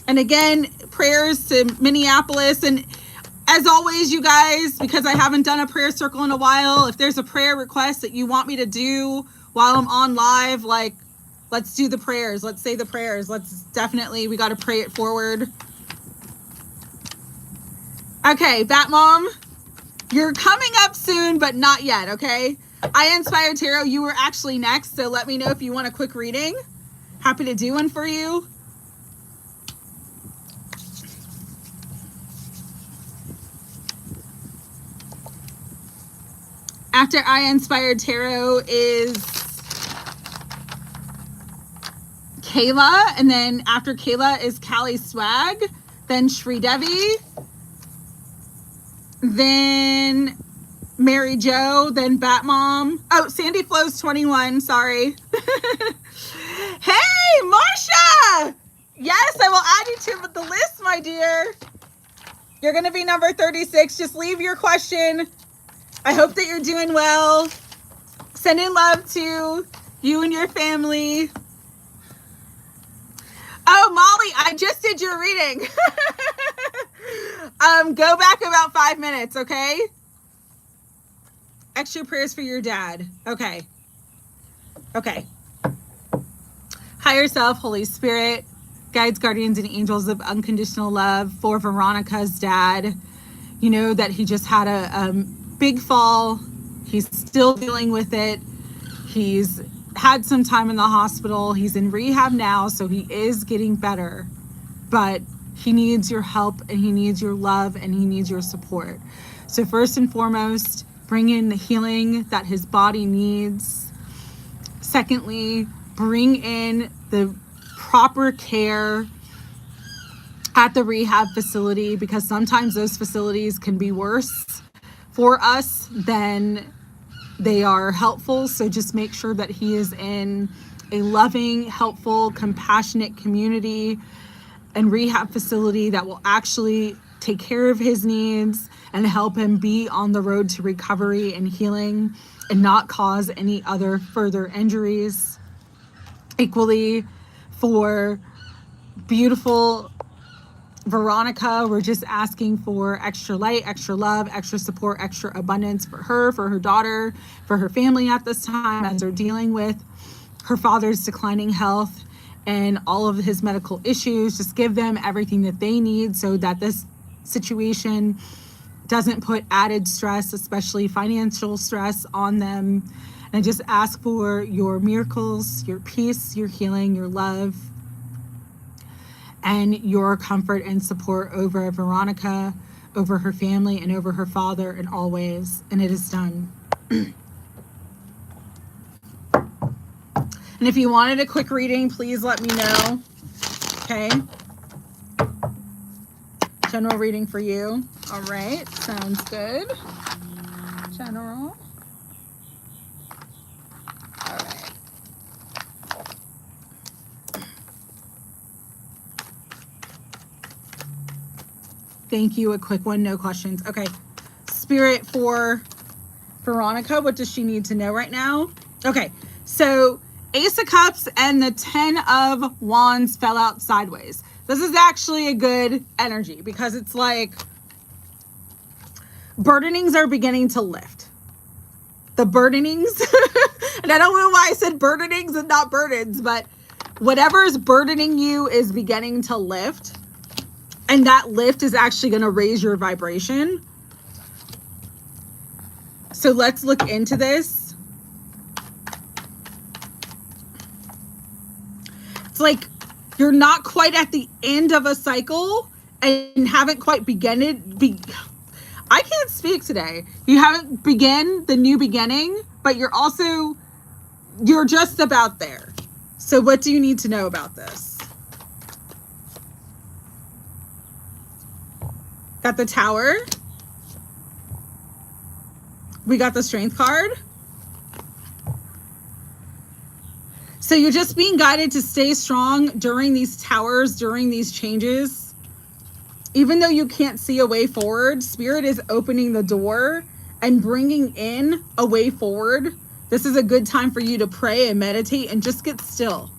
And again, prayers to Minneapolis. And as always, you guys, because I haven't done a prayer circle in a while, if there's a prayer request that you want me to do while I'm on live, like, let's do the prayers. Let's say the prayers. We got to pray it forward. Okay, Bat Mom, you're coming up soon, but not yet, okay? I Inspired Tarot, you were actually next, so let me know if you want a quick reading. Happy to do one for you. After I Inspired Tarot is Kayla, and then after Kayla is Cali Swag, then Shri Devi, then Mary Jo, then Bat Mom. Oh, Sandy Flows 21, sorry. Hey, Marsha! Yes, I will add you to the list, my dear. You're going to be number 36. Just leave your question. I hope that you're doing well. Sending love to you and your family. Oh, Molly, I just did your reading. Go back about 5 minutes, okay? Extra prayers for your dad. Okay. Okay. Higher self, Holy Spirit, guides, guardians, and angels of unconditional love for Veronica's dad. You know that he just had a big fall. He's still dealing with it. He's had some time in the hospital. He's in rehab now, so he is getting better. But he needs your help, and he needs your love, and he needs your support. So first and foremost, bring in the healing that his body needs. Secondly, bring in the proper care at the rehab facility, because sometimes those facilities can be worse for us than they are helpful. So just make sure that he is in a loving, helpful, compassionate community and rehab facility that will actually take care of his needs and help him be on the road to recovery and healing and not cause any other further injuries. Equally, for beautiful Veronica, we're just asking for extra light, extra love, extra support, extra abundance for her daughter, for her family at this time as they're dealing with her father's declining health and all of his medical issues. Just give them everything that they need so that this situation doesn't put added stress, especially financial stress, on them. And just ask for your miracles, your peace, your healing, your love, and your comfort and support over Veronica, over her family, and over her father in all ways. And it is done. And if you wanted a quick reading, please let me know. okay? General reading for you. All right, sounds good. General. All right. Thank you. A quick one, no questions. Okay. Spirit for Veronica, what does she need to know right now? Okay, so Ace of Cups and the 10 of Wands fell out sideways. This is actually a good energy because it's like burdenings are beginning to lift. The burdenings, and I don't know why I said burdenings and not burdens, but whatever is burdening you is beginning to lift. And that lift is actually going to raise your vibration. So let's look into this. It's like you're not quite at the end of a cycle and haven't quite I can't speak today. You haven't begun the new beginning, but you're just about there. So what do you need to know about this? Got the Tower. We got the Strength card. So you're just being guided to stay strong during these towers, during these changes. Even though you can't see a way forward, Spirit is opening the door and bringing in a way forward. This is a good time for you to pray and meditate and just get still.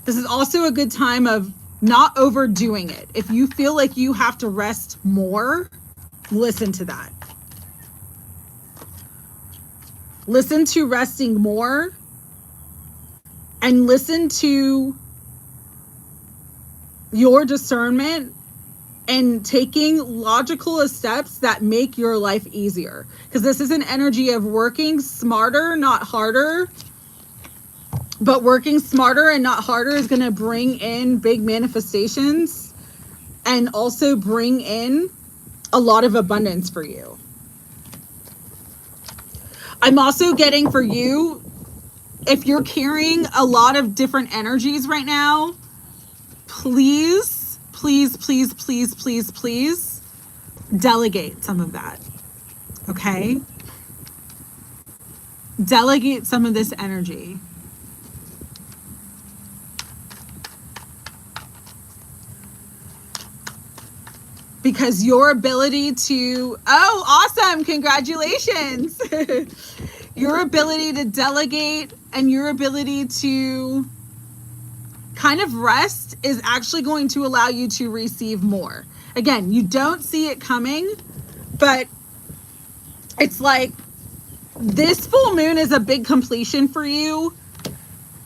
This is also a good time of not overdoing it. If you feel like you have to rest more, listen to that. Listen to resting more and listen to your discernment and taking logical steps that make your life easier. Because this is an energy of working smarter, not harder. But working smarter and not harder is going to bring in big manifestations and also bring in a lot of abundance for you. I'm also getting for you, if you're carrying a lot of different energies right now, please, please, please, please, please, please delegate some of that. Okay? Delegate some of this energy. Because your ability to, oh, awesome, congratulations. Your ability to delegate and your ability to kind of rest is actually going to allow you to receive more. Again, you don't see it coming, but it's like this full moon is a big completion for you.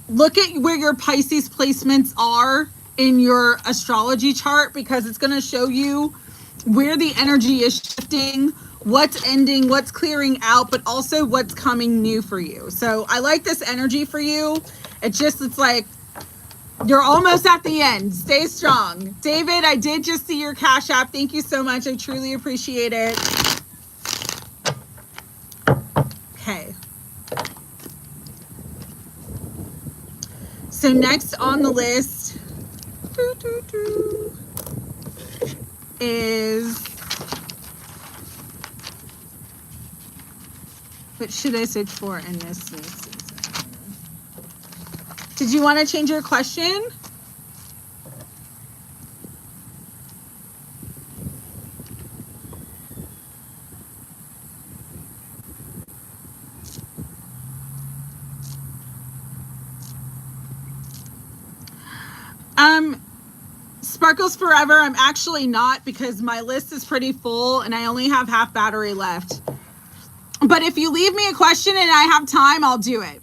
Look at where your Pisces placements are in your astrology chart, because it's going to show you where the energy is shifting, what's ending, what's clearing out, but also what's coming new for you. So I like this energy for you. It's like you're almost at the end. Stay strong. David, I did just see your Cash App. Thank you so much. I truly appreciate it. Okay. So next on the list is, what should I search for in this new season? Did you want to change your question? Sparkles Forever, I'm actually not, because my list is pretty full and I only have half battery left. But if you leave me a question and I have time, I'll do it.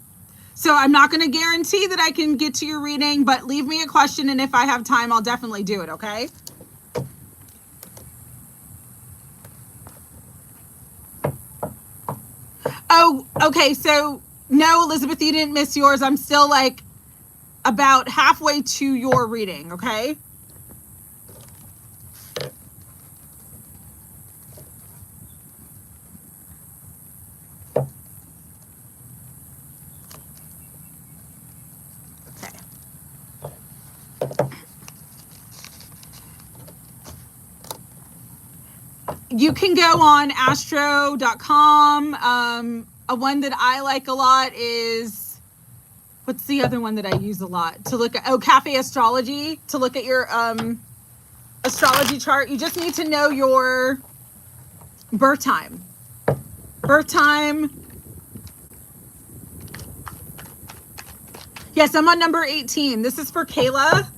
So I'm not going to guarantee that I can get to your reading, but leave me a question and if I have time, I'll definitely do it, okay? Oh, okay, so no, Elizabeth, you didn't miss yours. I'm still like about halfway to your reading, okay? You can go on astro.com. A one that I like a lot is, what's the other one that I use a lot to look at? Oh, Cafe Astrology, to look at your astrology chart. You just need to know your birth time. Birth time. Yes, I'm on number 18. This is for Kayla.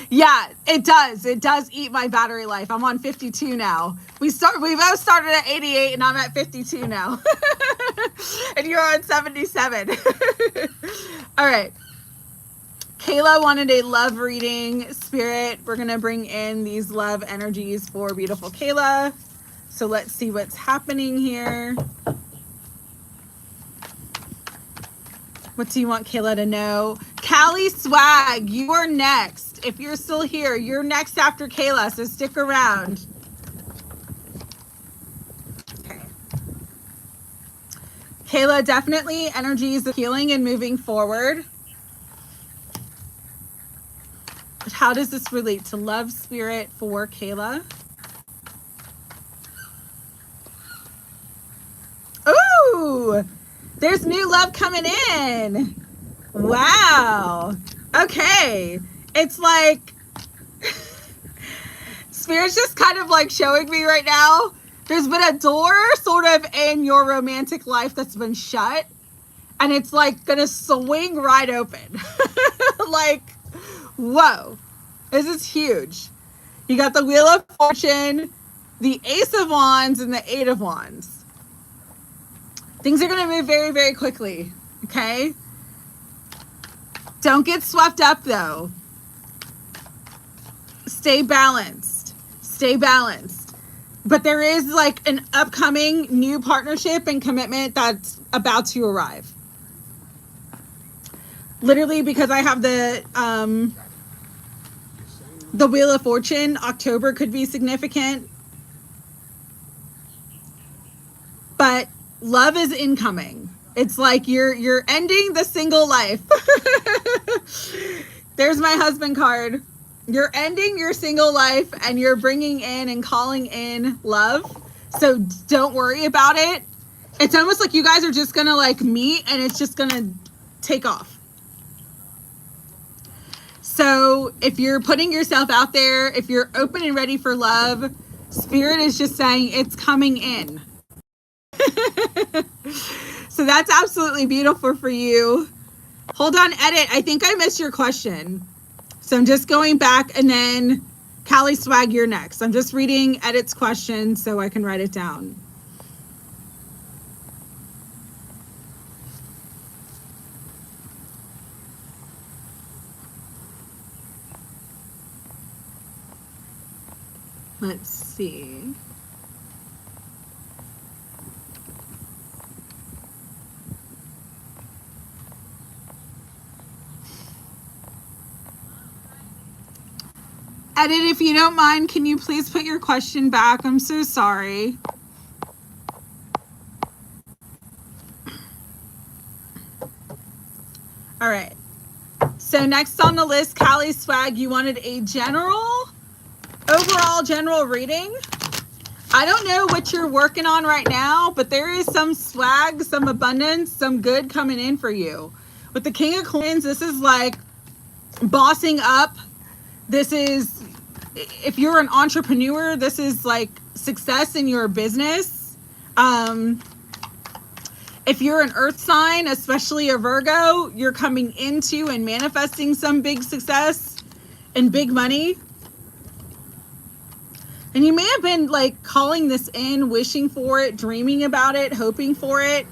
Yeah, it does. It does eat my battery life. I'm on 52 now. We both started at 88 and I'm at 52 now. And you're on 77. All right. Kayla wanted a love reading, Spirit. We're going to bring in these love energies for beautiful Kayla. So let's see what's happening here. What do you want Kayla to know? Cali Swag, you are next. If you're still here, you're next after Kayla, so stick around. Okay. Kayla, definitely energies of healing and moving forward. But how does this relate to love, Spirit, for Kayla? Ooh! There's new love coming in. Wow. Okay. It's like Spirit's just kind of like showing me right now. There's been a door sort of in your romantic life that's been shut. And it's like gonna swing right open. Like, whoa. This is huge. You got the Wheel of Fortune, the Ace of Wands, and the Eight of Wands. Things are going to move very, very quickly, okay? Don't get swept up, though. Stay balanced. Stay balanced. But there is like an upcoming new partnership and commitment that's about to arrive. Literally, because I have the Wheel of Fortune, October could be significant. But love is incoming. It's like you're ending the single life. There's my husband card. You're ending your single life and you're bringing in and calling in love. So don't worry about it. It's almost like you guys are just going to like meet and it's just going to take off. So if you're putting yourself out there, if you're open and ready for love, Spirit is just saying it's coming in. So that's absolutely beautiful for you. Hold on, Edit. I think I missed your question. So I'm just going back, and then Cali Swag, you're next. I'm just reading Edit's question so I can write it down. Let's see. Edit, if you don't mind, can you please put your question back? I'm so sorry. All right. So next on the list, Cali Swag, you wanted a overall general reading. I don't know what you're working on right now, but there is some swag, some abundance, some good coming in for you. With the King of Coins, this is like bossing up. This is, if you're an entrepreneur, this is like success in your business. If you're an earth sign, especially a Virgo, you're coming into and manifesting some big success and big money. And you may have been like calling this in, wishing for it, dreaming about it, hoping for it.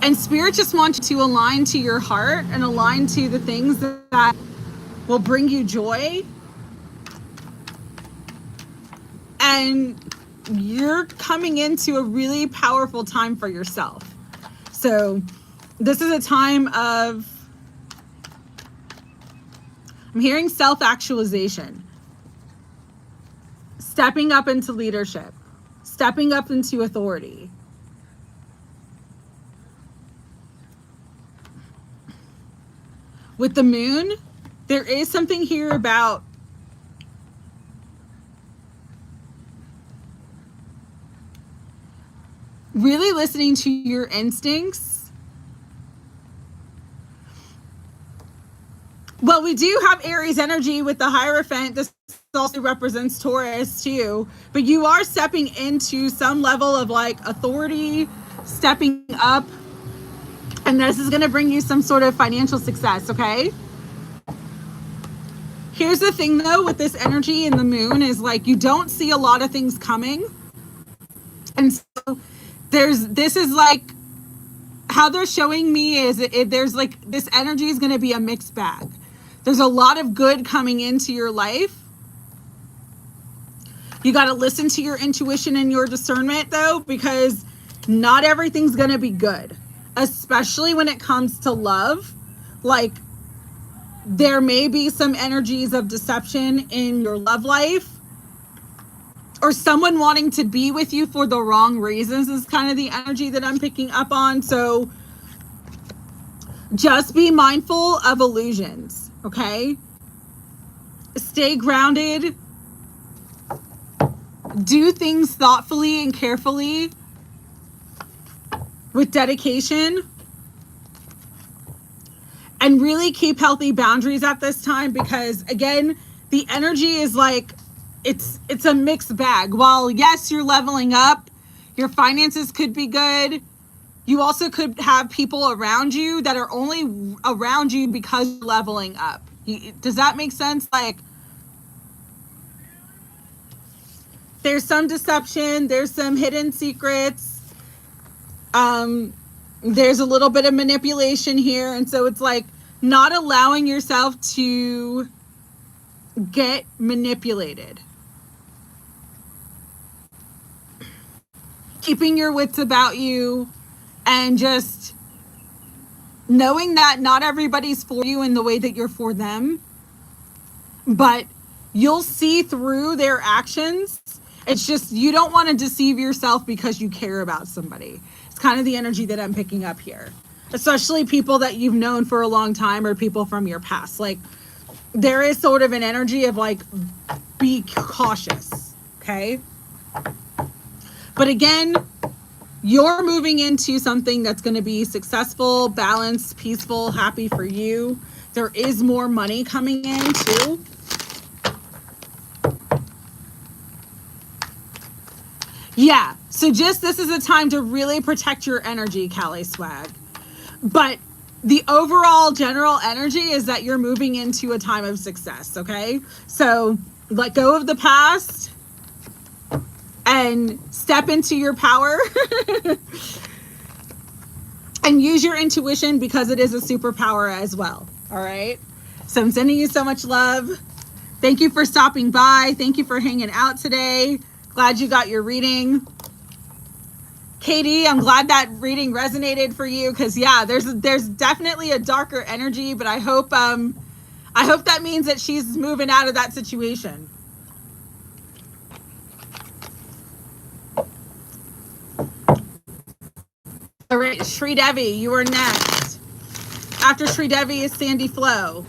And Spirit just wants you to align to your heart and align to the things that will bring you joy. And you're coming into a really powerful time for yourself. So this is a time of, I'm hearing self-actualization. Stepping up into leadership. Stepping up into authority. with the moon, there is something here about really listening to your instincts. Well, we do have Aries energy with the Hierophant. This also represents Taurus too, but you are stepping into some level of like authority, stepping up, and this is going to bring you some sort of financial success. Okay, here's the thing though with this energy and the moon is like you don't see a lot of things coming, and so this is like how they're showing me is there's like this energy is going to be a mixed bag. There's a lot of good coming into your life. You got to listen to your intuition and your discernment though, because not everything's going to be good, especially when it comes to love. Like there may be some energies of deception in your love life, or someone wanting to be with you for the wrong reasons is kind of the energy that I'm picking up on. So just be mindful of illusions, okay? Stay grounded. Do things thoughtfully and carefully with dedication. And really keep healthy boundaries at this time, because again, the energy is like, it's a mixed bag. While yes, you're leveling up, your finances could be good, you also could have people around you that are only around you because you're leveling up. Does that make sense? Like there's some deception, there's some hidden secrets, there's a little bit of manipulation here, and so it's like not allowing yourself to get manipulated. Keeping your wits about you and just knowing that not everybody's for you in the way that you're for them, but you'll see through their actions. It's just you don't want to deceive yourself because you care about somebody. It's kind of the energy that I'm picking up here, especially people that you've known for a long time or people from your past. Like there is sort of an energy of like, be cautious, okay? But again, you're moving into something that's going to be successful, balanced, peaceful, happy for you. There is more money coming in too. Yeah, so just this is a time to really protect your energy, Cali Swag. But the overall general energy is that you're moving into a time of success, okay? So let go of the past and step into your power and use your intuition, because it is a superpower as well. All right. So I'm sending you so much love. Thank you for stopping by. Thank you for hanging out today. Glad you got your reading. Katie, I'm glad that reading resonated for you, because yeah, there's definitely a darker energy, but I hope that means that she's moving out of that situation. All right, Shri Devi, you are next. After Shri Devi is Sandy Flo.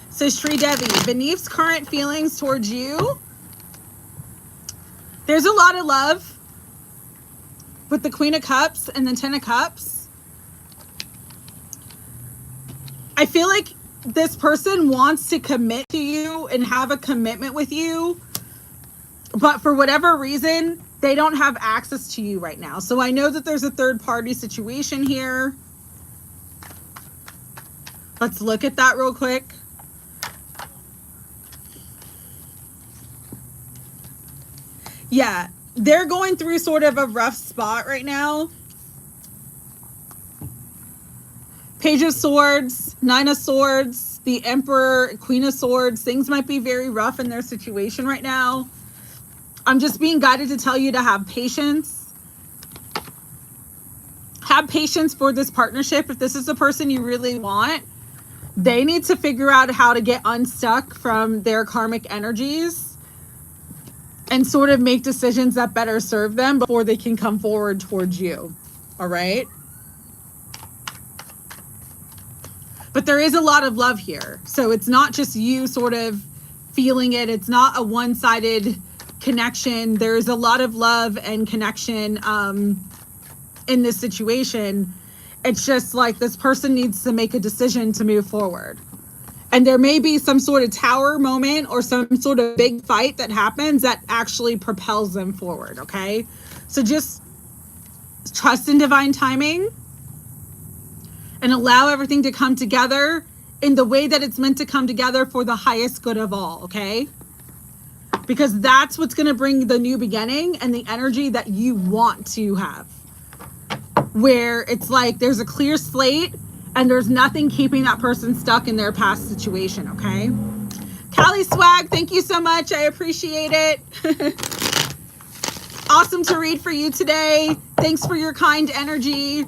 So Shri Devi, beneath current feelings towards you, there's a lot of love with the Queen of Cups and the Ten of Cups. I feel like this person wants to commit to you and have a commitment with you, but for whatever reason, they don't have access to you right now. So I know that there's a third party situation here. Let's look at that real quick. Yeah, they're going through sort of a rough spot right now. Page of Swords, Nine of Swords, the Emperor, Queen of Swords. Things might be very rough in their situation right now. I'm just being guided to tell you to have patience. Have patience for this partnership. If this is the person you really want, they need to figure out how to get unstuck from their karmic energies. and sort of make decisions that better serve them before they can come forward towards you. All right. But there is a lot of love here. So it's not just you sort of feeling it. It's not a one-sided connection. There's a lot of love and connection in this situation. It's just like this person needs to make a decision to move forward. And there may be some sort of tower moment or some sort of big fight that happens that actually propels them forward, okay? So just trust in divine timing and allow everything to come together in the way that it's meant to come together for the highest good of all, okay? Because that's what's going to bring the new beginning and the energy that you want to have. Where it's like there's a clear slate and there's nothing keeping that person stuck in their past situation, okay? Cali Swag, thank you so much. I appreciate it. Awesome to read for you today. Thanks for your kind energy.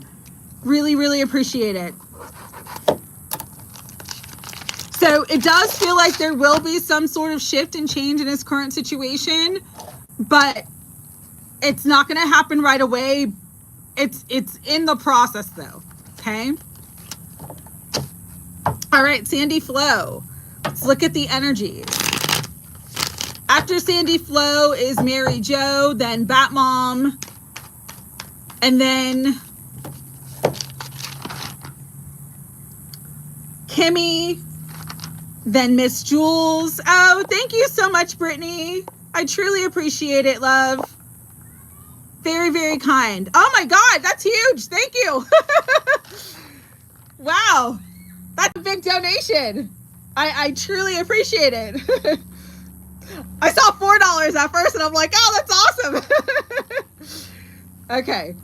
Really, really appreciate it. So it does feel like there will be some sort of shift and change in his current situation, but it's not going to happen right away. It's in the process though, okay? All right, Sandy Flo. Let's look at the energies. After Sandy Flo is Mary Jo, then Bat Mom, and then Kimmy, then Miss Jules. Oh, thank you so much, Brittany. I truly appreciate it, love. Very, very kind. Oh my God, that's huge. Thank you. Wow, that's a big donation. I truly appreciate it. I saw $4 at first and I'm like, oh, that's awesome. Okay.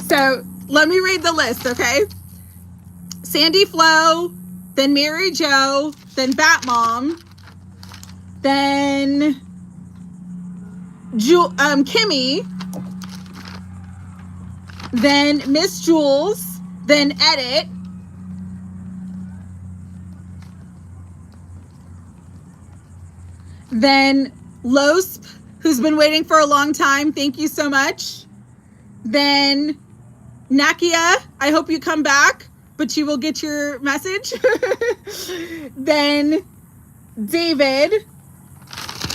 So let me read the list, okay? Sandy Flo, then Mary Jo, then Bat Mom, then Kimmy, then Miss Jules, then Edit, then Losp, who's been waiting for a long time. Thank you so much. Then Nakia, I hope you come back, but you will get your message. Then David.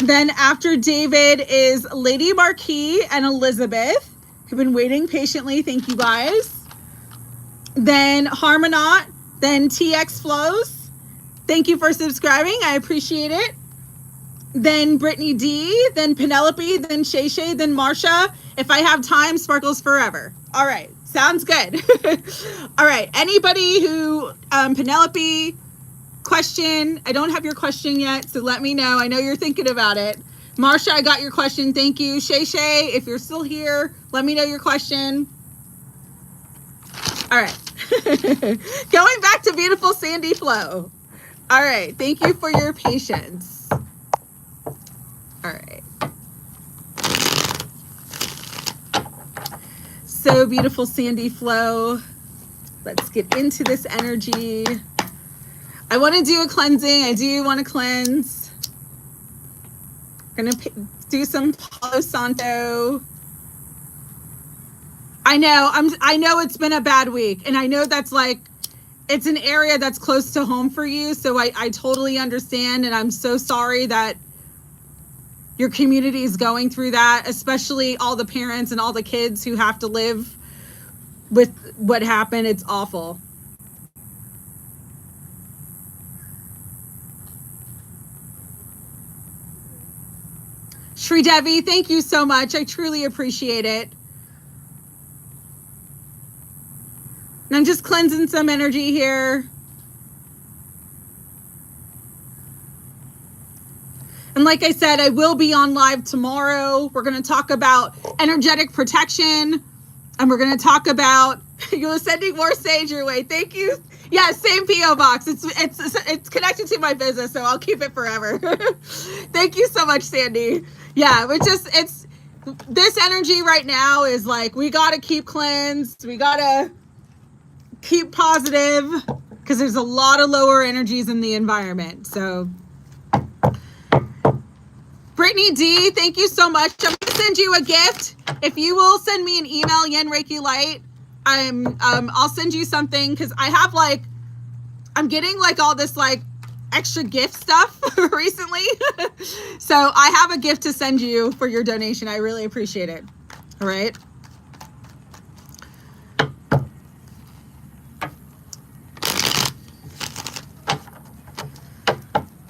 Then after David is Lady Marquee and Elizabeth, who've been waiting patiently. Thank you guys. Then Harmonot. Then TX Flows. Thank you for subscribing. I appreciate it. Then Britney D. Then Penelopey. Then Shay Shay. Then Marsha. If I have time, Sparkles Forever. All right. Sounds good. All right. Anybody who, Penelopey, question. I don't have your question yet, so let me know. I know you're thinking about it. Marsha, I got your question. Thank you. Shay Shay, if you're still here, let me know your question. All right. Going back to beautiful Sandy Flo. All right. Thank you for your patience. All right. So beautiful Sandy Flo. Let's get into this energy. I want to do a cleansing. I do want to cleanse. I'm going to do some Palo Santo. I know it's been a bad week, and I know that's like, it's an area that's close to home for you, so I totally understand, and I'm so sorry that your community is going through that, especially all the parents and all the kids who have to live with what happened. It's awful. Shri Devi, thank you so much. I truly appreciate it. And I'm just cleansing some energy here. And like I said, I will be on live tomorrow. We're going to talk about energetic protection. And we're going to talk about, you're sending more sage your way. Thank you. Yeah, same P.O. box. It's connected to my business, so I'll keep it forever. Thank you so much, Sandy. Yeah, it's this energy right now is like, we got to keep cleansed. We got to keep positive because there's a lot of lower energies in the environment. So Britney D, thank you so much. I'm gonna send you a gift. If you will send me an email, Yen Reiki Light, I'll send you something, because I have like, I'm getting like all this like extra gift stuff recently. So I have a gift to send you for your donation. I really appreciate it. All right.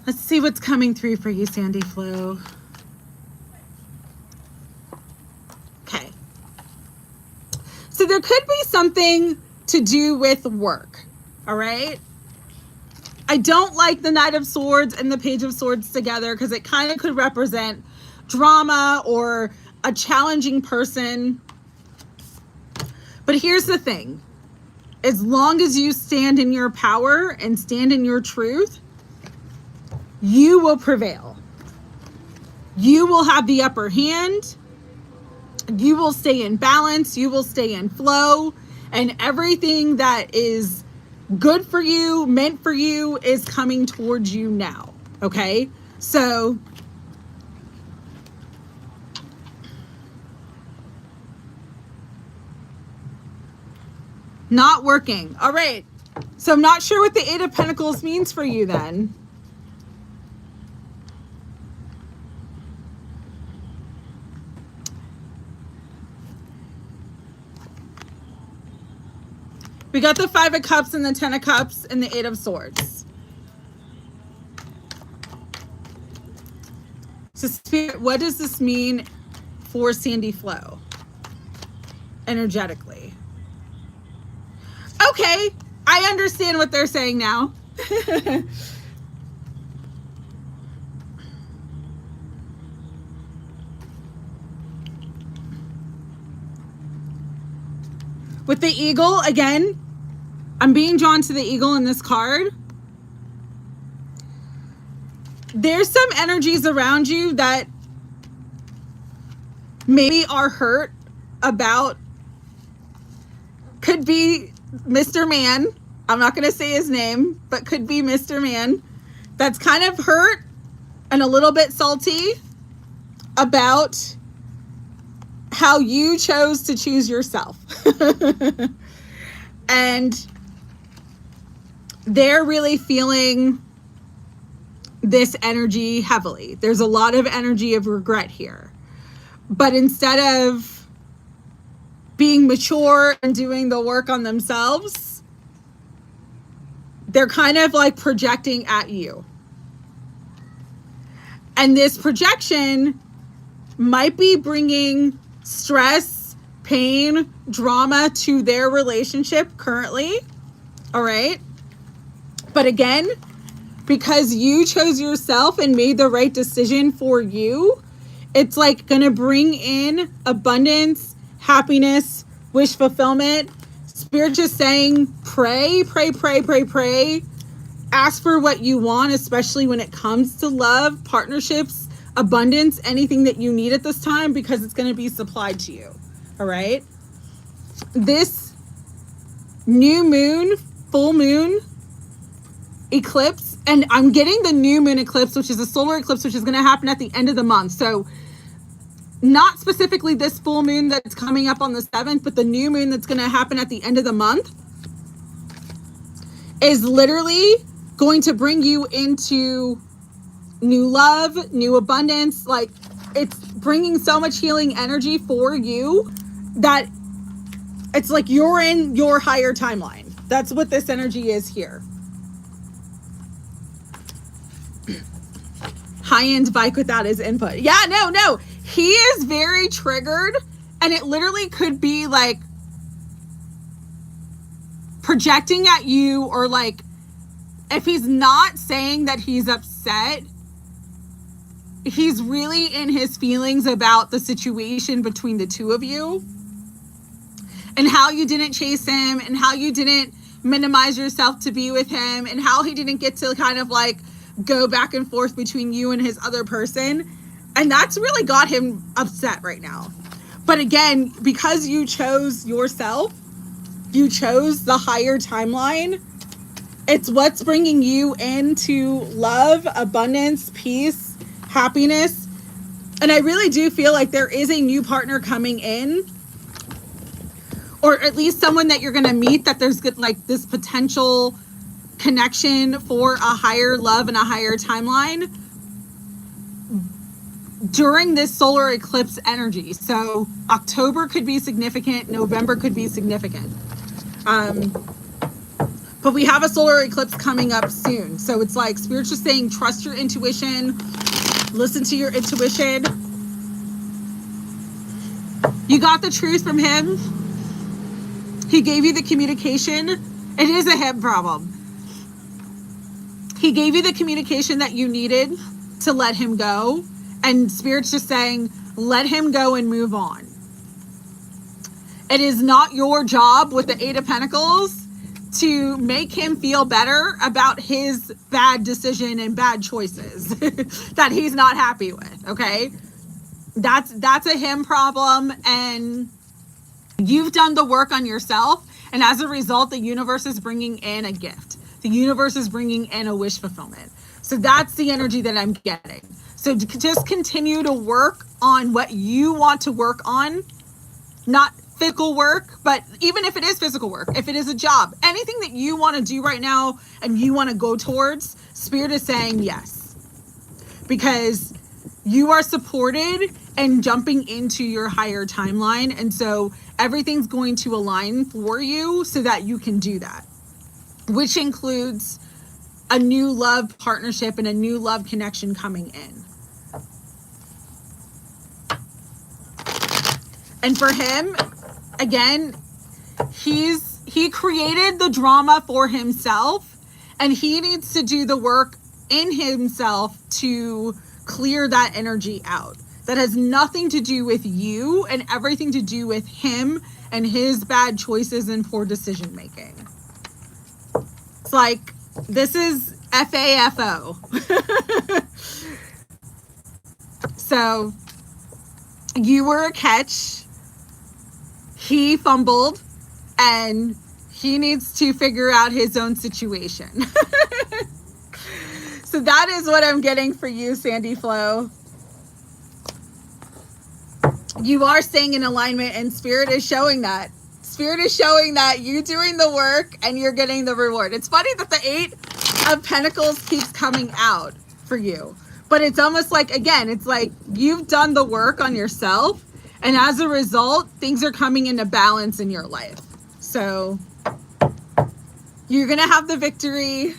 Let's see what's coming through for you, Sandy Flo. Okay. So there could be something to do with work. All right. I don't like the Knight of Swords and the Page of Swords together, because it kind of could represent drama or a challenging person. But here's the thing. As long as you stand in your power and stand in your truth, you will prevail. You will have the upper hand. You will stay in balance. You will stay in flow. And everything that is good for you, meant for you, is coming towards you now. Okay? So not working. All right. So I'm not sure what the Eight of Pentacles means for you then. We got the Five of Cups and the Ten of Cups and the Eight of Swords. So Spirit, what does this mean for Sandy Flo energetically? Okay, I understand what they're saying now. With the eagle, again, I'm being drawn to the eagle in this card. There's some energies around you that maybe are hurt about, could be Mr. Man. I'm not going to say his name, but could be Mr. Man. That's kind of hurt and a little bit salty about how you chose to choose yourself. And they're really feeling this energy heavily. There's a lot of energy of regret here. But instead of being mature and doing the work on themselves, they're kind of like projecting at you. And this projection might be bringing stress, pain, drama to their relationship currently. All right. But again, because you chose yourself and made the right decision for you, it's like going to bring in abundance, happiness, wish fulfillment. Spirit just saying, pray, pray, pray, pray, pray. Ask for what you want, especially when it comes to love, partnerships, abundance, anything that you need at this time, because it's going to be supplied to you. All right. This new moon, full moon eclipse, and I'm getting the new moon eclipse, which is a solar eclipse, which is going to happen at the end of the month. So not specifically this full moon that's coming up on the 7th, but the new moon that's going to happen at the end of the month is literally going to bring you into new love, new abundance. Like, it's bringing so much healing energy for you that it's like you're in your higher timeline. That's what this energy is here. High-end bike without his input. Yeah, no. He is very triggered, and it literally could be like projecting at you, or like if he's not saying that he's upset, he's really in his feelings about the situation between the two of you and how you didn't chase him and how you didn't minimize yourself to be with him and how he didn't get to kind of like go back and forth between you and his other person. And that's really got him upset right now. But again, because you chose yourself, you chose the higher timeline, it's what's bringing you into love, abundance, peace, happiness. And I really do feel like there is a new partner coming in, or at least someone that you're going to meet, that there's like this potential connection for a higher love and a higher timeline during this solar eclipse energy. So October could be significant, November could be significant. But we have a solar eclipse coming up soon. So it's like Spirit's just saying, trust your intuition, listen to your intuition. You got the truth from him. He gave you the communication. It is a him problem. He gave you the communication that you needed to let him go. And Spirit's just saying, let him go and move on. It is not your job with the Eight of Pentacles to make him feel better about his bad decision and bad choices that he's not happy with, okay? That's a him problem, and you've done the work on yourself, and as a result, the universe is bringing in a gift. The universe is bringing in a wish fulfillment. So that's the energy that I'm getting. So just continue to work on what you want to work on, not physical work, but even if it is physical work, if it is a job, anything that you want to do right now and you want to go towards, Spirit is saying yes, because you are supported and jumping into your higher timeline. And so everything's going to align for you so that you can do that, which includes a new love partnership and a new love connection coming in. And for him, again, he created the drama for himself, and he needs to do the work in himself to clear that energy out. That has nothing to do with you and everything to do with him and his bad choices and poor decision making. It's like, this is FAFO. So you were a catch. He fumbled, and he needs to figure out his own situation. So that is what I'm getting for you, Sandy Flo. You are staying in alignment, and Spirit is showing that. Spirit is showing that you're doing the work and you're getting the reward. It's funny that the Eight of Pentacles keeps coming out for you. But it's almost like, again, it's like you've done the work on yourself, and as a result, things are coming into balance in your life. So you're going to have the victory.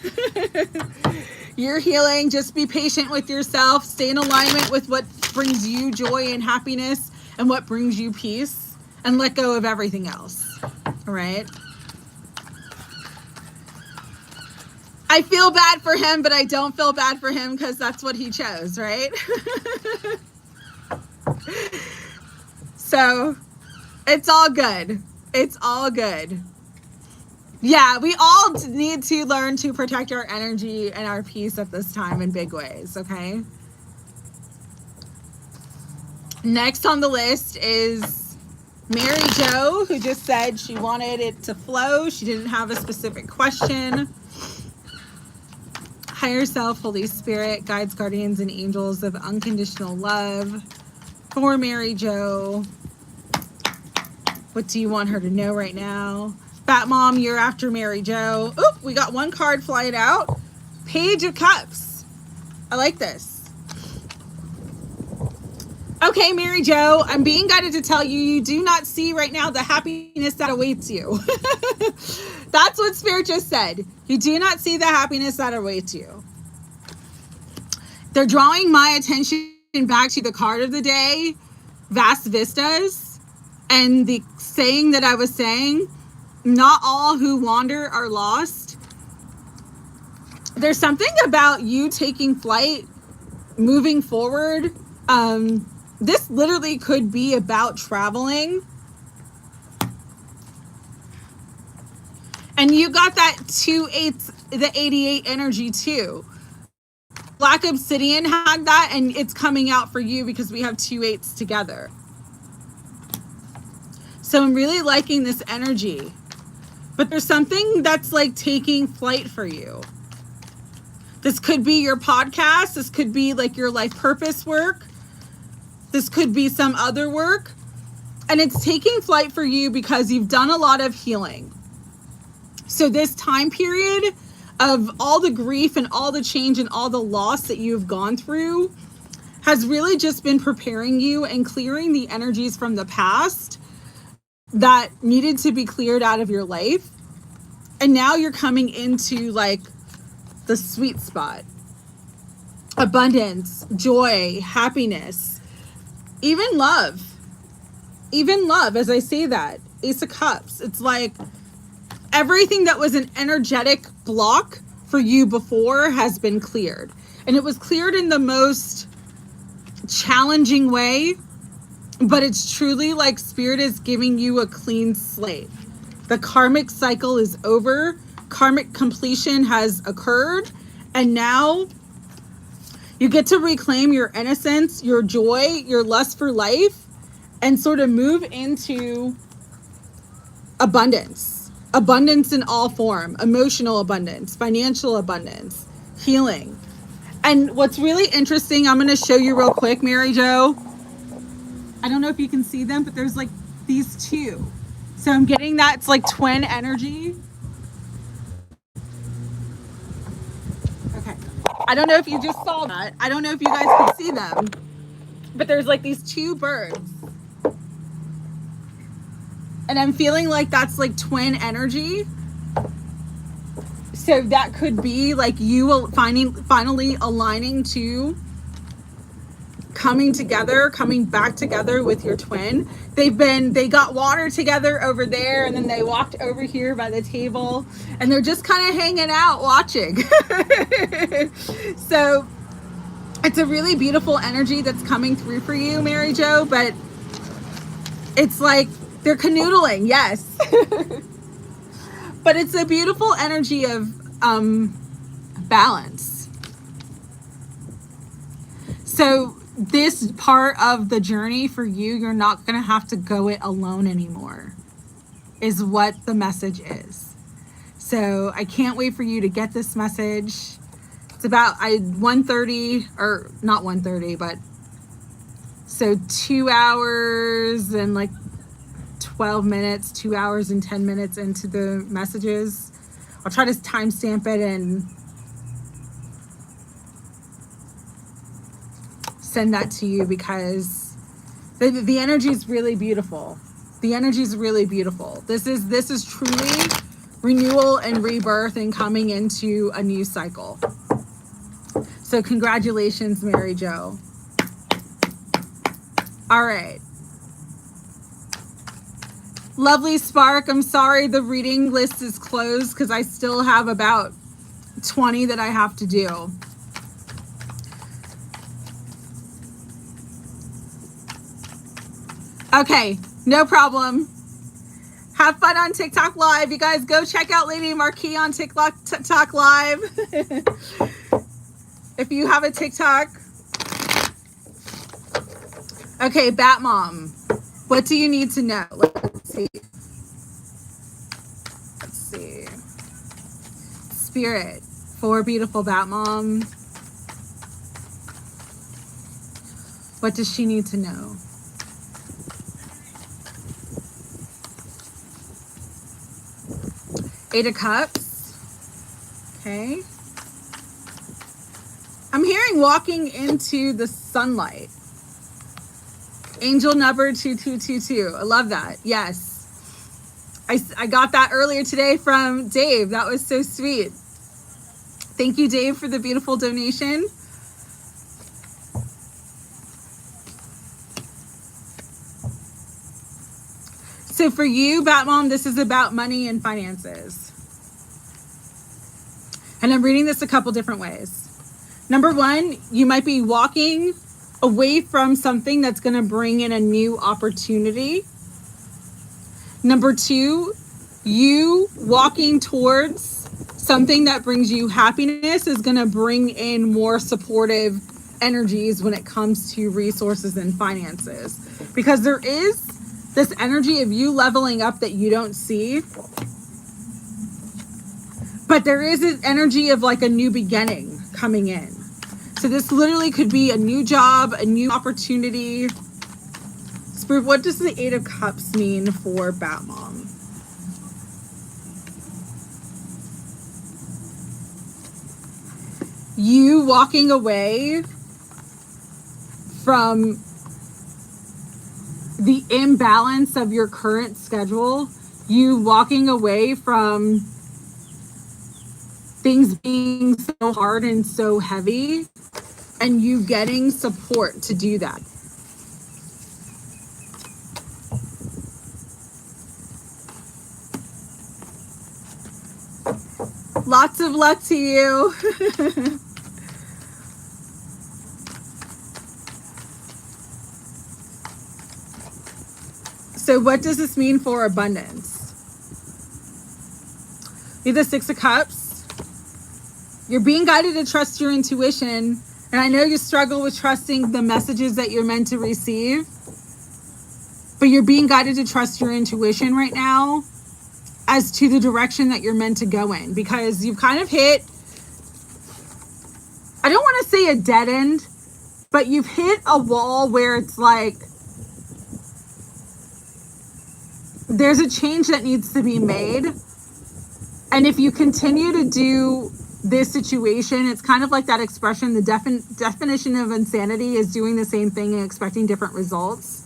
You're healing. Just be patient with yourself. Stay in alignment with what brings you joy and happiness and what brings you peace, and let go of everything else. All right? I feel bad for him, but I don't feel bad for him because that's what he chose, right? So it's all good. It's all good. Yeah, we all need to learn to protect our energy and our peace at this time in big ways, okay? Next on the list is Mary Jo, who just said she wanted it to flow. She didn't have a specific question. Higher self, Holy Spirit, guides, guardians, and angels of unconditional love for Mary Jo. What do you want her to know right now? Fat Mom, you're after Mary Jo. Oop, we got one card flying out. Page of Cups. I like this. Okay, Mary Jo, I'm being guided to tell you, you do not see right now the happiness that awaits you. That's what Spirit just said. You do not see the happiness that awaits you. They're drawing my attention back to the card of the day, Vast Vistas, and the saying that I was saying, not all who wander are lost. There's something about you taking flight, moving forward. This literally could be about traveling. And you got that 2/8, the 88 energy too. Black Obsidian had that, and it's coming out for you because we have 2/8s together. So I'm really liking this energy. But there's something that's like taking flight for you. This could be your podcast. This could be like your life purpose work. This could be some other work. And it's taking flight for you because you've done a lot of healing. So this time period of all the grief and all the change and all the loss that you've gone through has really just been preparing you and clearing the energies from the past that needed to be cleared out of your life. And now you're coming into like the sweet spot. Abundance, joy, happiness, even love. Even love, as I say that. Ace of Cups. It's like everything that was an energetic block for you before has been cleared. And it was cleared in the most challenging way, but it's truly like Spirit is giving you a clean slate. The karmic cycle is over. Karmic completion has occurred. And now you get to reclaim your innocence, your joy, your lust for life, and sort of move into abundance. Abundance in all form. Emotional abundance, financial abundance, healing. And what's really interesting, I'm going to show you real quick, Mary Jo. I don't know if you can see them, but there's like these two. So I'm getting that it's like twin energy. Okay. I don't know if you just saw that. I don't know if you guys could see them, but there's like these two birds. And I'm feeling like that's like twin energy. So that could be like you finally aligning to coming together, coming back together with your twin. They got water together over there, and then they walked over here by the table, and they're just kind of hanging out watching. So it's a really beautiful energy that's coming through for you, Mary Jo, but it's like they're canoodling, yes. But it's a beautiful energy of balance. So this part of the journey for you, you're not going to have to go it alone anymore, is what the message is. So I can't wait for you to get this message. It's about 1:30, or not 1:30, but so 2 hours and like 12 minutes, 2 hours and 10 minutes into the messages. I'll try to timestamp it and send that to you because the energy is really beautiful. The energy is really beautiful. This is truly renewal and rebirth and coming into a new cycle. So congratulations, Mary Jo. All right. Lovely Spark, I'm sorry the reading list is closed because I still have about 20 that I have to do. Okay, no problem. Have fun on TikTok Live. You guys go check out Lady Marquee on TikTok Live. If you have a TikTok. Okay, Bat Mom. What do you need to know? Let's see. Let's see. Spirit for beautiful Bat Mom. What does she need to know? Eight of Cups. Okay. I'm hearing walking into the sunlight. Angel number 2222. I love that. Yes. I got that earlier today from Dave. That was so sweet. Thank you, Dave, for the beautiful donation. So for you, Bat Mom, this is about money and finances. And I'm reading this a couple different ways. Number one, you might be walking away from something that's going to bring in a new opportunity. Number two, you walking towards something that brings you happiness is going to bring in more supportive energies when it comes to resources and finances. Because there is this energy of you leveling up that you don't see. But there is an energy of like a new beginning coming in. So this literally could be a new job, a new opportunity. Spirit, what does the Eight of Cups mean for Bat Mom? You walking away from the imbalance of your current schedule, you walking away from things being so hard and so heavy, and you getting support to do that. Lots of luck to you. So what does this mean for abundance? You're the Six of Cups. You're being guided to trust your intuition. And I know you struggle with trusting the messages that you're meant to receive. But you're being guided to trust your intuition right now as to the direction that you're meant to go in. Because you've kind of hit, I don't want to say a dead end, but you've hit a wall where it's like, there's a change that needs to be made. And if you continue to do this situation, it's kind of like that expression, the definition of insanity is doing the same thing and expecting different results.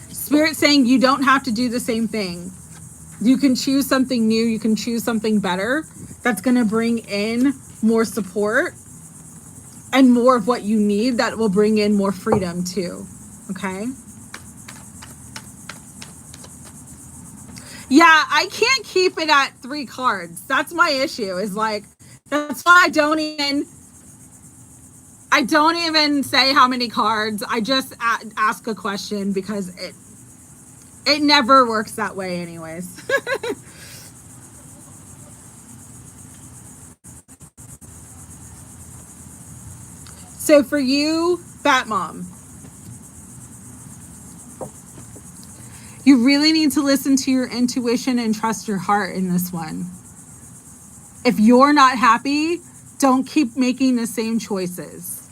Spirit saying you don't have to do the same thing. You can choose something new. You can choose something better that's going to bring in more support and more of what you need that will bring in more freedom too. Okay? Yeah, I can't keep it at 3 cards. That's my issue. Is like, that's why I don't even say how many cards. I just ask a question because it never works that way anyways. So for you, Bat Mom, you really need to listen to your intuition and trust your heart in this one. If you're not happy, don't keep making the same choices.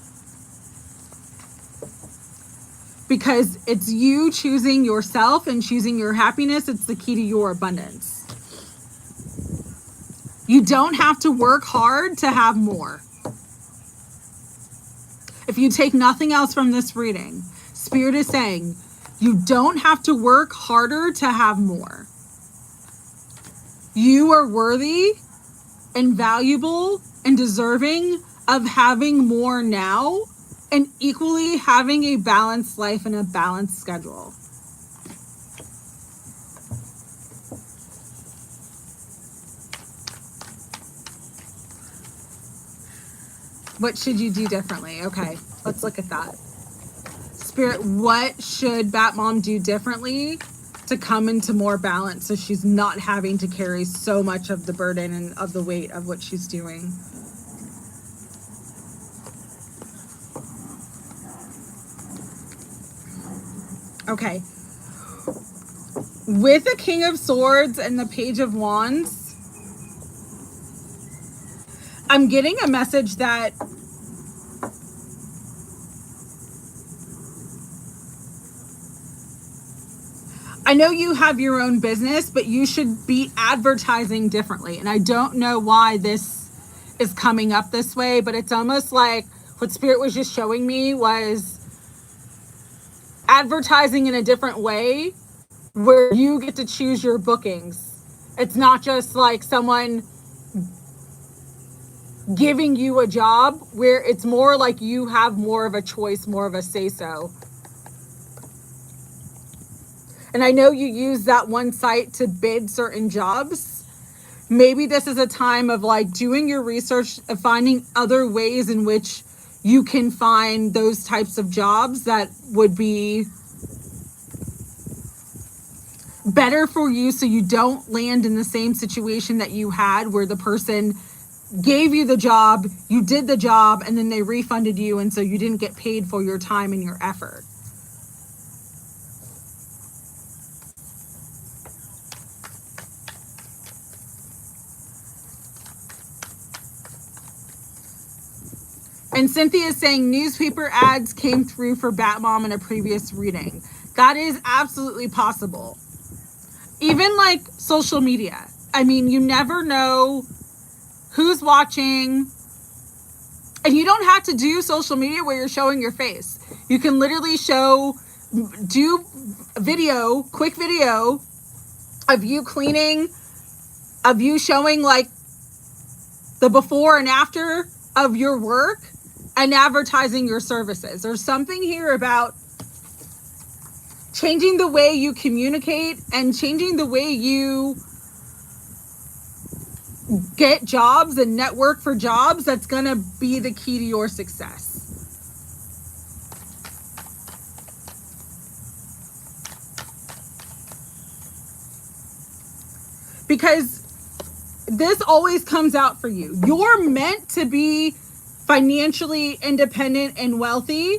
Because it's you choosing yourself and choosing your happiness. It's the key to your abundance. You don't have to work hard to have more. If you take nothing else from this reading, Spirit is saying you don't have to work harder to have more. You are worthy and valuable and deserving of having more now, and equally having a balanced life and a balanced schedule. What should you do differently? Okay, let's look at that. Spirit, what should Bat Mom do differently to come into more balance so she's not having to carry so much of the burden and of the weight of what she's doing? Okay. With the King of Swords and the Page of Wands, I'm getting a message that I know you have your own business, but you should be advertising differently. And I don't know why this is coming up this way, but it's almost like what Spirit was just showing me was advertising in a different way where you get to choose your bookings. It's not just like someone giving you a job, where it's more like you have more of a choice, more of a say-so. And I know you use that one site to bid certain jobs. Maybe this is a time of like doing your research and finding other ways in which you can find those types of jobs that would be better for you, so you don't land in the same situation that you had where the person gave you the job, you did the job, and then they refunded you, and so you didn't get paid for your time and your effort. And Cynthia is saying newspaper ads came through for Batmom in a previous reading. That is absolutely possible. Even like social media. I mean, you never know who's watching. And you don't have to do social media where you're showing your face. You can literally do video, quick video of you cleaning, of you showing like the before and after of your work and advertising your services. There's something here about changing the way you communicate and changing the way you get jobs and network for jobs that's going to be the key to your success. Because this always comes out for you. You're meant to be financially independent and wealthy,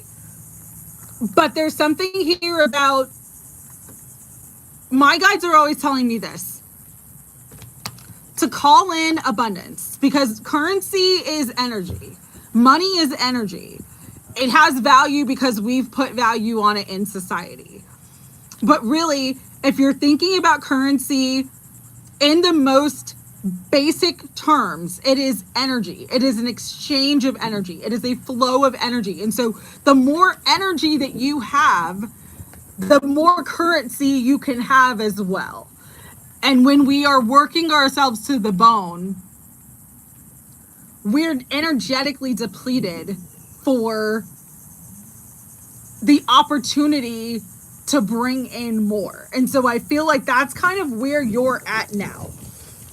but there's something here about, my guides are always telling me this, to call in abundance, because currency is energy. Money is energy. It has value because we've put value on it in society. But really, if you're thinking about currency in the most basic terms, it is energy. It is an exchange of energy. It is a flow of energy. And so the more energy that you have, the more currency you can have as well. And when we are working ourselves to the bone, we're energetically depleted for the opportunity to bring in more. And so I feel like that's kind of where you're at now.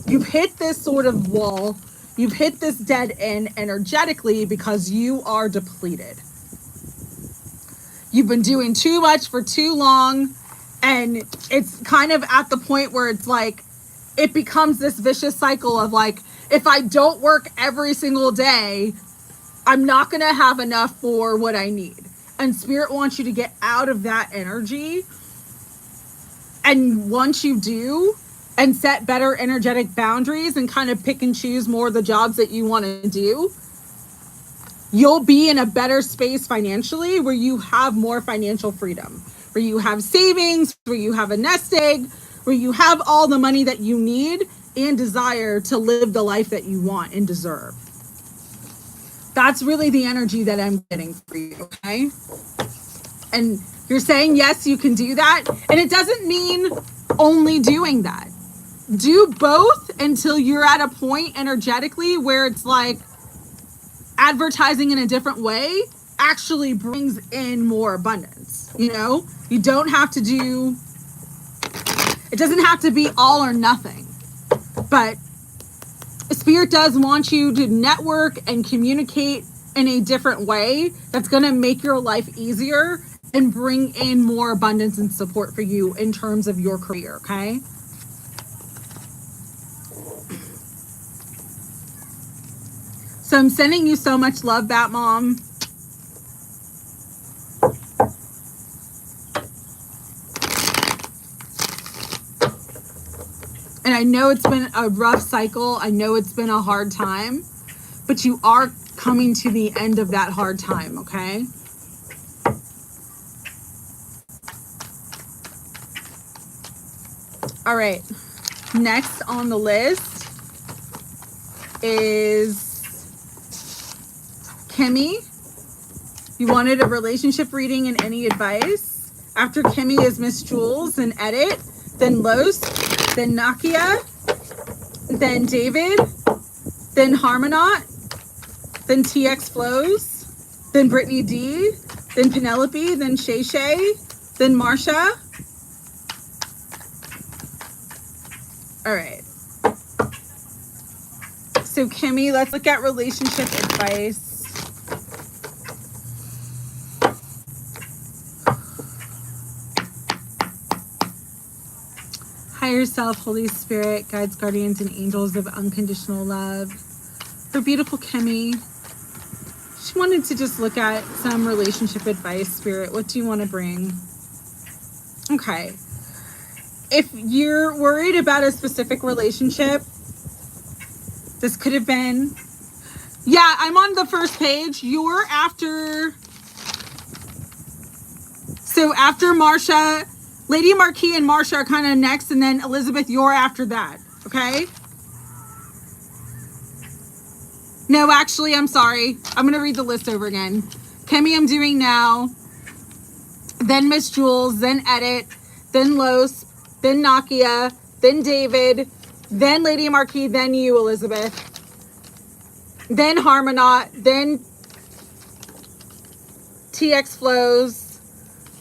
You've hit this sort of wall. You've hit this dead end energetically because you are depleted. You've been doing too much for too long. And it's kind of at the point where it's like, it becomes this vicious cycle of like, if I don't work every single day, I'm not going to have enough for what I need. And Spirit wants you to get out of that energy. And once you do, and set better energetic boundaries and kind of pick and choose more of the jobs that you want to do, you'll be in a better space financially where you have more financial freedom, where you have savings, where you have a nest egg, where you have all the money that you need and desire to live the life that you want and deserve. That's really the energy that I'm getting for you, okay? And you're saying, yes, you can do that. And it doesn't mean only doing that. Do both until you're at a point energetically where it's like advertising in a different way actually brings in more abundance. You know, you don't have to do, it doesn't have to be all or nothing, but Spirit does want you to network and communicate in a different way that's going to make your life easier and bring in more abundance and support for you in terms of your career, okay? So I'm sending you so much love, Batmom. And I know it's been a rough cycle. I know it's been a hard time, but you are coming to the end of that hard time, okay? All right. Next on the list is Kimmy. You wanted a relationship reading and any advice. After Kimmy is Miss Jules, then Edit, then Los, then Nakia, then David, then Harmonot, then TX Flows, then Britney D, then Penelopey, then Shay Shay, then Marsha. All right. So Kimmy, let's look at relationship advice. Higher self, Holy Spirit, guides, guardians, and angels of unconditional love. For beautiful Kimmy, she wanted to just look at some relationship advice. Spirit, what do you want to bring? Okay. If you're worried about a specific relationship, this could have been Yeah, I'm on the first page. You're after... So after Marsha, Lady Marquee and Marsha are kind of next, and then Elizabeth, you're after that, okay? No, actually, I'm sorry. I'm going to read the list over again. Kimmy, I'm doing now. Then Miss Jules, then Edit, then Los, then Nakia, then David, then Lady Marquee, then you, Elizabeth. Then Harmonot, then TX Flows,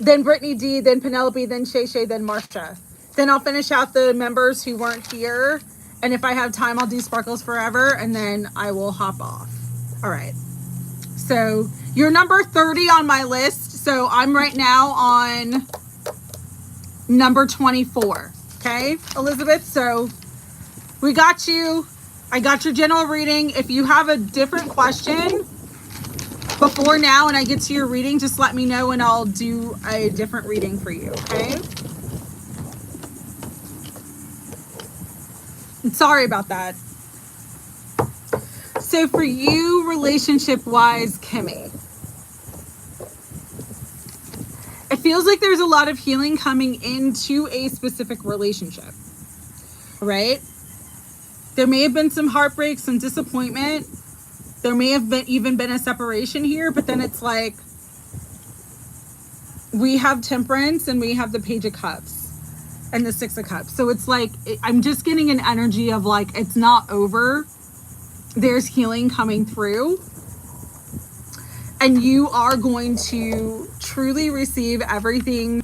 then Britney D, then Penelopey, then Shay Shay, then Marsha. Then I'll finish out the members who weren't here. And if I have time, I'll do Sparkles Forever, and then I will hop off. All right. So you're number 30 on my list. So I'm right now on number 24. Okay, Elizabeth? So we got you. I got your general reading. If you have a different question before now and I get to your reading, just let me know and I'll do a different reading for you, okay? I'm sorry about that. So for you, relationship-wise, Kimmy, it feels like there's a lot of healing coming into a specific relationship, right? There may have been some heartbreak, some disappointment. There may have even been a separation here, but then it's like we have Temperance and we have the Page of Cups and the Six of Cups. So it's like, I'm just getting an energy of like, it's not over. There's healing coming through. And you are going to truly receive everything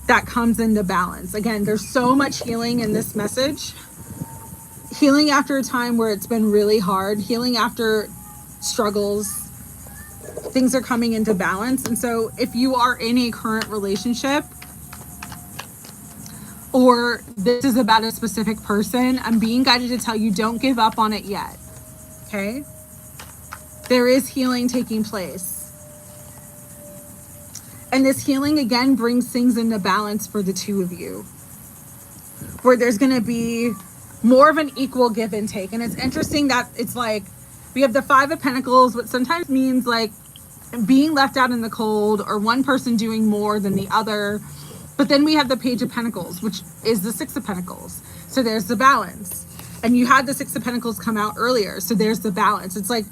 that comes into balance. Again, there's so much healing in this message. Healing after a time where it's been really hard. Healing after struggles. Things are coming into balance. And so if you are in a current relationship, or this is about a specific person, I'm being guided to tell you don't give up on it yet. Okay? There is healing taking place. And this healing, again, brings things into balance for the two of you. Where there's going to be more of an equal give and take. And it's interesting that it's like, we have the Five of Pentacles, which sometimes means like being left out in the cold or one person doing more than the other. But then we have the Page of Pentacles, which is the Six of Pentacles. So there's the balance. And you had the Six of Pentacles come out earlier. So there's the balance. It's like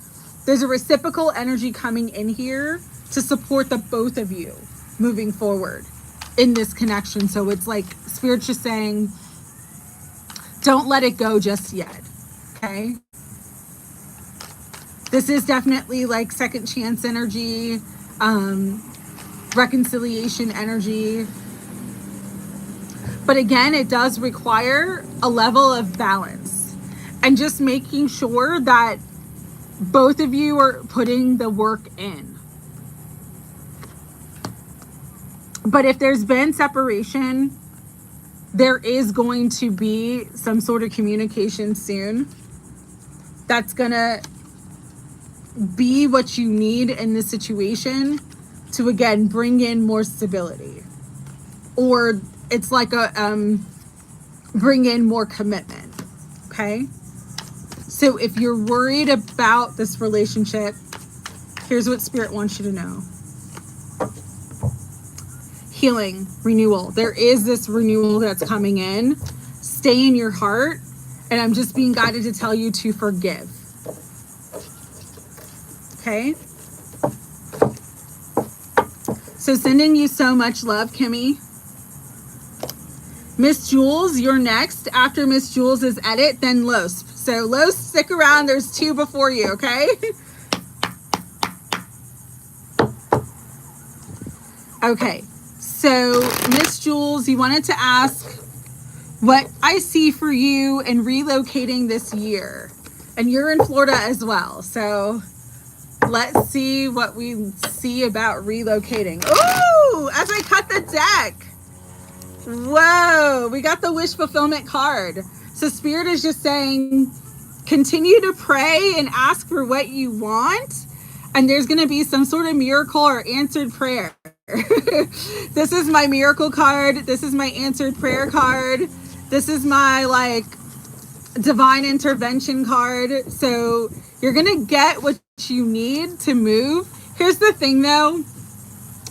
there's a reciprocal energy coming in here to support the both of you moving forward in this connection. So it's like Spirit's just saying, don't let it go just yet. Okay? This is definitely like second chance energy, reconciliation energy. But again, it does require a level of balance and just making sure that both of you are putting the work in. But if there's been separation, there is going to be some sort of communication soon that's gonna be what you need in this situation to, again, bring in more stability. Or it's like a bring in more commitment. Okay? So if you're worried about this relationship, here's what Spirit wants you to know. Healing, renewal. There is this renewal that's coming in. Stay in your heart. And I'm just being guided to tell you to forgive. Okay? So sending you so much love, Kimmy. Miss Jules, you're next. After Miss Jules is Edit, then Los. So Los, stick around. There's two before you, okay? Okay. So Miss Jules, you wanted to ask what I see for you in relocating this year. And you're in Florida as well. So let's see what we see about relocating. Ooh, as I cut the deck. Whoa, we got the wish fulfillment card. So Spirit is just saying, continue to pray and ask for what you want. And there's going to be some sort of miracle or answered prayer. This is my miracle card. This is my answered prayer card. This is my like divine intervention card. So you're gonna get what you need to move. Here's the thing though,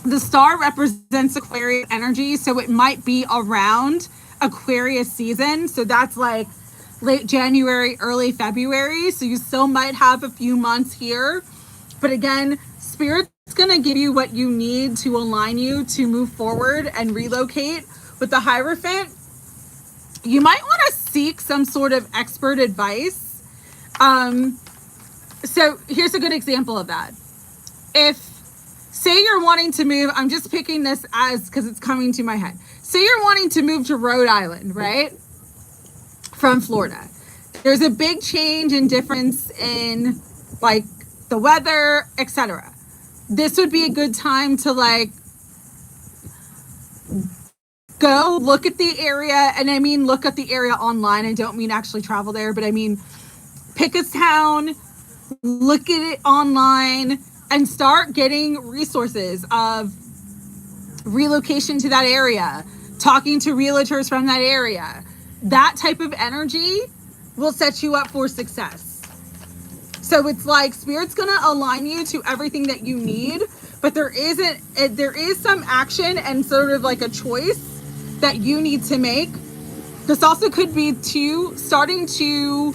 the star represents Aquarius energy, so it might be around Aquarius season. So that's like late January, early February. So you still might have a few months here. But again, Spirit's gonna give you what you need to align you to move forward and relocate. With the Hierophant, you might want to seek some sort of expert advice. So here's a good example of that. If, say you're wanting to move, I'm just picking this as because it's coming to my head. Say you're wanting to move to Rhode Island, right? From Florida. There's a big change and difference in like the weather, etc. This would be a good time to like go look at the area. And I mean, look at the area online. I don't mean actually travel there, but I mean, pick a town, look at it online, and start getting resources of relocation to that area, talking to realtors from that area. That type of energy will set you up for success. So it's like Spirit's going to align you to everything that you need, but there is some action and sort of like a choice that you need to make. This also could be starting to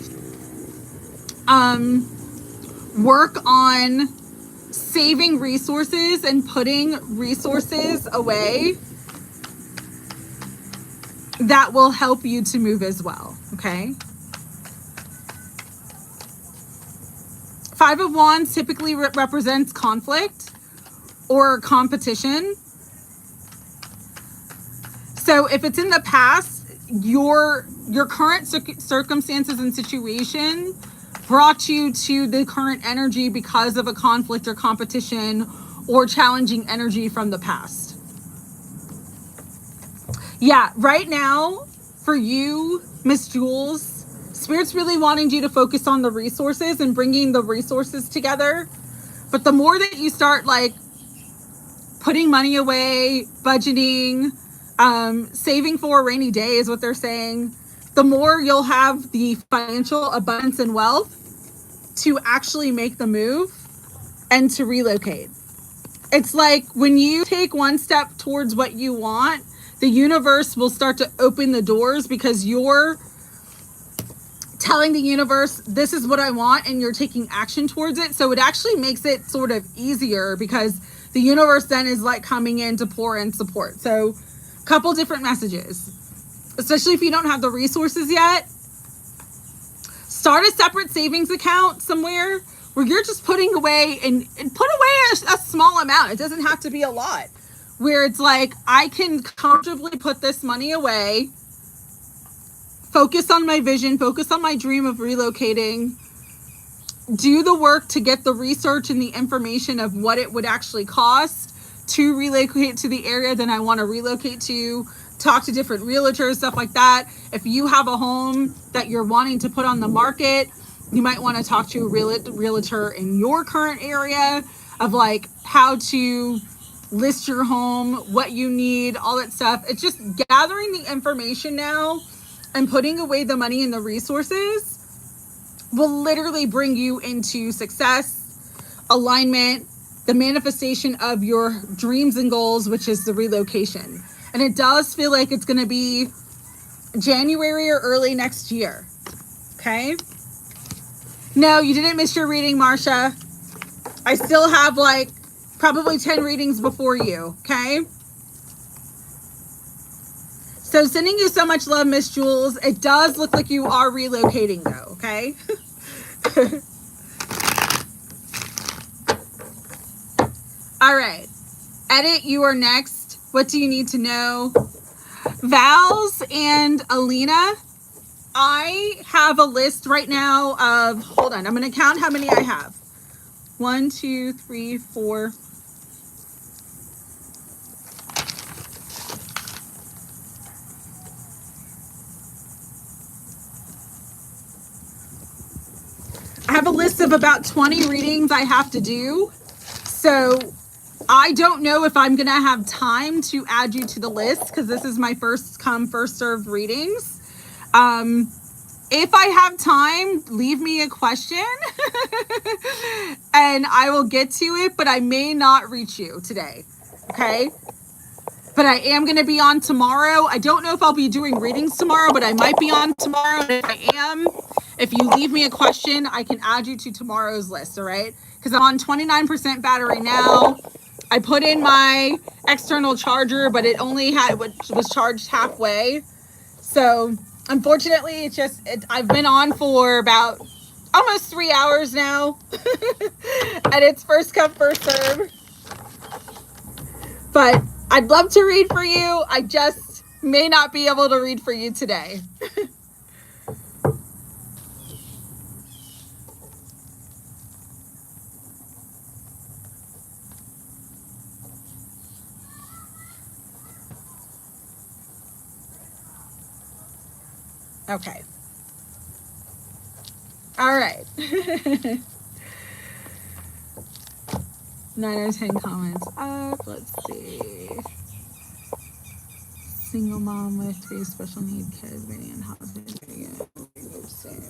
work on saving resources and putting resources away that will help you to move as well. Okay. Five of Wands typically represents conflict or competition. So if it's in the past, your current circumstances and situation brought you to the current energy because of a conflict or competition or challenging energy from the past. Yeah, right now for you, Miss Jules, Spirit's really wanting you to focus on the resources and bringing the resources together. But the more that you start like putting money away, budgeting, saving for a rainy day is what they're saying, the more you'll have the financial abundance and wealth to actually make the move and to relocate. It's like when you take one step towards what you want, the universe will start to open the doors because you're telling the universe, this is what I want, and you're taking action towards it. So it actually makes it sort of easier because the universe then is like coming in to pour in support. So a couple different messages, especially if you don't have the resources yet. Start a separate savings account somewhere where you're just putting away and put away a small amount. It doesn't have to be a lot, where it's like, I can comfortably put this money away, focus on my vision, focus on my dream of relocating, do the work to get the research and the information of what it would actually cost to relocate to the area that I want to relocate to, talk to different realtors, stuff like that. If you have a home that you're wanting to put on the market, you might want to talk to a realtor in your current area of like how to list your home, what you need, all that stuff. It's just gathering the information now and putting away the money and the resources will literally bring you into success, alignment, the manifestation of your dreams and goals, which is the relocation. And it does feel like it's going to be January or early next year. Okay. No, you didn't miss your reading, Marsha. I still have like probably 10 readings before you. Okay. So sending you so much love, Miss Jules. It does look like you are relocating though. Okay. All right. Edit, you are next. What do you need to know? Vals and Alina, I have a list right now of, hold on, I'm going to count how many I have. 1, 2, 3, 4. I have a list of about 20 readings I have to do. So I don't know if I'm going to have time to add you to the list because this is my first come, first served readings. if I have time, leave me a question and I will get to it, but I may not reach you today. Okay. But I am going to be on tomorrow. I don't know if I'll be doing readings tomorrow, but I might be on tomorrow. And if I am, if you leave me a question, I can add you to tomorrow's list. All right. Because I'm on 29% battery now. I put in my external charger, but it only was charged halfway. So unfortunately, I've been on for about almost 3 hours now. And it's first come, first serve. But I'd love to read for you. I just may not be able to read for you today. Okay. All right. 9 out of 10 comments up. Let's see. Single mom with 3 special need kids waiting in hospital. Move soon.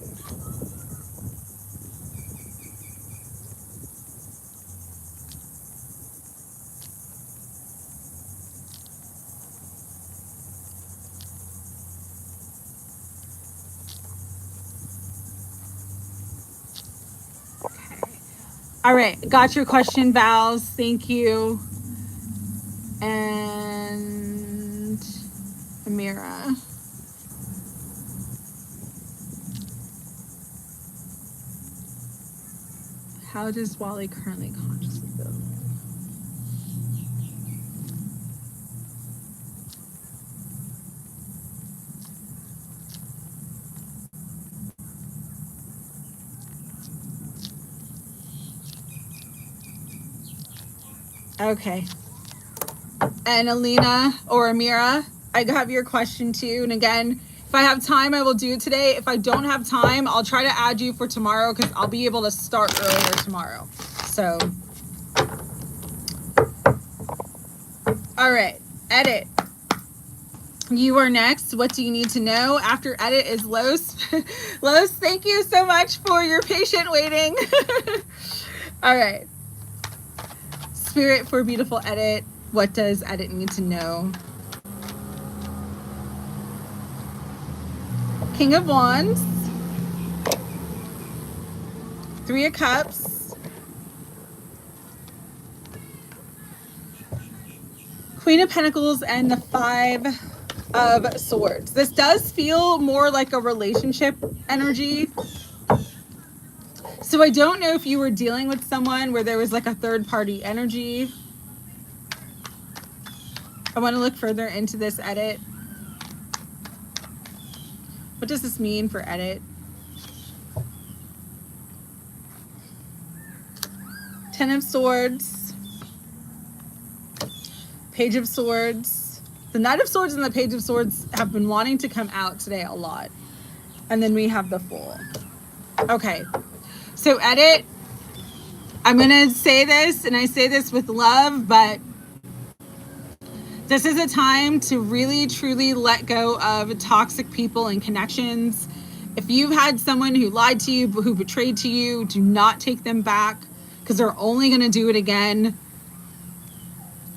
All right, got your question, Vals. Thank you. And Amira. How does Wally currently consciously feel? Okay. And Alina or Amira, I have your question too. And again, if I have time, I will do it today. If I don't have time, I'll try to add you for tomorrow because I'll be able to start earlier tomorrow. So, all right, edit. You are next. What do you need to know? After edit is Los. Los, thank you so much for your patient waiting. All right. Spirit for beautiful edit. What does edit need to know? King of Wands. 3 of Cups. Queen of Pentacles and the 5 of Swords. This does feel more like a relationship energy. So I don't know if you were dealing with someone where there was like a third party energy. I want to look further into this edit. What does this mean for edit? 10 of Swords. Page of Swords. The Knight of Swords and the Page of Swords have been wanting to come out today a lot. And then we have the Fool. Okay. So edit. I'm going to say this, and I say this with love, but this is a time to really, truly let go of toxic people and connections. If you've had someone who lied to you, who betrayed to you, do not take them back because they're only going to do it again.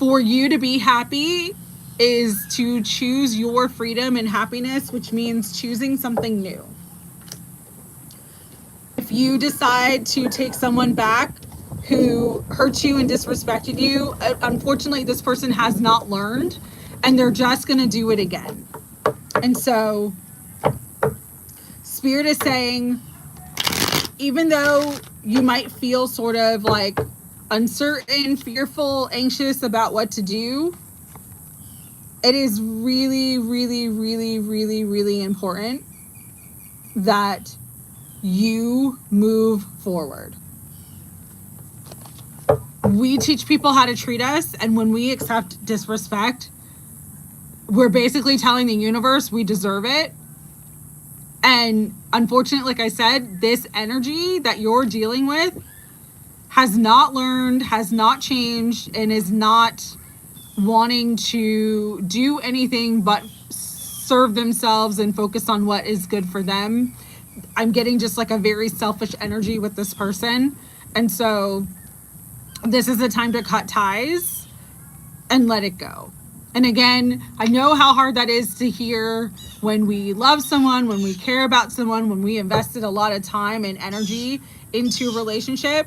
For you to be happy is to choose your freedom and happiness, which means choosing something new. If you decide to take someone back who hurt you and disrespected you, unfortunately, this person has not learned and they're just going to do it again. And so Spirit is saying, even though you might feel sort of like uncertain, fearful, anxious about what to do, it is really, really, really, really, really important that you move forward. We teach people how to treat us, and when we accept disrespect, we're basically telling the universe we deserve it. And unfortunately, like I said, this energy that you're dealing with has not learned, has not changed, and is not wanting to do anything but serve themselves and focus on what is good for them. I'm getting just like a very selfish energy with this person. And so this is a time to cut ties and let it go. And again, I know how hard that is to hear when we love someone, when we care about someone, when we invested a lot of time and energy into a relationship.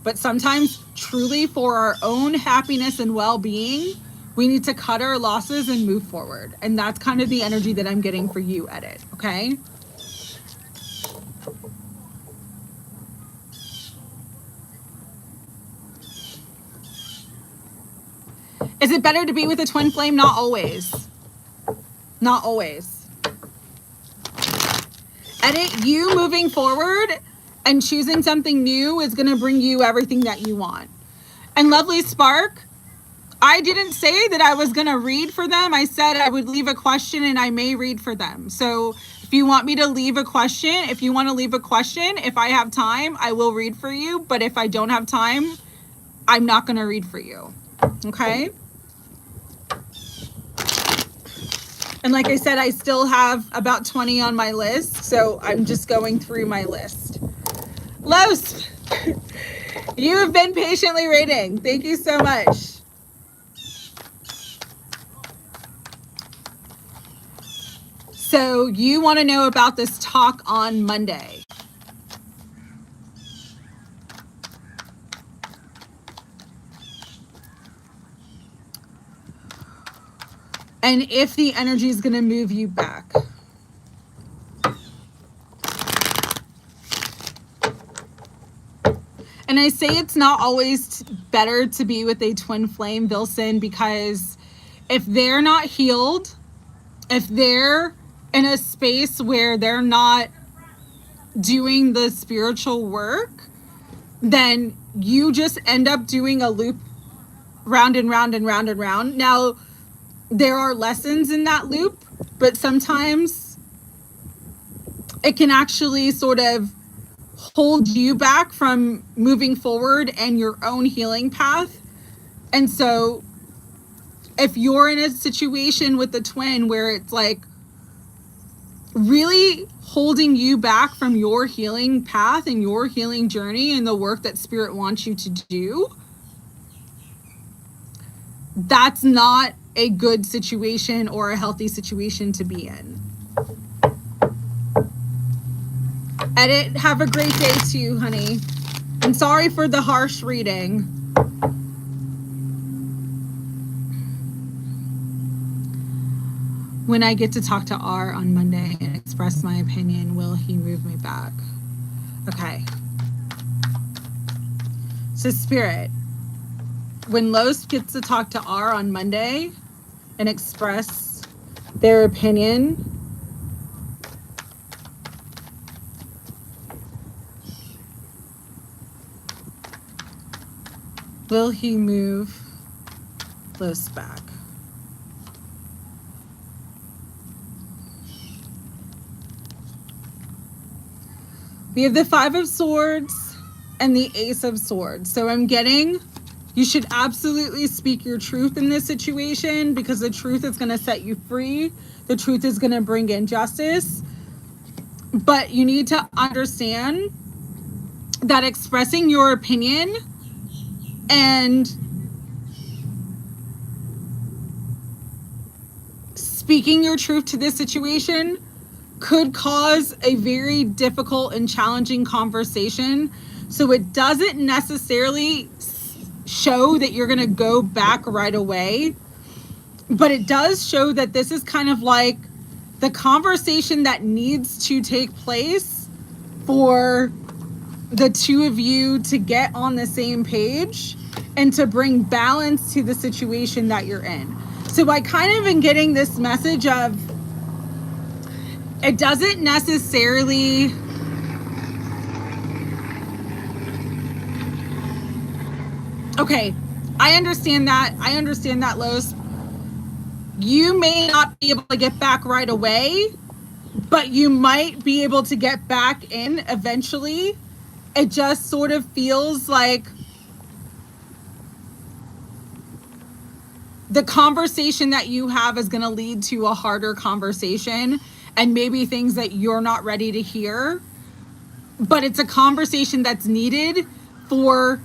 But sometimes, truly, for our own happiness and well-being, we need to cut our losses and move forward. And that's kind of the energy that I'm getting for you, Edit, okay? Is it better to be with a twin flame? Not always. Not always. Edit, you moving forward and choosing something new is going to bring you everything that you want. And Lovely Spark, I didn't say that I was going to read for them. I said I would leave a question and I may read for them. So if you want me to leave a question, if you want to leave a question, if I have time, I will read for you. But if I don't have time, I'm not going to read for you. Okay? And like I said, I still have about 20 on my list. So I'm just going through my list. Los, you have been patiently waiting. Thank you so much. So you want to know about this talk on Monday. And if the energy is going to move you back. And I say it's not always better to be with a twin flame, Vilson, because if they're not healed, if they're in a space where they're not doing the spiritual work, then you just end up doing a loop round and round and round and round. Now, there are lessons in that loop, but sometimes it can actually sort of hold you back from moving forward and your own healing path. And so if you're in a situation with the twin where it's like really holding you back from your healing path and your healing journey and the work that Spirit wants you to do, that's not a good situation or a healthy situation to be in. Edit, have a great day too, honey. I'm sorry for the harsh reading. When I get to talk to R on Monday and express my opinion, will he move me back? Okay. So Spirit, when Los gets to talk to R on Monday and express their opinion, will he move Los back? We have the Five of Swords and the Ace of Swords. So I'm getting, you should absolutely speak your truth in this situation because the truth is going to set you free. The truth is going to bring in justice. But you need to understand that expressing your opinion and speaking your truth to this situation could cause a very difficult and challenging conversation. So it doesn't necessarily show that you're going to go back right away, but it does show that this is kind of like the conversation that needs to take place for the two of you to get on the same page and to bring balance to the situation that you're in. So I kind of am getting this message of, it doesn't necessarily okay, I understand that, Los. You may not be able to get back right away, but you might be able to get back in eventually. It just sort of feels like the conversation that you have is going to lead to a harder conversation. and maybe things that you're not ready to hear, but it's a conversation that's needed for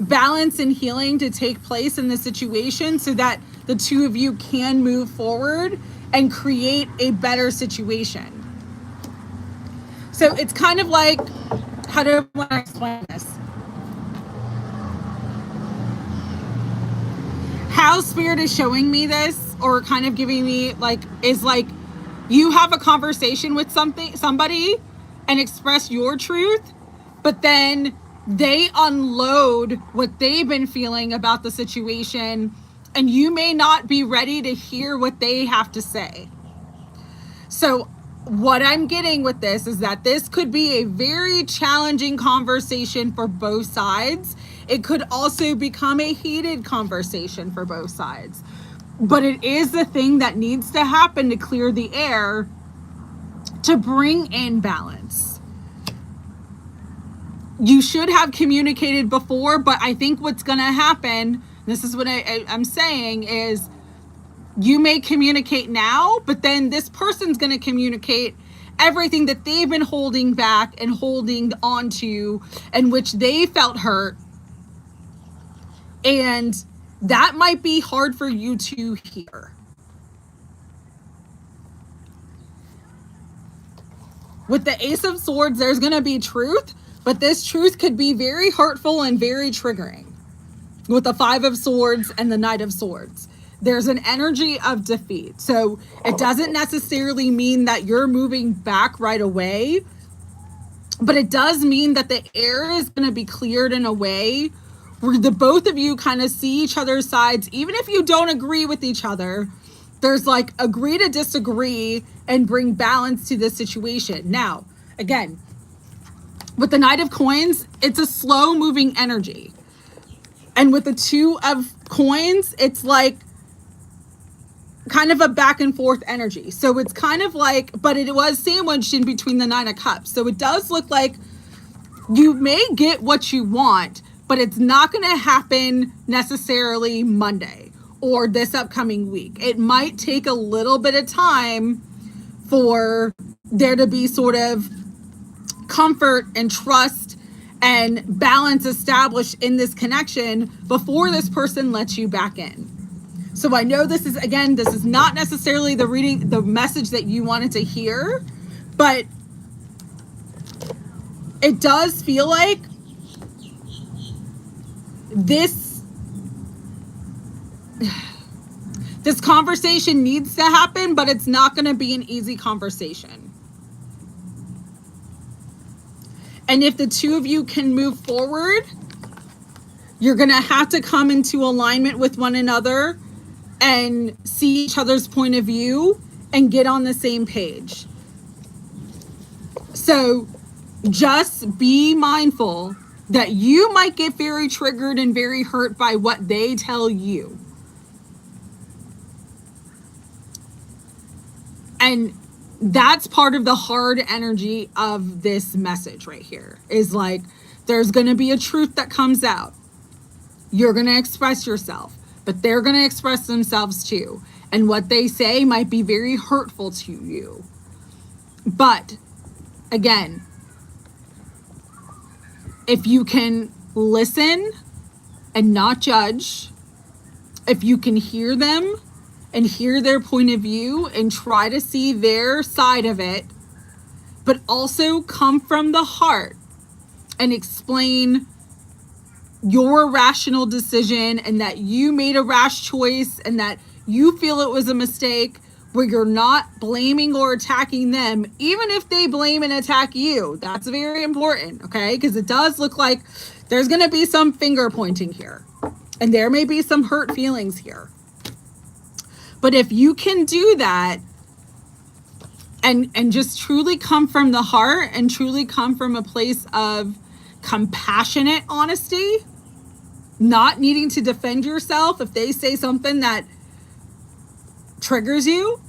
balance and healing to take place in the situation so that the two of you can move forward and create a better situation. So it's kind of like, how do I want to explain this? How Spirit is showing me this, or kind of giving me like, is like, you have a conversation with somebody and express your truth, but then they unload what they've been feeling about the situation, and you may not be ready to hear what they have to say. So what I'm getting with this is that this could be a very challenging conversation for both sides. It could also become a heated conversation for both sides. But it is the thing that needs to happen to clear the air, to bring in balance. You should have communicated before, but I think what's going to happen, this is what I'm saying, is you may communicate now, but then this person's going to communicate everything that they've been holding back and holding on to, and which they felt hurt. And that might be hard for you to hear. With the Ace of Swords, there's going to be truth, but this truth could be very hurtful and very triggering. With the Five of Swords and the Knight of Swords, there's an energy of defeat. So it doesn't necessarily mean that you're moving back right away, but it does mean that the air is going to be cleared in a way where the both of you kind of see each other's sides. Even if you don't agree with each other, there's like agree to disagree and bring balance to this situation. Now, again, with the Knight of Coins, it's a slow moving energy. And with the Two of Coins, it's like kind of a back and forth energy. So it's kind of like, but it was sandwiched in between the Nine of Cups. So it does look like you may get what you want, but it's not going to happen necessarily Monday or this upcoming week. It might take a little bit of time for there to be sort of comfort and trust and balance established in this connection before this person lets you back in. So I know this is, again, this is not necessarily the message that you wanted to hear, but it does feel like this conversation needs to happen, but it's not going to be an easy conversation. And if the two of you can move forward, you're going to have to come into alignment with one another and see each other's point of view and get on the same page. So just be mindful that you might get very triggered and very hurt by what they tell you. And that's part of the hard energy of this message right here, is like, there's going to be a truth that comes out. You're going to express yourself, but they're going to express themselves too. And what they say might be very hurtful to you. But again, if you can listen and not judge, if you can hear them and hear their point of view and try to see their side of it, but also come from the heart and explain your rational decision and that you made a rash choice and that you feel it was a mistake, where you're not blaming or attacking them, even if they blame and attack you. That's very important, okay? Because it does look like there's going to be some finger pointing here, and there may be some hurt feelings here. But if you can do that and just truly come from the heart and truly come from a place of compassionate honesty, not needing to defend yourself if they say something that triggers you,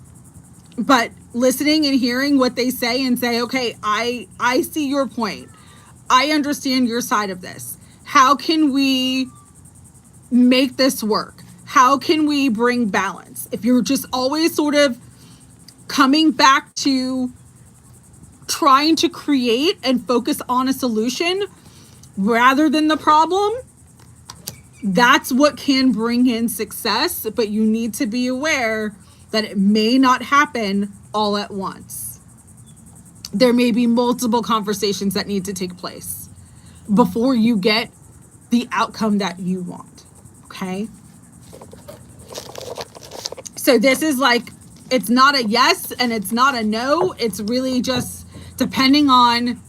but listening and hearing what they say and say, okay, I see your point. I understand your side of this. How can we make this work? How can we bring balance? If you're just always sort of coming back to trying to create and focus on a solution rather than the problem, that's what can bring in success. But you need to be aware that it may not happen all at once. There may be multiple conversations that need to take place before you get the outcome that you want. Okay? So this is like, it's not a yes and it's not a no. It's really just depending on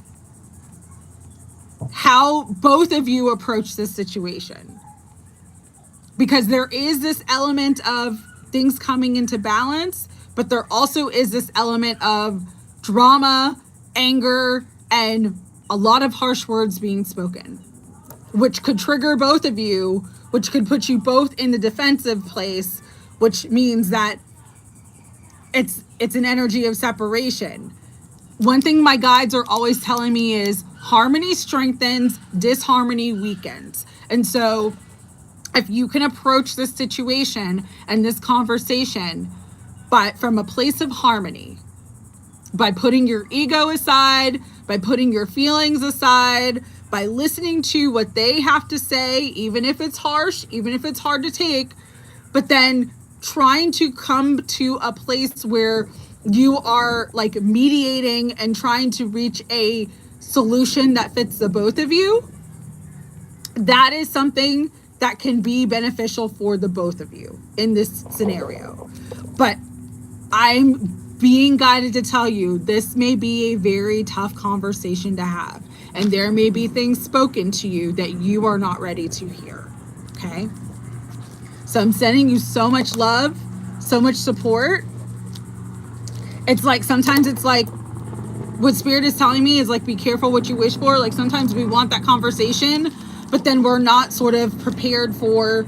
how both of you approach this situation. Because there is this element of things coming into balance, but there also is this element of drama, anger, and a lot of harsh words being spoken, which could trigger both of you, which could put you both in the defensive place, which means that it's an energy of separation. One thing my guides are always telling me is harmony strengthens, disharmony weakens. And so if you can approach this situation and this conversation from a place of harmony, by putting your ego aside, by putting your feelings aside, by listening to what they have to say, even if it's harsh, even if it's hard to take, but then trying to come to a place where you are like mediating and trying to reach a solution that fits the both of you, that is something that can be beneficial for the both of you in this scenario. But I'm being guided to tell you this may be a very tough conversation to have, and there may be things spoken to you that you are not ready to hear. Okay? So I'm sending you so much love, so much support. It's like, sometimes it's like, what Spirit is telling me is like, be careful what you wish for. Like sometimes we want that conversation, but then we're not sort of prepared for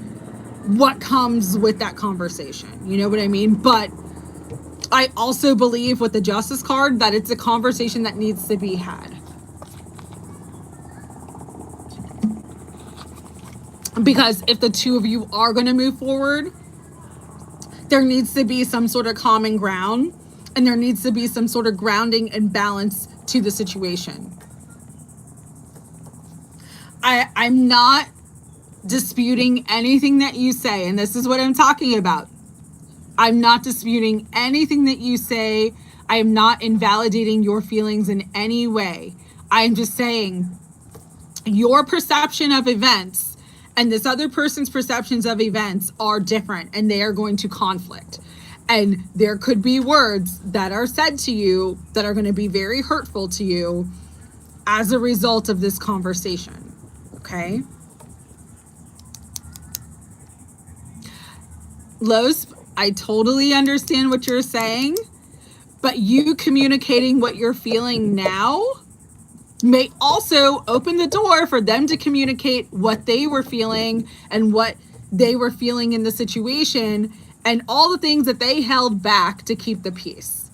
what comes with that conversation. You know what I mean? But I also believe with the Justice card that it's a conversation that needs to be had. Because if the two of you are going to move forward, there needs to be some sort of common ground, and there needs to be some sort of grounding and balance to the situation. I'm not disputing anything that you say, and this is what I'm talking about. I'm not disputing anything that you say. I am not invalidating your feelings in any way. I'm just saying your perception of events and this other person's perceptions of events are different, and they are going to conflict. And there could be words that are said to you that are going to be very hurtful to you as a result of this conversation. Okay? Los, I totally understand what you're saying, but you communicating what you're feeling now may also open the door for them to communicate what they were feeling and what they were feeling in the situation and all the things that they held back to keep the peace.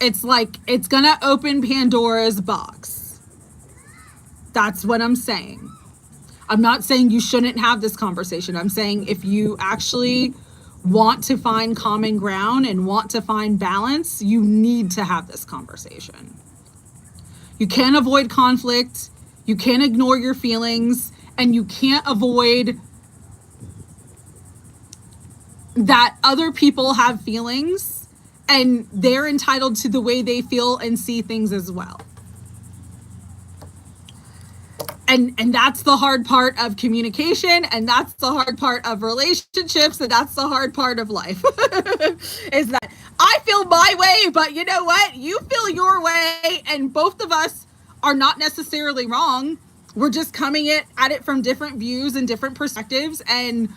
It's like, it's gonna open Pandora's box. That's what I'm saying. I'm not saying you shouldn't have this conversation. I'm saying if you actually want to find common ground and want to find balance, you need to have this conversation. You can't avoid conflict. You can't ignore your feelings, and you can't avoid that other people have feelings and they're entitled to the way they feel and see things as well. And that's the hard part of communication, and that's the hard part of relationships, and that's the hard part of life. Is that I feel my way, but you know what? You feel your way, and both of us are not necessarily wrong. We're just coming at it from different views and different perspectives, and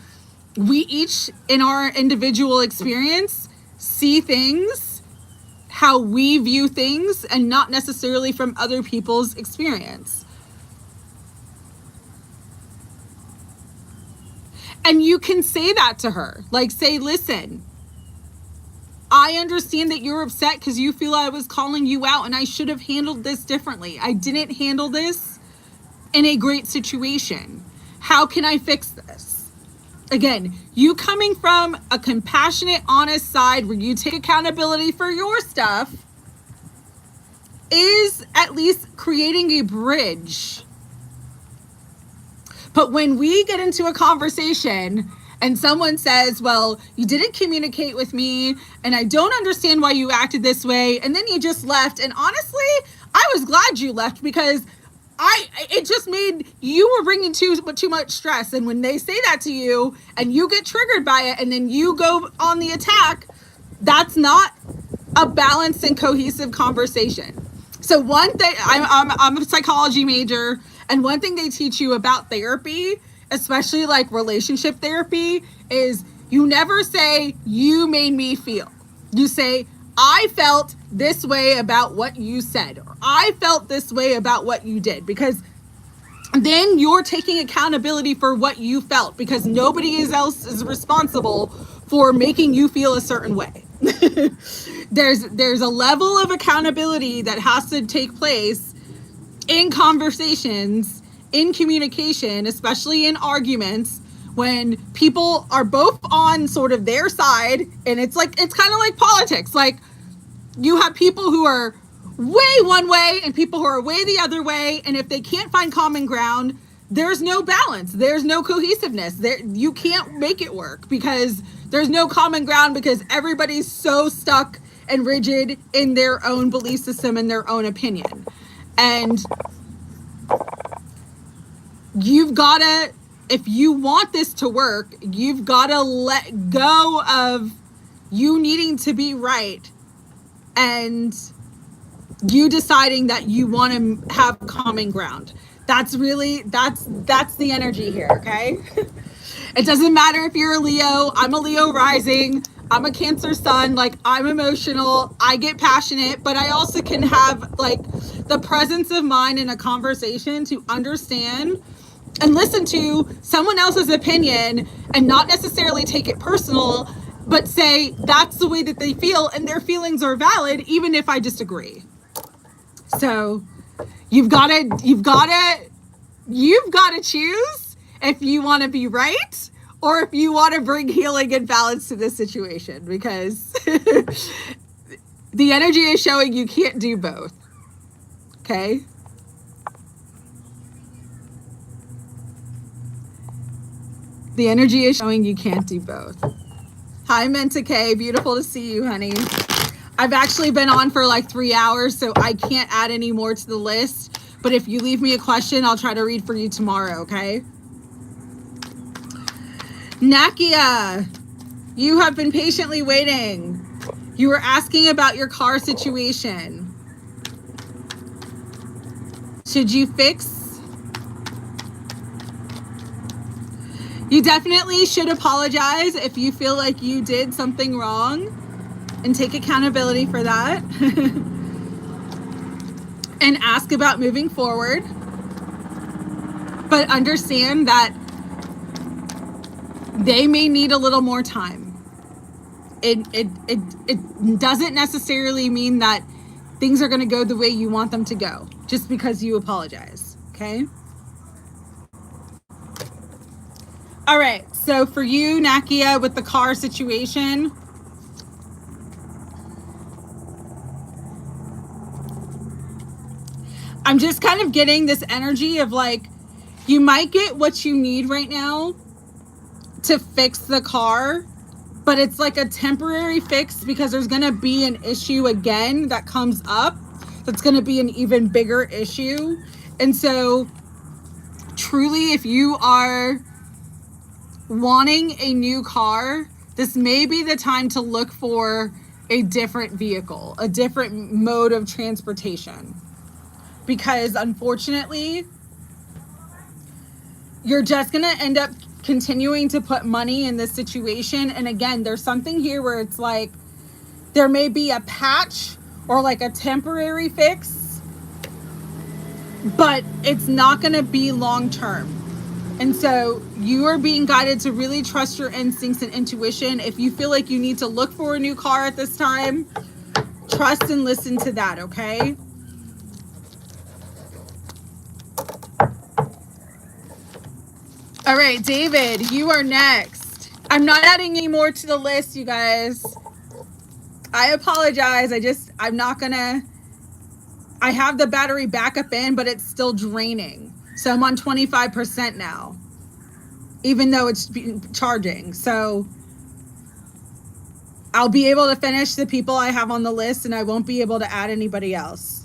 we each, in our individual experience, see things how we view things and not necessarily from other people's experience. And you can say that to her. Like, say, listen, I understand that you're upset because you feel I was calling you out and I should have handled this differently. I didn't handle this in a great situation. How can I fix this? Again, you coming from a compassionate, honest side where you take accountability for your stuff is at least creating a bridge. But when we get into a conversation and someone says, well, you didn't communicate with me and I don't understand why you acted this way, and then you just left, and honestly, I was glad you left because it just made you were bringing too much stress. And when they say that to you and you get triggered by it and then you go on the attack, that's not a balanced and cohesive conversation. So one thing, I'm a psychology major, and one thing they teach you about therapy, especially like relationship therapy, is you never say you made me feel. You say, I felt this way about what you said, or I felt this way about what you did, because then you're taking accountability for what you felt, because nobody else is responsible for making you feel a certain way. There's a level of accountability that has to take place in conversations, in communication, especially in arguments, when people are both on sort of their side. And it's kind of like politics. Like, you have people who are way one way and people who are way the other way, and if they can't find common ground, there's no balance, there's no cohesiveness there. You can't make it work because there's no common ground, because everybody's so stuck and rigid in their own belief system and their own opinion. And you've got to, if you want this to work, you've got to let go of you needing to be right and you deciding that you want to have common ground. That's the energy here, okay? It doesn't matter if you're a Leo. I'm a Leo rising. I'm a Cancer sun. Like, I'm emotional. I get passionate, but I also can have like the presence of mind in a conversation to understand and listen to someone else's opinion and not necessarily take it personal, but say that's the way that they feel and their feelings are valid, even if I disagree. So you've got to choose if you want to be right or if you want to bring healing and balance to this situation, because the energy is showing you can't do both. Okay? The energy is showing you can't do both. Hi, Menta K. Beautiful to see you, honey. I've actually been on for like 3 hours, so I can't add any more to the list. But if you leave me a question, I'll try to read for you tomorrow, okay? Nakia, you have been patiently waiting. You were asking about your car situation. Should you fix? You definitely should apologize if you feel like you did something wrong and take accountability for that. And ask about moving forward. But understand that they may need a little more time. It doesn't necessarily mean that things are going to go the way you want them to go just because you apologize, okay? All right, so for you, Nakia, with the car situation, I'm just kind of getting this energy of like, you might get what you need right now to fix the car, but it's like a temporary fix because there's going to be an issue again that comes up that's going to be an even bigger issue. And so truly, if you are wanting a new car, this may be the time to look for a different vehicle, a different mode of transportation. Because unfortunately, you're just going to end up continuing to put money in this situation. And again, there's something here where it's like there may be a patch or like a temporary fix, but it's not going to be long term. And so you are being guided to really trust your instincts and intuition. If you feel like you need to look for a new car at this time, trust and listen to that, okay? All right, David, you are next. I'm not adding any more to the list, you guys. I apologize. I'm not gonna, I have the battery backup in, but it's still draining. So I'm on 25% now, even though it's charging. So I'll be able to finish the people I have on the list, and I won't be able to add anybody else.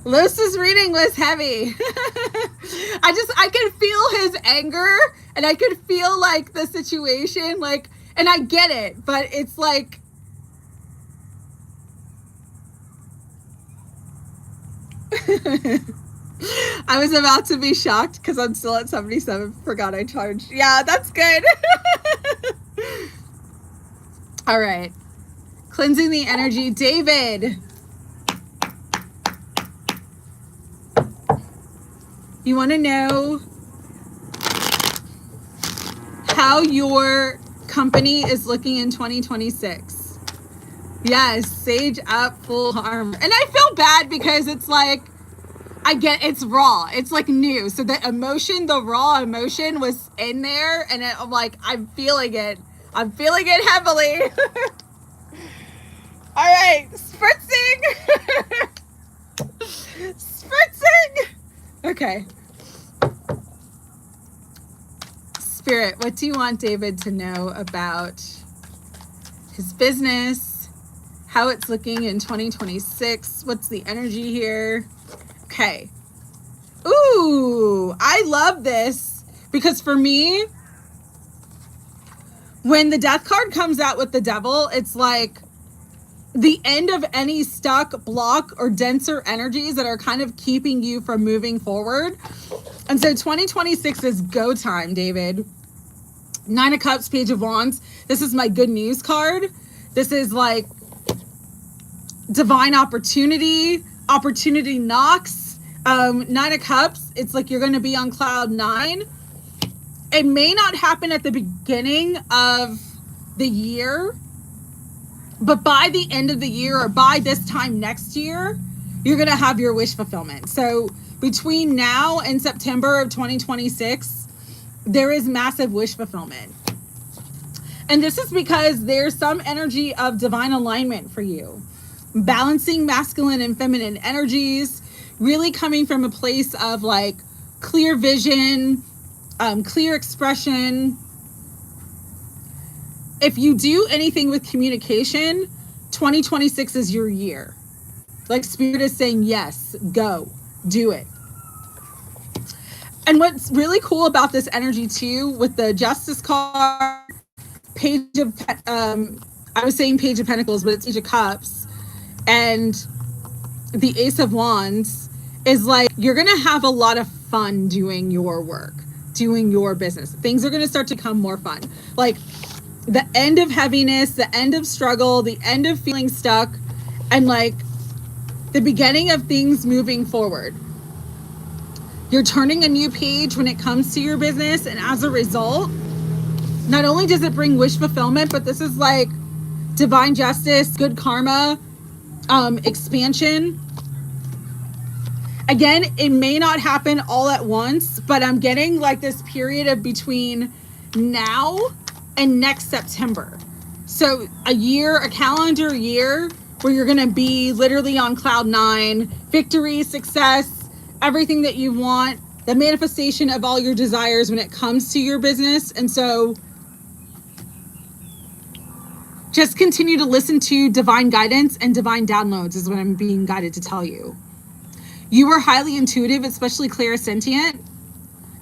Lewis's reading was heavy. I could feel his anger, and I could feel like the situation, like, and I get it, but it's like, I was about to be shocked because I'm still at 77. Forgot I charged. Yeah, that's good. All right. Cleansing the energy. David. You want to know how your company is looking in 2026? Yes, sage up, full harm. And I feel bad because it's like, I get it's raw. It's like new. So the emotion, the raw emotion was in there, and I'm like, I'm feeling it. I'm feeling it heavily. All right, spritzing. Spritzing. Okay. Spirit, what do you want David to know about his business? How it's looking in 2026? What's the energy here? Okay. Ooh, I love this because for me, when the death card comes out with the devil, it's like the end of any stuck, block, or denser energies that are kind of keeping you from moving forward. And so 2026 is go time, David. 9 of Cups, Page of Wands. This is my good news card. This is like divine opportunity. Opportunity knocks. 9 of Cups, it's like you're going to be on cloud 9. It may not happen at the beginning of the year, but by the end of the year or by this time next year, you're going to have your wish fulfillment. So between now and September of 2026, there is massive wish fulfillment. And this is because there's some energy of divine alignment for you. Balancing masculine and feminine energies, really coming from a place of like clear vision, clear expression. If you do anything with communication, 2026 is your year. Like Spirit is saying, yes, go, do it. And what's really cool about this energy too, with the Justice card, Page of, I was saying Page of Pentacles, but it's Page of Cups, and the Ace of Wands, is like, you're going to have a lot of fun doing your work, doing your business. Things are going to start to come more fun. Like the end of heaviness, the end of struggle, the end of feeling stuck, and like the beginning of things moving forward. You're turning a new page when it comes to your business, and as a result, not only does it bring wish fulfillment, but this is like divine justice, good karma, expansion. Again, it may not happen all at once, but I'm getting like this period of between now and next September. So a year, a calendar year where you're going to be literally on cloud 9, victory, success, everything that you want, the manifestation of all your desires when it comes to your business. And so just continue to listen to divine guidance and divine downloads is what I'm being guided to tell you. You are highly intuitive, especially clairsentient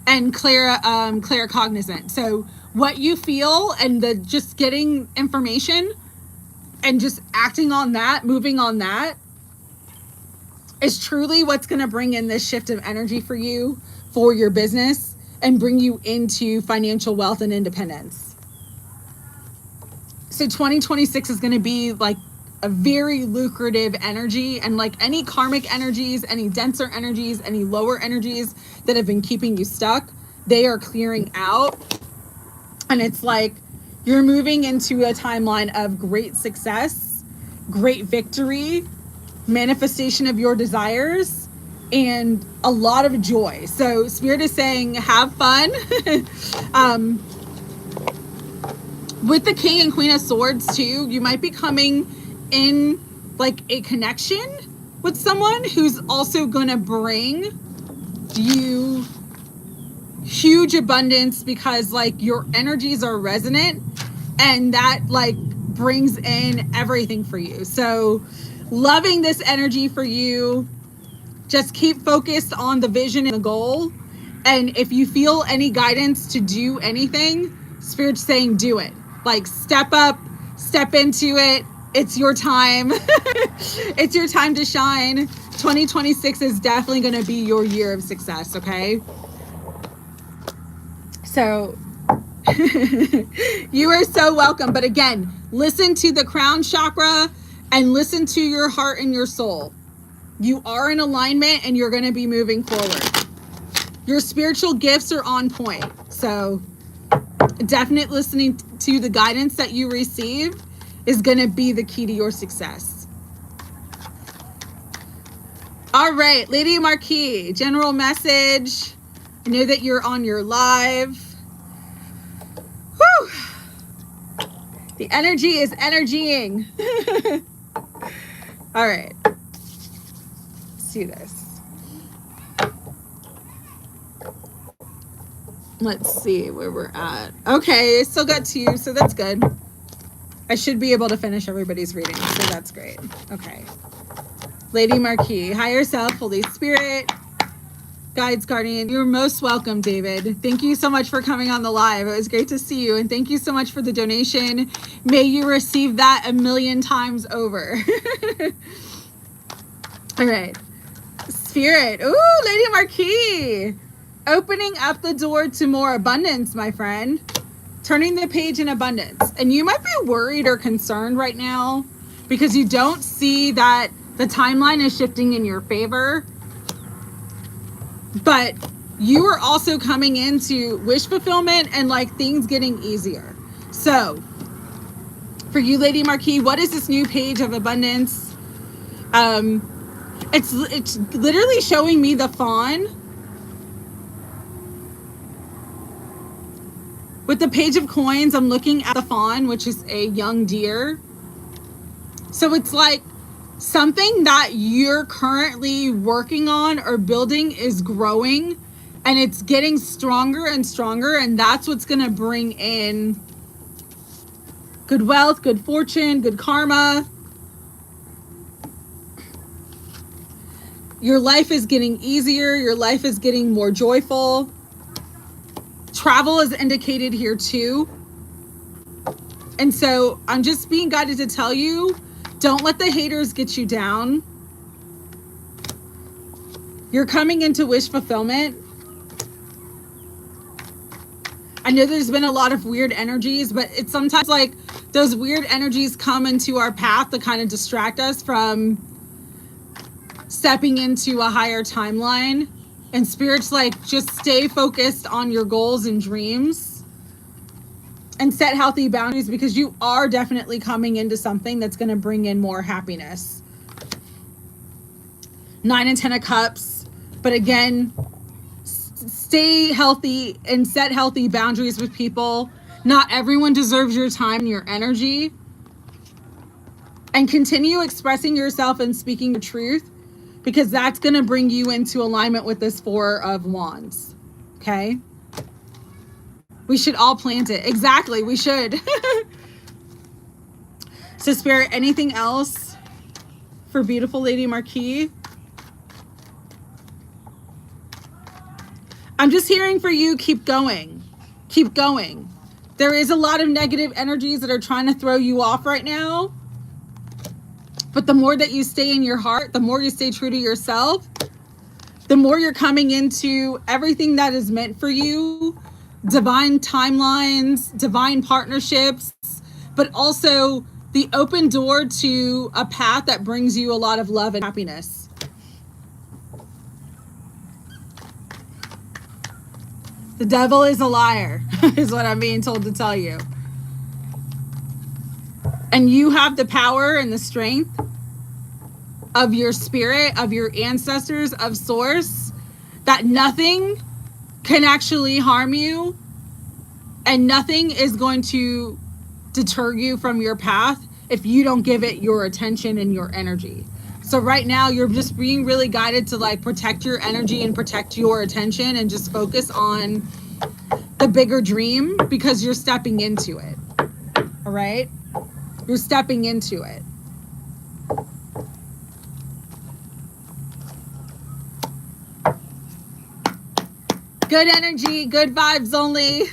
and claircognizant. So what you feel and the just getting information and just acting on that, moving on that, is truly what's going to bring in this shift of energy for you, for your business, and bring you into financial wealth and independence. So 2026 is going to be like a very lucrative energy, and like any karmic energies, any denser energies, any lower energies that have been keeping you stuck, they are clearing out. And it's like you're moving into a timeline of great success, great victory, manifestation of your desires, and a lot of joy. So Spirit is saying have fun. With the King and Queen of Swords too, you might be coming in like a connection with someone who's also gonna bring you huge abundance, because like your energies are resonant, and that like brings in everything for you. So loving this energy for you. Just keep focused on the vision and the goal, and if you feel any guidance to do anything, Spirit's saying do it. Like step up, step into it. It's your time. It's your time to shine. 2026 is definitely going to be your year of success, okay? So you are so welcome. But again, listen to the crown chakra and listen to your heart and your soul. You are in alignment and you're going to be moving forward. Your spiritual gifts are on point. So definitely listening to the guidance that you receive is going to be the key to your success. All right, Lady Marquee, general message. I know that you're on your live. Whew. The energy is energying. All right. Let's do this. Let's see where we're at. Okay, still got 2, so that's good. I should be able to finish everybody's reading, so that's great. Okay. Lady Marquee, higher self, Holy Spirit, guides, guardian. You're most welcome, David. Thank you so much for coming on the live. It was great to see you, and thank you so much for the donation. May you receive that 1,000,000 times over. All right. Spirit. Ooh, Lady Marquee. Opening up the door to more abundance, my friend. Turning the page in abundance. And you might be worried or concerned right now because you don't see that the timeline is shifting in your favor. But you are also coming into wish fulfillment and like things getting easier. So for you, Lady Marquee, what is this new page of abundance? It's literally showing me the fawn with the page of coins. I'm looking at the fawn, which is a young deer. So it's like something that you're currently working on or building is growing, and it's getting stronger and stronger, and that's what's going to bring in good wealth, good fortune, good karma. Your life is getting easier. Your life is getting more joyful. Travel is indicated here too. And so I'm just being guided to tell you, don't let the haters get you down. You're coming into wish fulfillment. I know there's been a lot of weird energies, but it's sometimes like those weird energies come into our path to kind of distract us from stepping into a higher timeline. And Spirit's like, just stay focused on your goals and dreams and set healthy boundaries, because you are definitely coming into something that's going to bring in more happiness. 9 and 10 of Cups. But again, stay healthy and set healthy boundaries with people. Not everyone deserves your time and your energy. And continue expressing yourself and speaking the truth, because that's going to bring you into alignment with this 4 of Wands. Okay? We should all plant it. Exactly, we should. So Spirit, anything else for beautiful Lady Marquee? I'm just hearing for you, keep going. Keep going. There is a lot of negative energies that are trying to throw you off right now. But the more that you stay in your heart, the more you stay true to yourself, the more you're coming into everything that is meant for you, divine timelines, divine partnerships, but also the open door to a path that brings you a lot of love and happiness. The devil is a liar, is what I'm being told to tell you. And you have the power and the strength of your spirit, of your ancestors, of source, that nothing can actually harm you and nothing is going to deter you from your path if you don't give it your attention and your energy. So right now you're just being really guided to like protect your energy and protect your attention and just focus on the bigger dream because you're stepping into it. All right? You're stepping into it. Good energy, good vibes only.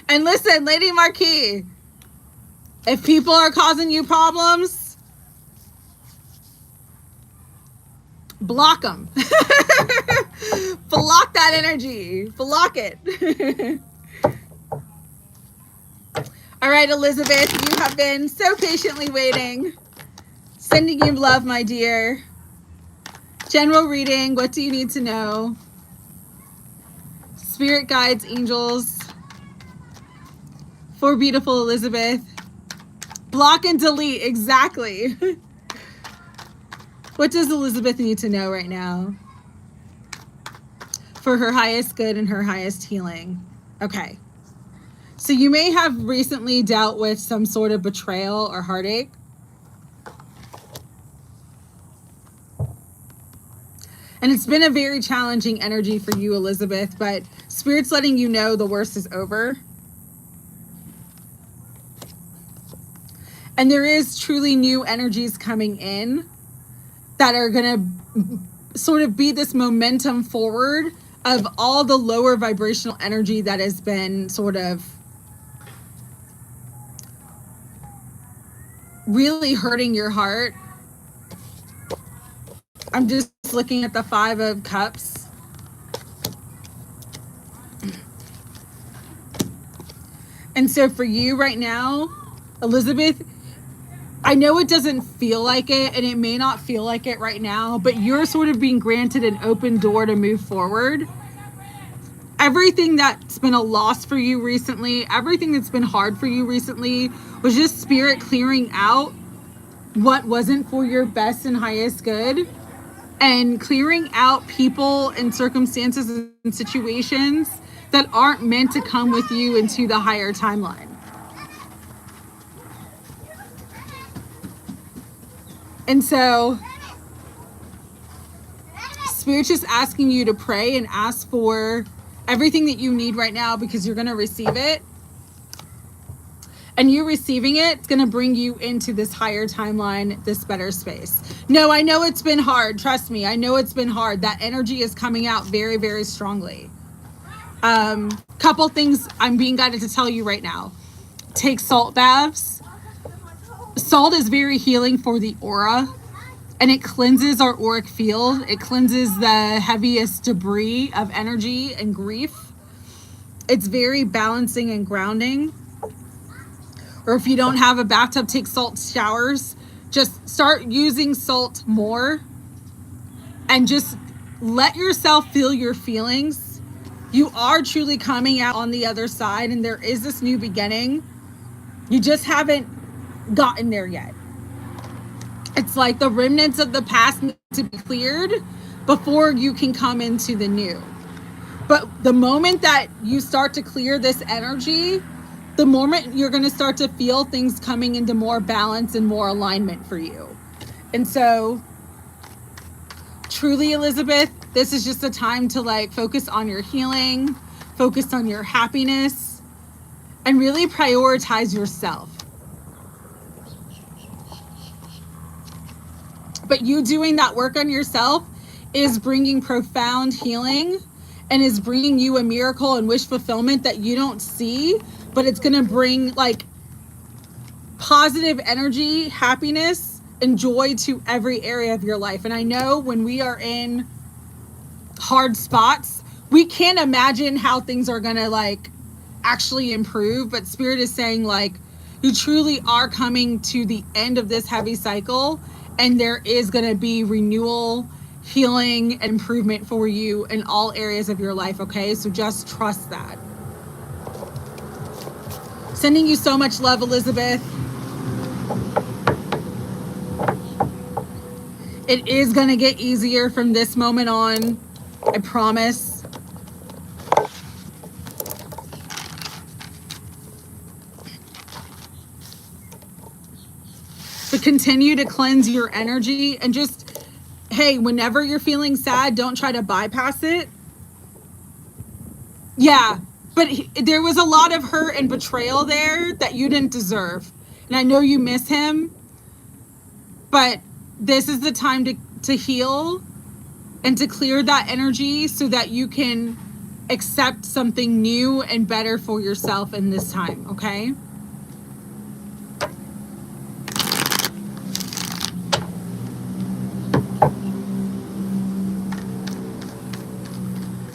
And listen, Lady Marquee, if people are causing you problems, block them. Block that energy. Block it. All right, Elizabeth, you have been so patiently waiting. Sending you love, my dear. General reading, what do you need to know? Spirit guides, angels. For beautiful Elizabeth. Block and delete, exactly. What does Elizabeth need to know right now? For her highest good and her highest healing. Okay. So you may have recently dealt with some sort of betrayal or heartache. And it's been a very challenging energy for you, Elizabeth, but Spirit's letting you know the worst is over. And there is truly new energies coming in that are going to sort of be this momentum forward of all the lower vibrational energy that has been sort of really hurting your heart. I'm just looking at the 5 of Cups. And so for you right now, Elizabeth, I know it doesn't feel like it, and it may not feel like it right now, but you're sort of being granted an open door to move forward. Everything that's been a loss for you recently, everything that's been hard for you recently was just Spirit clearing out what wasn't for your best and highest good, and clearing out people and circumstances and situations that aren't meant to come with you into the higher timeline. And so Spirit's just asking you to pray and ask for everything that you need right now, because you're going to receive it. And you receiving it, it's going to bring you into this higher timeline, this better space. No, I know it's been hard. Trust me. I know it's been hard. That energy is coming out very, very strongly. Couple things I'm being guided to tell you right now. Take salt baths. Salt is very healing for the aura, and it cleanses our auric field. It cleanses the heaviest debris of energy and grief. It's very balancing and grounding. Or if you don't have a bathtub, take salt showers. Just start using salt more and just let yourself feel your feelings. You are truly coming out on the other side, and there is this new beginning. You just haven't gotten there yet. It's like the remnants of the past need to be cleared before you can come into the new. But the moment that you start to clear this energy, the moment you're going to start to feel things coming into more balance and more alignment for you. And so truly, Elizabeth, this is just a time to like focus on your healing, focus on your happiness, and really prioritize yourself. But you doing that work on yourself is bringing profound healing and is bringing you a miracle and wish fulfillment that you don't see, but it's going to bring like positive energy, happiness, and joy to every area of your life. And I know when we are in hard spots, we can't imagine how things are going to like actually improve, but Spirit is saying like, You truly are coming to the end of this heavy cycle, and there is going to be renewal, healing, and improvement for you in all areas of your life, okay? So just trust that. Sending you so much love, Elizabeth. It is going to get easier from this moment on. I promise. But continue to cleanse your energy and just, hey, whenever you're feeling sad, don't try to bypass it. Yeah, but there was a lot of hurt and betrayal there that you didn't deserve. And I know you miss him, but this is the time to heal and to clear that energy so that you can accept something new and better for yourself in this time, okay?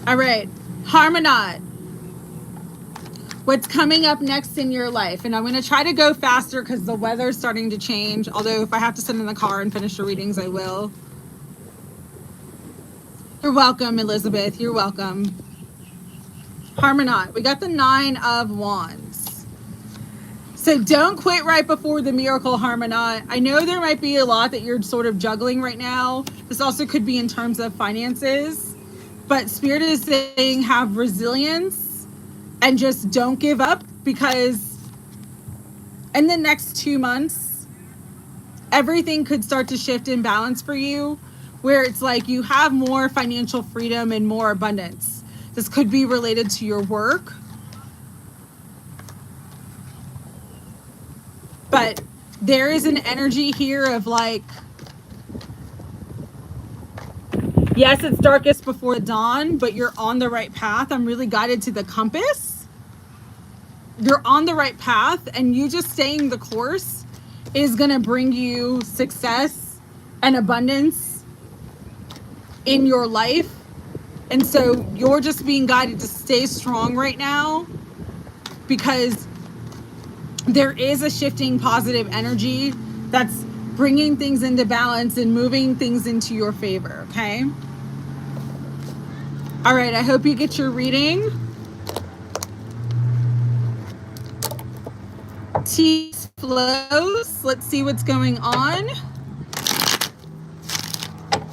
All right, Harmonot. What's coming up next in your life? And I'm going to try to go faster because the weather's starting to change. Although if I have to sit in the car and finish the readings, I will. You're welcome, Elizabeth. You're welcome. Harmonot. We got the 9 of Wands. So don't quit right before the miracle, Harmonot. I know there might be a lot that you're sort of juggling right now. This also could be in terms of finances. But Spirit is saying have resilience and just don't give up, because in the next 2 months, everything could start to shift in balance for you, where it's like you have more financial freedom and more abundance. This could be related to your work. But there is an energy here of like, yes, it's darkest before the dawn, but you're on the right path. I'm really guided to the compass. You're on the right path, and you just staying the course is going to bring you success and abundance in your life. And so you're just being guided to stay strong right now, because there is a shifting positive energy that's bringing things into balance and moving things into your favor, okay? All right, I hope you get your reading. T flows. Let's see what's going on.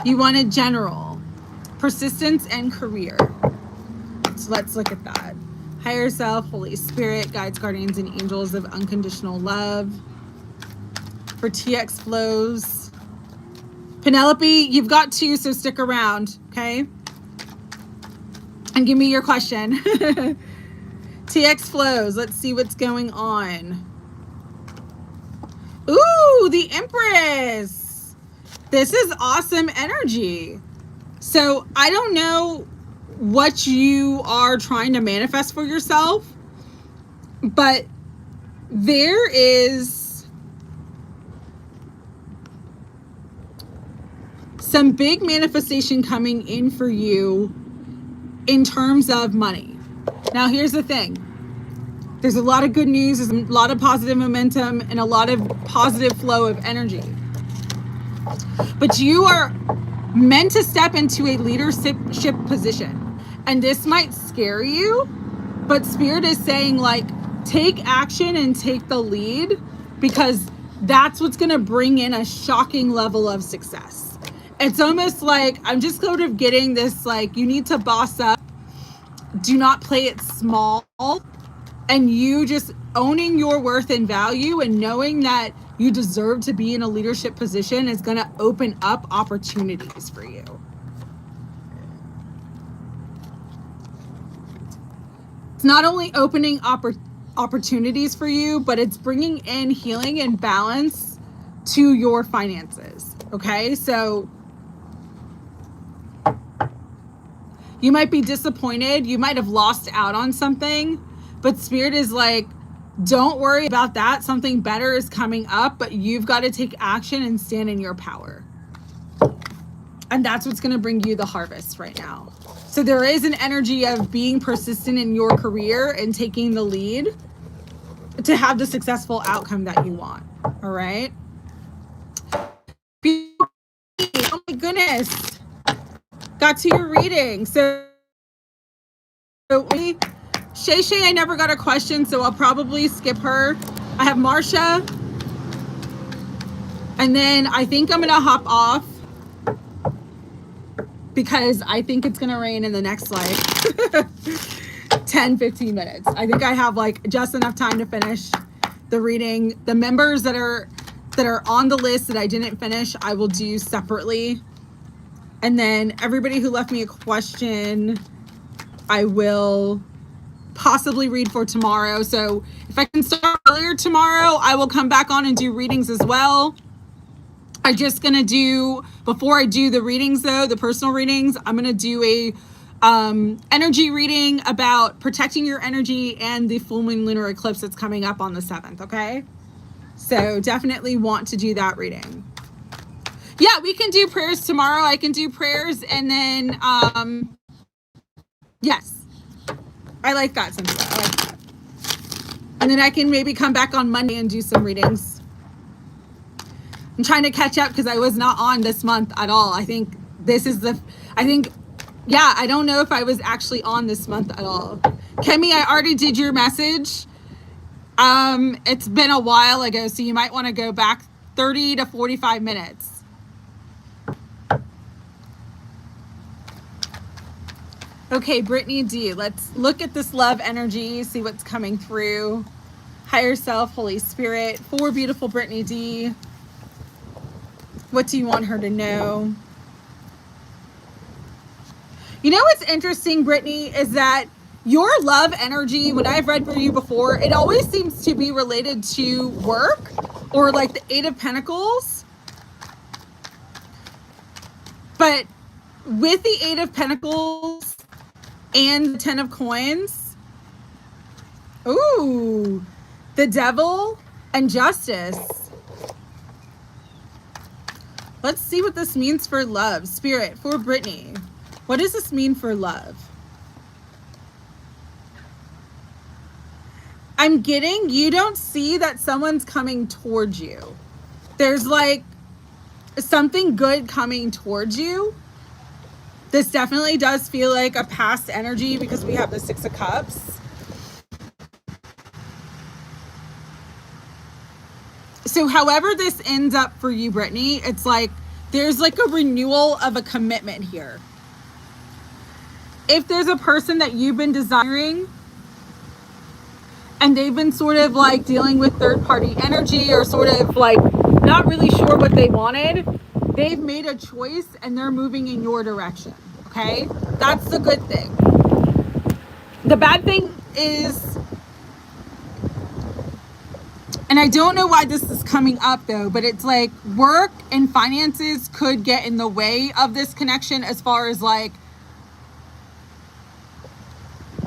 You wanted general, persistence, and career. So let's look at that. Higher self, Holy Spirit, guides, guardians, and angels of unconditional love. For TX flows. Penelopey, you've got 2, so stick around, okay? And give me your question. TX flows. Let's see what's going on. Ooh, the Empress. This is awesome energy. So I don't know what you are trying to manifest for yourself, but there is some big manifestation coming in for you in terms of money. Now, here's the thing. There's a lot of good news, there's a lot of positive momentum, and a lot of positive flow of energy. But you are meant to step into a leadership position. And this might scare you, but Spirit is saying, like, take action and take the lead, because that's what's going to bring in a shocking level of success. It's almost like I'm just sort of getting this, like, you need to boss up. Do not play it small. And you just owning your worth and value and knowing that you deserve to be in a leadership position is going to open up opportunities for you. It's not only opening opportunities for you, but it's bringing in healing and balance to your finances. Okay, so you might be disappointed. You might have lost out on something, but Spirit is like, don't worry about that. Something better is coming up, but you've got to take action and stand in your power. And that's what's going to bring you the harvest right now. So there is an energy of being persistent in your career and taking the lead. to have the successful outcome that you want. All right. Oh my goodness. Got to your reading. So Shay, I never got a question, so I'll probably skip her. I have Marsha. And then I think I'm going to hop off because I think it's going to rain in the next like 10-15 minutes. I think I have like just enough time to finish the reading. The members that are on the list that I didn't finish, I will do separately. And then everybody who left me a question, I will possibly read for tomorrow. So if I can start earlier tomorrow, I will come back on and do readings as well. I'm just gonna do, before I do the readings though, the personal readings, I'm gonna do a energy reading about protecting your energy and the full moon lunar eclipse that's coming up on the 7th. Okay, so definitely want to do that reading. Yeah, we can do prayers tomorrow. I can do prayers, and then yes, I like that, Cynthia. I like that. And then I can maybe come back on Monday and do some readings. I'm trying to catch up because I was not on this month at all. I think this is yeah, I don't know if I was actually on this month at all. Kimmy, I already did your message. It's been a while ago, so you might want to go back 30 to 45 minutes. Okay, Britney D, let's look at this love energy, see what's coming through. Higher self, Holy Spirit, for beautiful Britney D. What do you want her to know? You know what's interesting, Britney, is that your love energy, when I've read for you before, it always seems to be related to work or like the 8 of Pentacles. But with the 8 of Pentacles and the 10 of Coins, ooh, the Devil and Justice. Let's see what this means for love. Spirit, for Britney, what does this mean for love? I'm getting, you don't see that someone's coming towards you. There's like something good coming towards you. This definitely does feel like a past energy because we have the 6 of Cups. So however this ends up for you, Britney, it's like there's like a renewal of a commitment here. If there's a person that you've been desiring and they've been sort of like dealing with third-party energy or sort of like not really sure what they wanted, they've made a choice and they're moving in your direction. Okay, that's the good thing. The bad thing is, and I don't know why this is coming up though, but it's like work and finances could get in the way of this connection, as far as like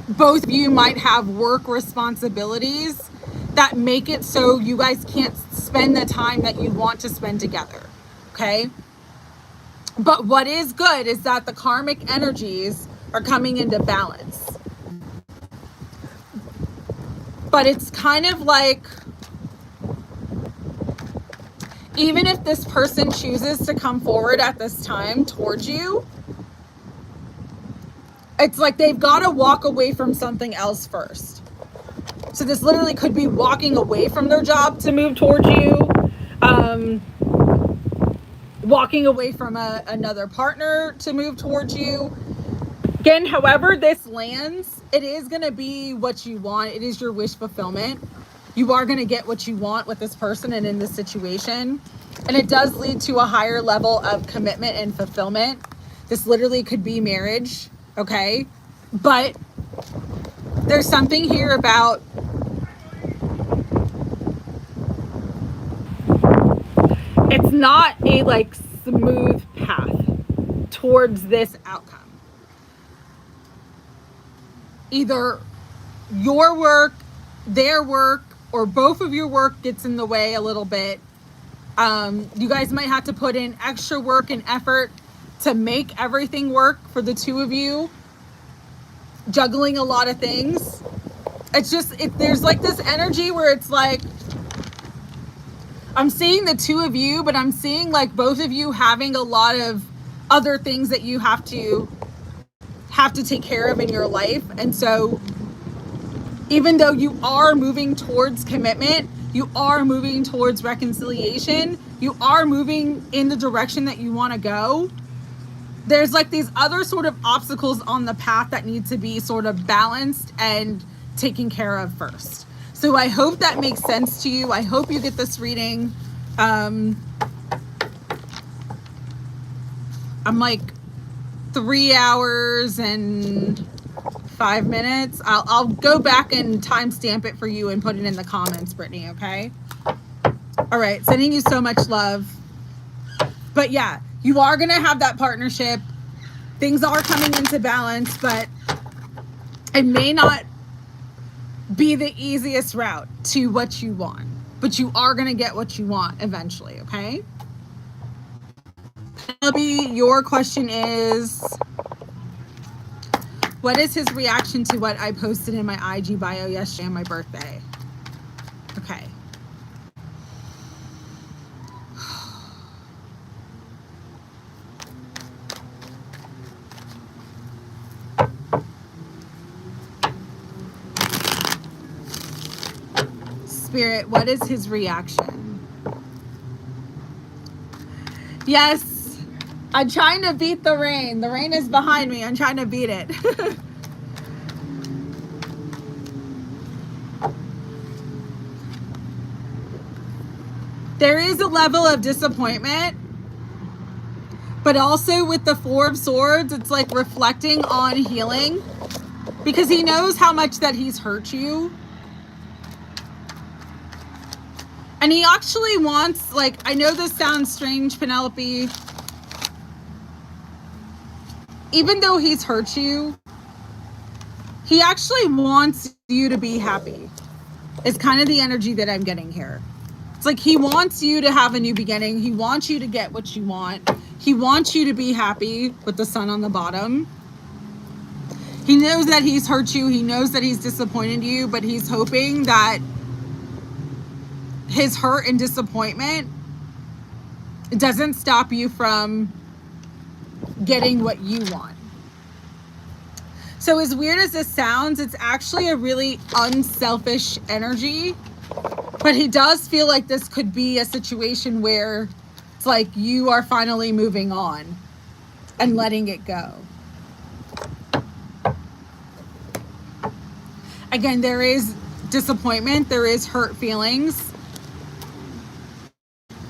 both of you might have work responsibilities that make it so you guys can't spend the time that you want to spend together. Okay. But what is good is that the karmic energies are coming into balance. But it's kind of like, even if this person chooses to come forward at this time towards you, it's like they've got to walk away from something else first. So this literally could be walking away from their job to move towards you. Walking away from another partner to move towards you. Again, however this lands, it is going to be what you want. It is your wish fulfillment. You are going to get what you want with this person and in this situation. And it does lead to a higher level of commitment and fulfillment. This literally could be marriage, okay? But there's something here about it's not a like smooth path towards this outcome. Either your work, their work, or both of your work gets in the way a little bit. You guys might have to put in extra work and effort to make everything work for the two of you, juggling a lot of things. It's just, there's like this energy where it's like, I'm seeing the two of you, but I'm seeing like both of you having a lot of other things that you have to take care of in your life. And so even though you are moving towards commitment, you are moving towards reconciliation, you are moving in the direction that you want to go, there's like these other sort of obstacles on the path that need to be sort of balanced and taken care of first. So I hope that makes sense to you. I hope you get this reading. I'm like 3 hours and 5 minutes. I'll go back and timestamp it for you and put it in the comments, Brittany, okay? All right, sending you so much love. But yeah, you are going to have that partnership. Things are coming into balance, but it may not be the easiest route to what you want, but you are going to get what you want eventually, okay? Penelopey, your question is, what is his reaction to what I posted in my IG bio yesterday on my birthday? Okay. Spirit, what is his reaction? Yes, I'm trying to beat the rain. The rain is behind me. I'm trying to beat it. There is a level of disappointment, but also with the Four of Swords, it's like reflecting on healing, because he knows how much that he's hurt you. And he actually wants, like, I know this sounds strange, Penelopey. Even though he's hurt you, he actually wants you to be happy. It's kind of the energy that I'm getting here. It's like he wants you to have a new beginning. He wants you to get what you want. He wants you to be happy with the sun on the bottom. He knows that he's hurt you. He knows that he's disappointed you, but he's hoping that his hurt and disappointment doesn't stop you from getting what you want. So as weird as this sounds, it's actually a really unselfish energy, but he does feel like this could be a situation where it's like you are finally moving on and letting it go. Again, there is disappointment, there is hurt feelings,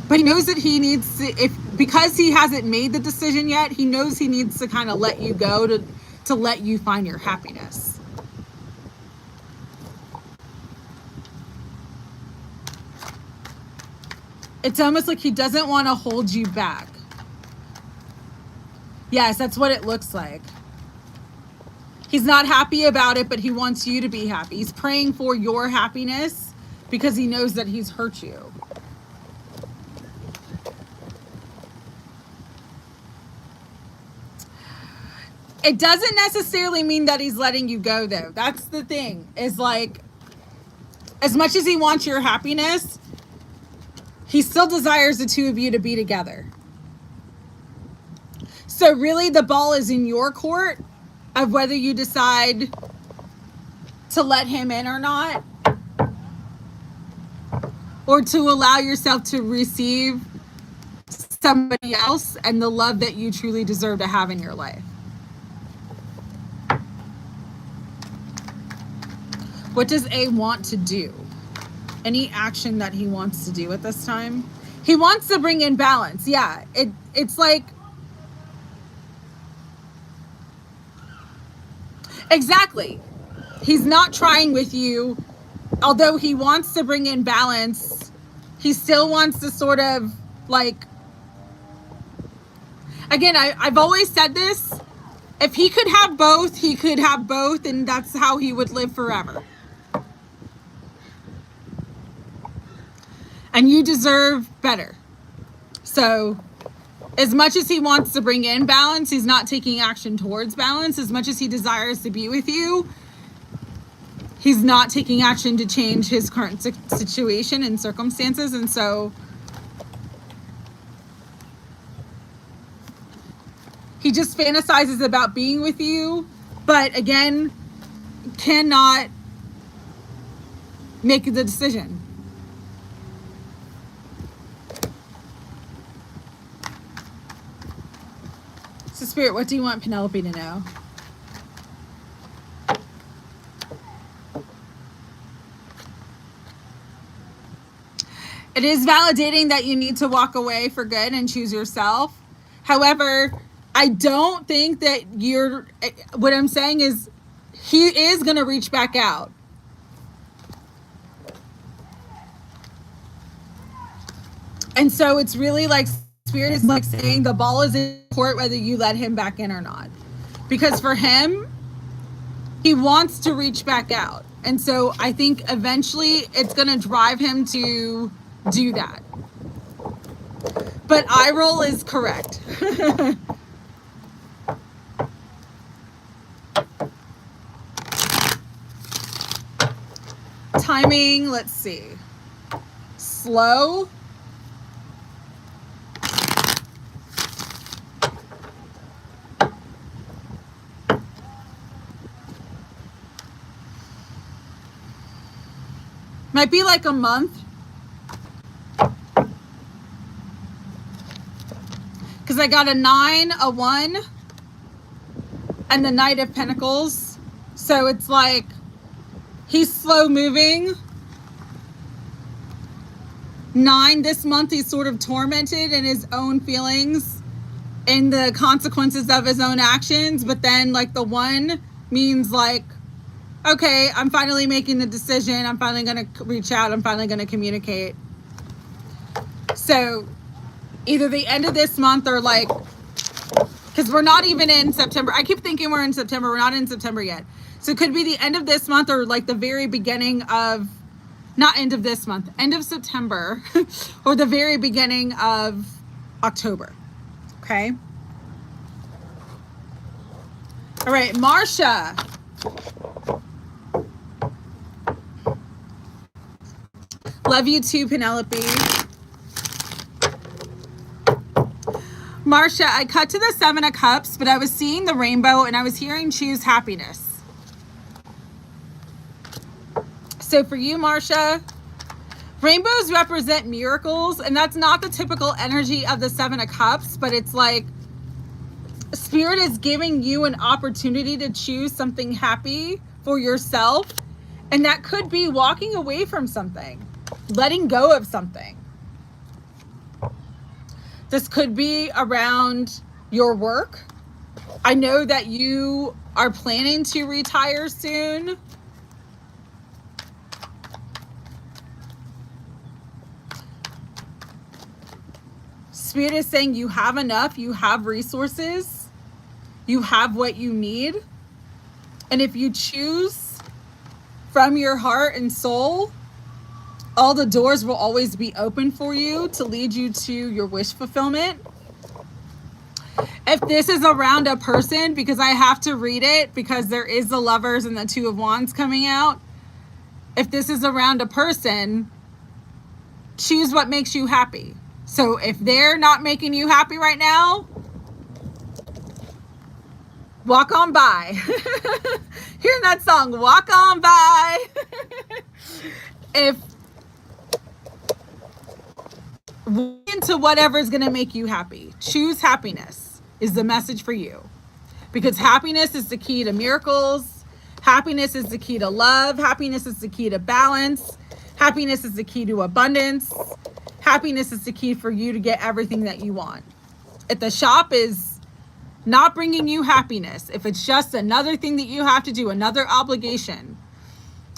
but he knows that he needs to, because he hasn't made the decision yet, he knows he needs to kind of let you go to let you find your happiness. It's almost like he doesn't want to hold you back. Yes, that's what it looks like. He's not happy about it, but he wants you to be happy. He's praying for your happiness because he knows that he's hurt you. It doesn't necessarily mean that he's letting you go, though. That's the thing, is like, as much as he wants your happiness, he still desires the two of you to be together. So really the ball is in your court of whether you decide to let him in or not, or to allow yourself to receive somebody else and the love that you truly deserve to have in your life. What does A want to do? Any action that he wants to do at this time? He wants to bring in balance. Yeah, it's like, exactly. He's not trying with you. Although he wants to bring in balance, he still wants to sort of like, again, I've always said this, if he could have both, he could have both, and that's how he would live forever. And you deserve better. So as much as he wants to bring in balance, he's not taking action towards balance. As much as he desires to be with you, he's not taking action to change his current situation and circumstances. And so he just fantasizes about being with you, but again, cannot make the decision. So Spirit, what do you want Penelopey to know? It is validating that you need to walk away for good and choose yourself. However, I don't think that what I'm saying is he is going to reach back out. And so it's really like Spirit is like saying the ball is in court whether you let him back in or not. Because for him, he wants to reach back out. And so I think eventually it's going to drive him to do that. But eye roll is correct. Timing, let's see. Slow. Might be like a month. Because I got a 9, a 1, and the Knight of Pentacles. So it's like he's slow moving. 9, this month he's sort of tormented in his own feelings and the consequences of his own actions. But then like the 1 means like, okay, I'm finally making the decision. I'm finally going to reach out. I'm finally going to communicate. So either the end of this month or like, because we're not even in September. I keep thinking we're in September. We're not in September yet. So it could be the end of this month or like the very beginning of, not end of this month, end of September or the very beginning of October. Okay. All right, Marsha. Love you too, Penelopey. Marsha, I cut to the 7 of Cups, but I was seeing the rainbow and I was hearing choose happiness. So for you, Marsha, rainbows represent miracles, and that's not the typical energy of the 7 of Cups, but it's like Spirit is giving you an opportunity to choose something happy for yourself, and that could be walking away from something, letting go of something. This could be around your work. I know that you are planning to retire soon. Spirit is saying you have enough, you have resources, you have what you need. And if you choose from your heart and soul, all the doors will always be open for you to lead you to your wish fulfillment. If this is around a person, because I have to read it because there is the Lovers and the 2 of Wands coming out. If this is around a person, choose what makes you happy. So if they're not making you happy right now, walk on by. Hearing that song, walk on by. If into whatever is going to make you happy, choose happiness is the message for you, because happiness is the key to miracles. Happiness is the key to love. Happiness is the key to balance. Happiness is the key to abundance. Happiness is the key for you to get everything that you want. If the shop is not bringing you happiness, if it's just another thing that you have to do, another obligation,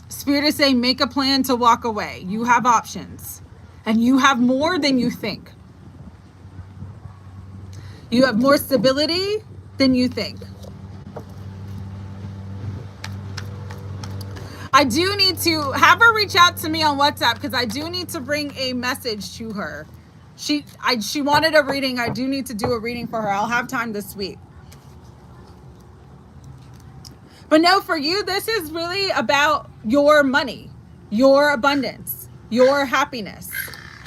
Spirit is saying make a plan to walk away. You have options, and you have more than you think. You have more stability than you think. I do need to have her reach out to me on WhatsApp, because I do need to bring a message to her. She wanted a reading. I do need to do a reading for her. I'll have time this week. But no, for you, this is really about your money, your abundance, your happiness.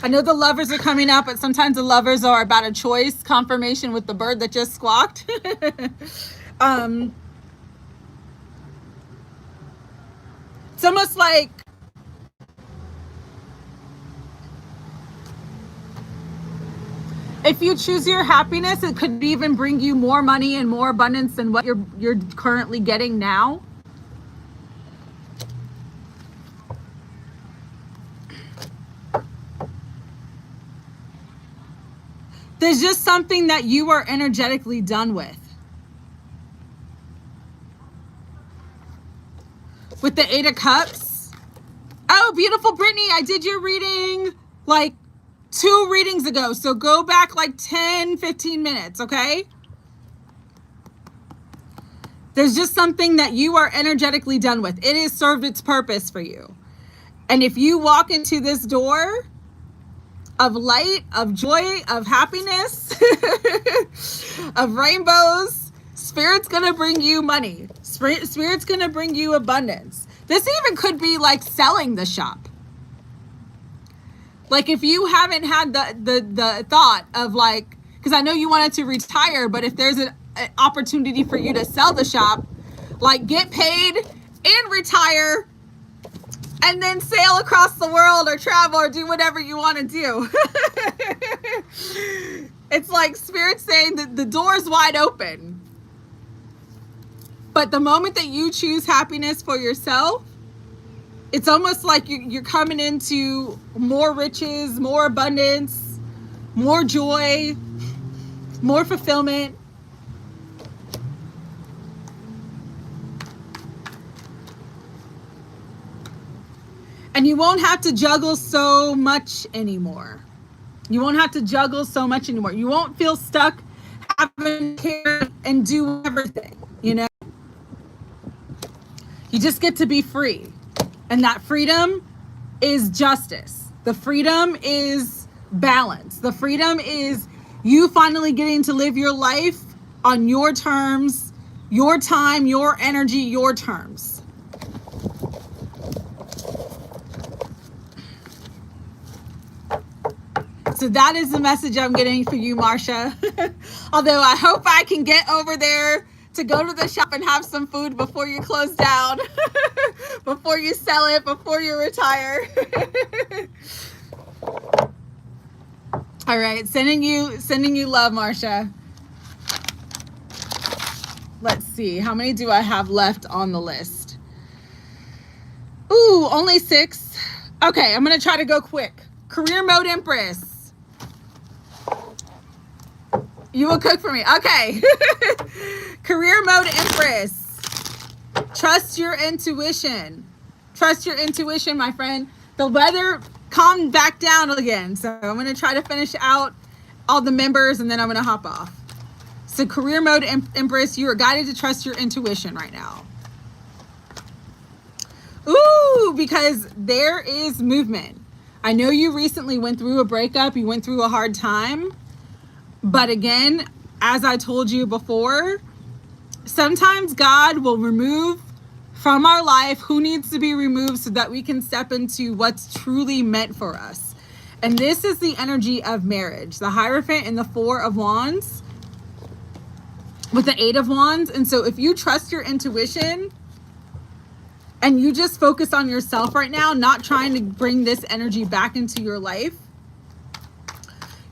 I know the lovers are coming up, but sometimes the lovers are about a choice, confirmation with the bird that just squawked. It's almost like if you choose your happiness, it could even bring you more money and more abundance than what you're currently getting now. There's just something that you are energetically done with. With the 8 of Cups. Oh, beautiful Brittany, I did your reading like 2 readings ago. So go back like 10, 15 minutes, okay? There's just something that you are energetically done with. It has served its purpose for you. And if you walk into this door of light, of joy, of happiness, of rainbows, Spirit's gonna bring you money. Spirit's gonna bring you abundance. This even could be like selling the shop. Like if you haven't had the thought of like, because I know you wanted to retire, but if there's an opportunity for you to sell the shop, like get paid and retire and then sail across the world or travel or do whatever you want to do. It's like Spirit saying that the door's wide open. But the moment that you choose happiness for yourself, it's almost like you're coming into more riches, more abundance, more joy, more fulfillment. And you won't have to juggle so much anymore. You won't have to juggle so much anymore. You won't feel stuck having to care and do everything, you know? You just get to be free. And that freedom is justice. The freedom is balance. The freedom is you finally getting to live your life on your terms, your time, your energy, your terms. So that is the message I'm getting for you, Marsha. Although I hope I can get over there to go to the shop and have some food before you close down, before you sell it, before you retire. All right, sending you love, Marsha. Let's see, how many do I have left on the list? Ooh, only 6. Okay, I'm gonna try to go quick. Career Mode Empress. You will cook for me. Okay. Career Mode Empress. Trust your intuition. Trust your intuition, my friend. The weather calmed back down again. So I'm going to try to finish out all the members and then I'm going to hop off. So Career Mode Empress, you are guided to trust your intuition right now. Ooh, because there is movement. I know you recently went through a breakup. You went through a hard time. But again, as I told you before, sometimes God will remove from our life who needs to be removed so that we can step into what's truly meant for us. And this is the energy of marriage. The Hierophant and the 4 of Wands with the 8 of Wands. And so if you trust your intuition and you just focus on yourself right now, not trying to bring this energy back into your life,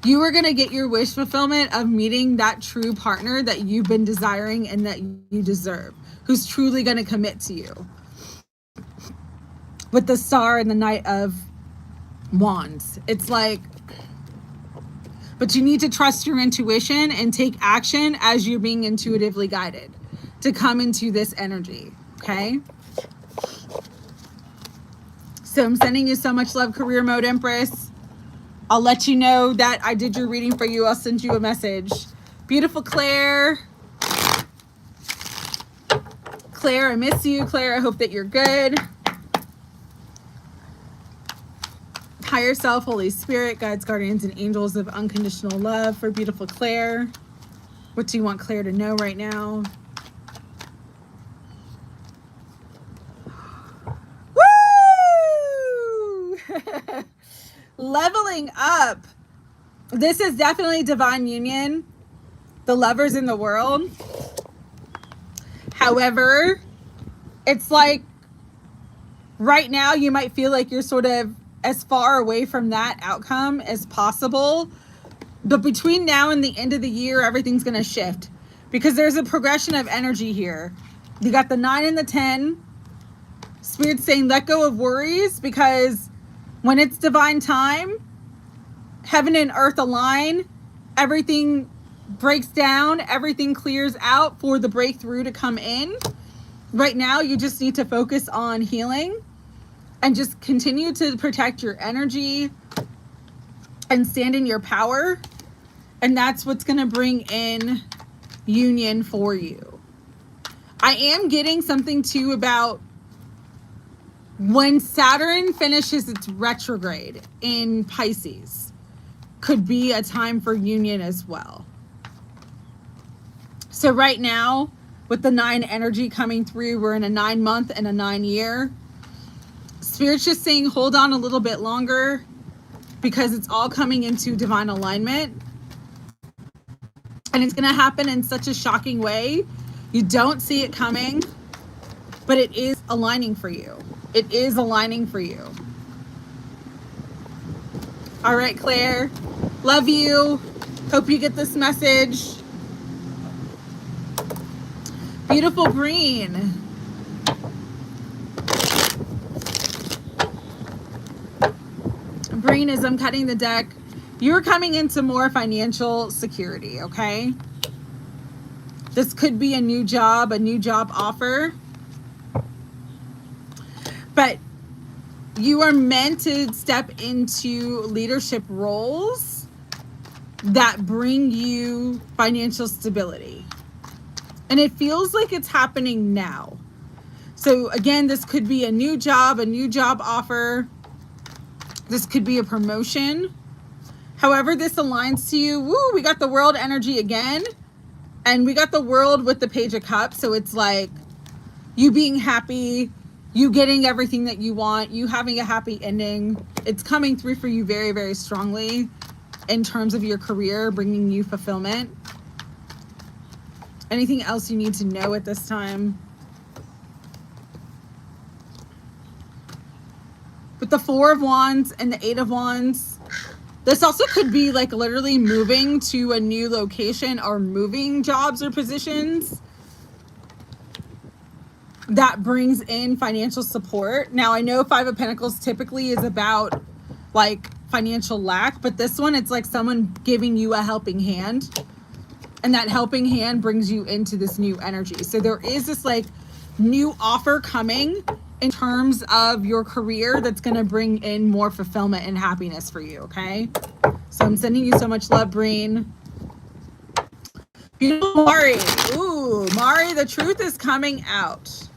you are going to get your wish fulfillment of meeting that true partner that you've been desiring and that you deserve, who's truly going to commit to you. With the Star and the Knight of Wands, it's like, but you need to trust your intuition and take action as you're being intuitively guided to come into this energy, okay? So I'm sending you so much love, Career Mode Empress. I'll let you know that I did your reading for you. I'll send you a message. Beautiful Claire. Claire, I miss you. Claire, I hope that you're good. Higher Self, Holy Spirit, guides, guardians, and angels of unconditional love for beautiful Claire. What do you want Claire to know right now? leveling up. This is definitely divine union, the lovers in the world. However, it's like right now you might feel like you're sort of as far away from that outcome as possible. But between now and the end of the year, everything's going to shift because there's a progression of energy here. You got the 9 and the 10. Spirit's saying let go of worries, because when it's divine time, heaven and earth align, everything breaks down, everything clears out for the breakthrough to come in. Right now, you just need to focus on healing and just continue to protect your energy and stand in your power. And that's what's going to bring in union for you. I am getting something too about when Saturn finishes its retrograde in Pisces, could be a time for union as well. So right now, with the 9 energy coming through, we're in a 9-month and a 9-year. Spirit's just saying hold on a little bit longer, because it's all coming into divine alignment. And it's going to happen in such a shocking way. You don't see it coming, but it is aligning for you. It is aligning for you. All right, Claire. Love you. Hope you get this message. Beautiful green. Green, as I'm cutting the deck, you're coming into more financial security, okay? This could be a new job offer. But you are meant to step into leadership roles that bring you financial stability. And it feels like it's happening now. So again, this could be a new job offer. This could be a promotion. However this aligns to you. Woo, we got the world energy again. And we got the world with the Page of Cups. So it's like you being happy, you getting everything that you want, you having a happy ending. It's coming through for you very, very strongly in terms of your career, bringing you fulfillment. Anything else you need to know at this time? With the 4 of Wands and the 8 of Wands, this also could be like literally moving to a new location or moving jobs or positions. That brings in financial support. Now, I know 5 of Pentacles typically is about like financial lack, but this one, it's like someone giving you a helping hand, and that helping hand brings you into this new energy. So there is this like new offer coming in terms of your career that's going to bring in more fulfillment and happiness for you, okay? So I'm sending you so much love, Breen. Beautiful Mari. Ooh, Mari, the truth is coming out.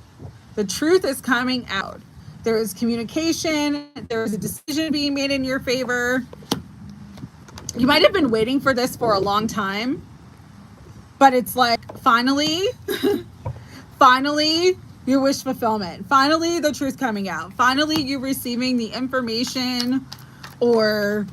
The truth is coming out. There is communication. There is a decision being made in your favor. You might have been waiting for this for a long time, but it's like finally, finally, your wish fulfillment. Finally, the truth coming out. Finally, you receiving the information or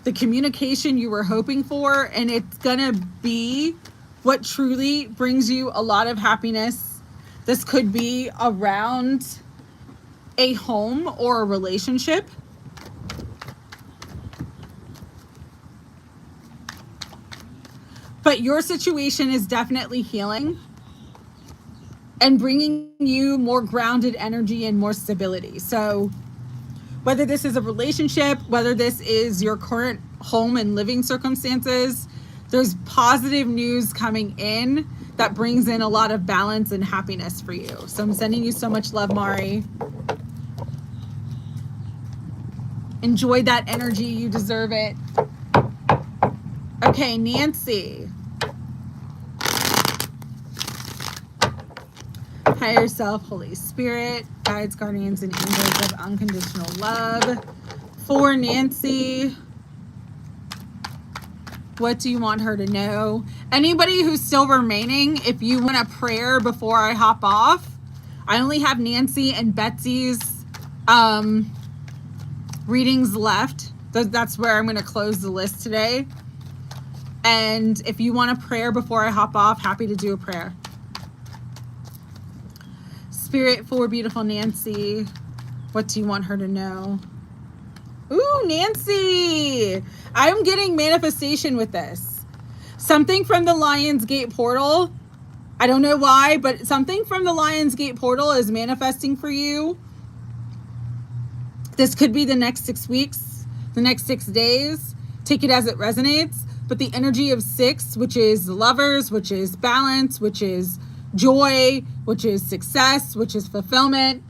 the communication you were hoping for, and it's gonna be what truly brings you a lot of happiness. This could be around a home or a relationship. But your situation is definitely healing and bringing you more grounded energy and more stability. So whether this is a relationship, whether this is your current home and living circumstances, there's positive news coming in that brings in a lot of balance and happiness for you. So I'm sending you so much love, Mari. Enjoy that energy. You deserve it. Okay, Nancy. Higher self, Holy Spirit, guides, guardians, and angels of unconditional love. For Nancy, what do you want her to know? Anybody who's still remaining, if you want a prayer before I hop off, I only have Nancy and Betsy's readings left. That's where I'm going to close the list today. And if you want a prayer before I hop off, happy to do a prayer. Spirit for beautiful Nancy, what do you want her to know? Ooh, Nancy! I'm getting manifestation with this. Something from the Lion's Gate portal. I don't know why, but something from the Lion's Gate portal is manifesting for you. This could be the next 6 weeks, the next 6 days. Take it as it resonates. But the energy of 6, which is lovers, which is balance, which is joy, which is success, which is fulfillment.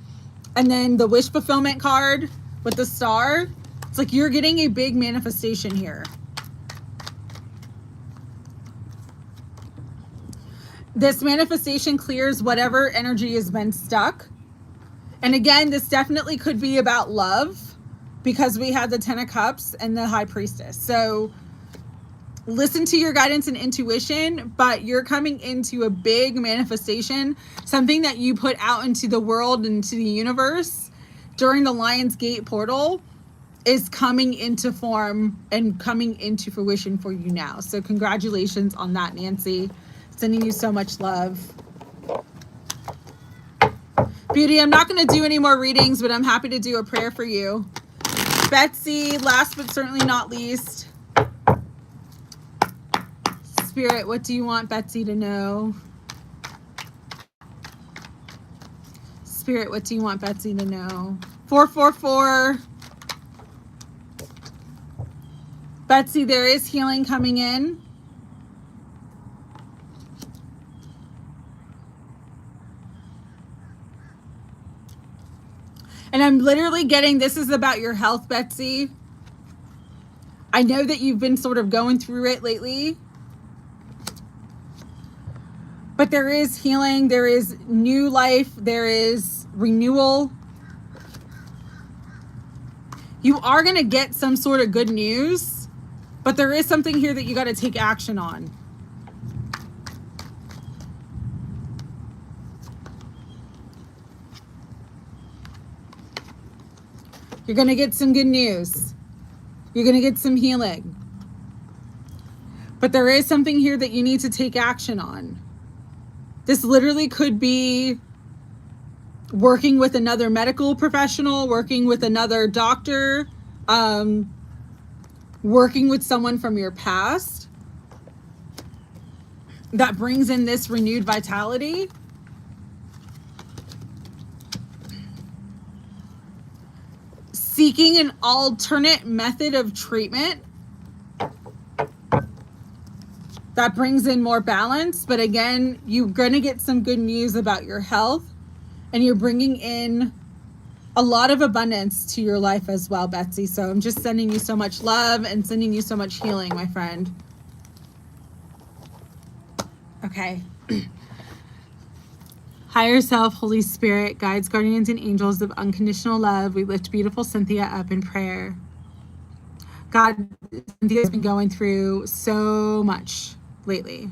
And then the wish fulfillment card with the star. It's like you're getting a big manifestation here. This manifestation clears whatever energy has been stuck. And again, this definitely could be about love because we had the 10 of Cups and the High Priestess. So listen to your guidance and intuition, but you're coming into a big manifestation, something that you put out into the world, into the universe during the Lion's Gate portal is coming into form and coming into fruition for you now. So congratulations on that, Nancy. Sending you so much love. Beauty, I'm not going to do any more readings, but I'm happy to do a prayer for you. Betsy, last but certainly not least. Spirit, what do you want Betsy to know? Spirit, what do you want Betsy to know? 444. Betsy, there is healing coming in. And I'm literally getting, this is about your health, Betsy. I know that you've been sort of going through it lately. But there is healing, there is new life, there is renewal. You are going to get some sort of good news. But there is something here that you got to take action on. You're going to get some good news. You're going to get some healing. But there is something here that you need to take action on. This literally could be working with another medical professional, working with another doctor, working with someone from your past that brings in this renewed vitality. Seeking an alternate method of treatment that brings in more balance. But again, you're going to get some good news about your health, and you're bringing in a lot of abundance to your life as well, Betsy. So I'm just sending you so much love and sending you so much healing, my friend. Okay. Higher self, Holy Spirit, guides, guardians, and angels of unconditional love, we lift beautiful Cynthia up in prayer. God, Cynthia's been going through so much lately.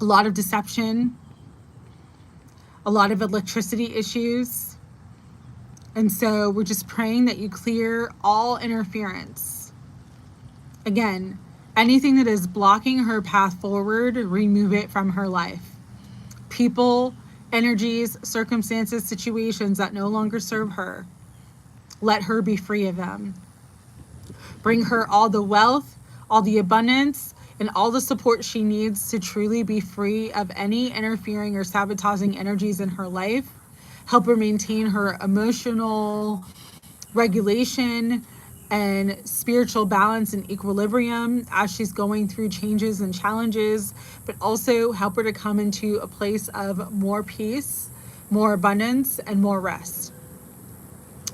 A lot of deception, a lot of electricity issues. And so we're just praying that you clear all interference. Again, anything that is blocking her path forward, remove it from her life. People, energies, circumstances, situations that no longer serve her, let her be free of them. Bring her all the wealth, all the abundance, and all the support she needs to truly be free of any interfering or sabotaging energies in her life. Help her maintain her emotional regulation and spiritual balance and equilibrium as she's going through changes and challenges, but also help her to come into a place of more peace, more abundance, and more rest.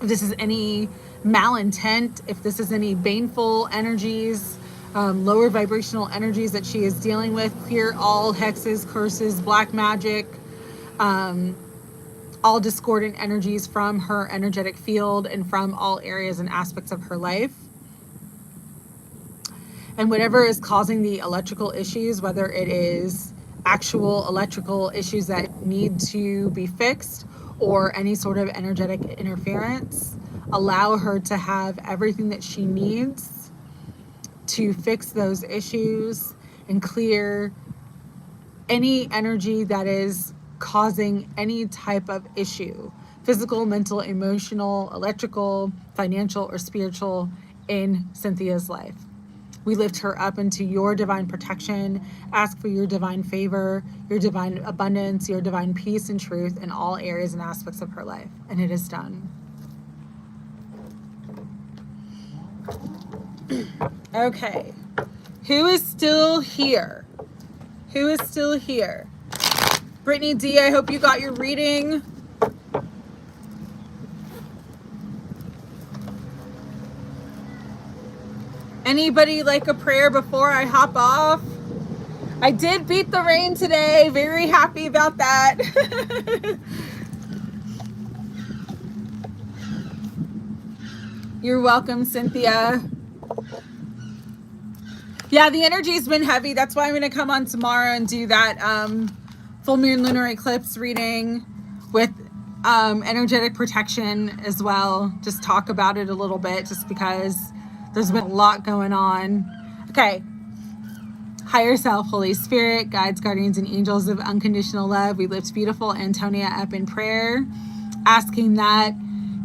If this is any malintent, if this is any baneful energies, lower vibrational energies that she is dealing with, clear all hexes, curses, black magic, all discordant energies from her energetic field and from all areas and aspects of her life. And whatever is causing the electrical issues, whether it is actual electrical issues that need to be fixed or any sort of energetic interference, allow her to have everything that she needs to fix those issues and clear any energy that is causing any type of issue, physical, mental, emotional, electrical, financial, or spiritual in Cynthia's life. We lift her up into your divine protection, ask for your divine favor, your divine abundance, your divine peace and truth in all areas and aspects of her life. And it is done. Okay. Who is still here? Who is still here? Britney D, I hope you got your reading. Anybody like a prayer before I hop off? I did beat the rain today. Very happy about that. You're welcome, Cynthia. Yeah, the energy's been heavy. That's why I'm going to come on tomorrow and do that full moon lunar eclipse reading with energetic protection as well. Just talk about it a little bit just because there's been a lot going on. Okay. Higher self, Holy Spirit, guides, guardians, and angels of unconditional love. We lift beautiful Antonia up in prayer, asking that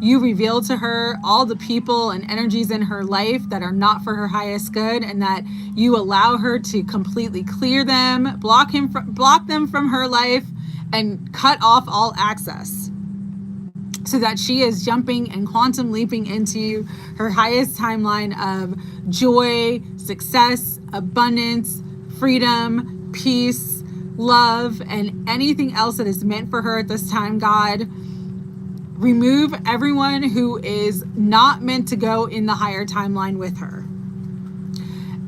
you reveal to her all the people and energies in her life that are not for her highest good, and that you allow her to completely clear them, block them from her life, and cut off all access, so that she is jumping and quantum leaping into her highest timeline of joy, success, abundance, freedom, peace, love, and anything else that is meant for her at this time, God. Remove everyone who is not meant to go in the higher timeline with her.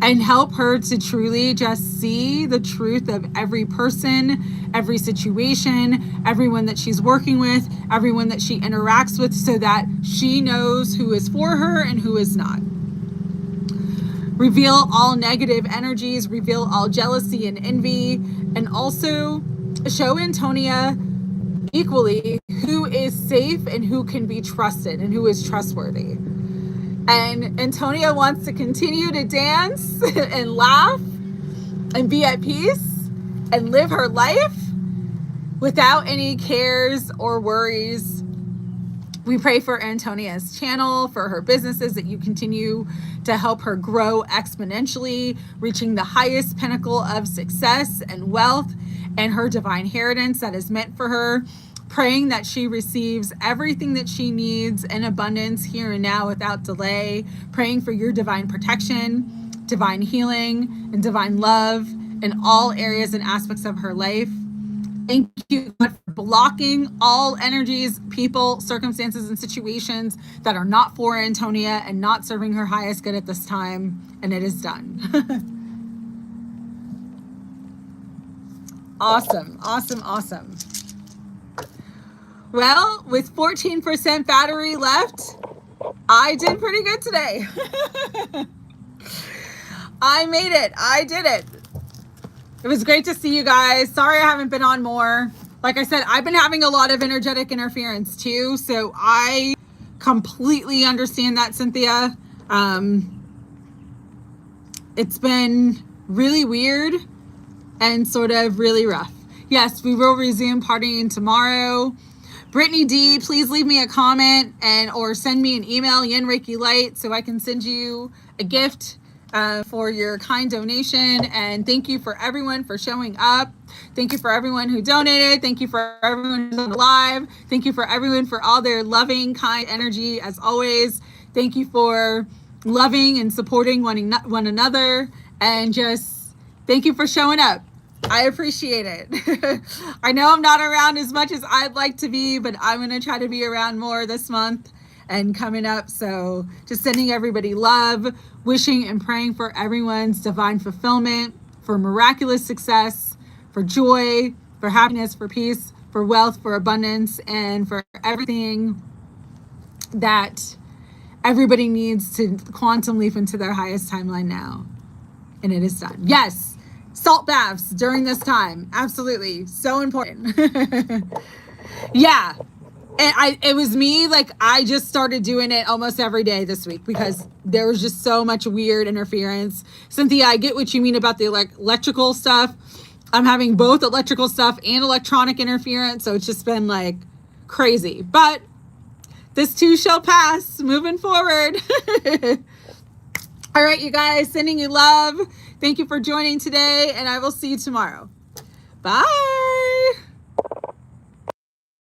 And help her to truly just see the truth of every person, every situation, everyone that she's working with, everyone that she interacts with, so that she knows who is for her and who is not. Reveal all negative energies, reveal all jealousy and envy, and also show Antonia equally who is safe and who can be trusted and who is trustworthy. And Antonia wants to continue to dance and laugh and be at peace and live her life without any cares or worries. We pray for Antonia's channel, for her businesses, that you continue to help her grow exponentially, reaching the highest pinnacle of success and wealth and her divine inheritance that is meant for her. Praying that she receives everything that she needs in abundance here and now without delay. Praying for your divine protection, divine healing, and divine love in all areas and aspects of her life. Thank you for blocking all energies, people, circumstances, and situations that are not for Antonia and not serving her highest good at this time. And it is done. Awesome, awesome, awesome. Well, with 14% battery left, I did pretty good today. I made it. I did it. It was great to see you guys. Sorry I haven't been on more. Like I said, I've been having a lot of energetic interference too, so I completely understand that, Cynthia. It's been really weird and sort of really rough. Yes, we will resume partying tomorrow. Britney D, please leave me a comment or send me an email, Yin Reiki Light, so I can send you a gift for your kind donation. And thank you for everyone for showing up. Thank you for everyone who donated. Thank you for everyone who's on the live. Thank you for everyone for all their loving, kind energy as always. Thank you for loving and supporting one another. And just thank you for showing up. I appreciate it. I know I'm not around as much as I'd like to be, but I'm going to try to be around more this month and coming up. So just sending everybody love, wishing and praying for everyone's divine fulfillment, for miraculous success, for joy, for happiness, for peace, for wealth, for abundance, and for everything that everybody needs to quantum leap into their highest timeline now. And it is done. Yes. Salt baths during this time. Absolutely. So important. Yeah. And it was me, like, I just started doing it almost every day this week because there was just so much weird interference. Cynthia, I get what you mean about the electrical stuff. I'm having both electrical stuff and electronic interference, so it's just been like crazy. But this too shall pass, moving forward. All right, you guys, sending you love. Thank you for joining today, and I will see you tomorrow. Bye.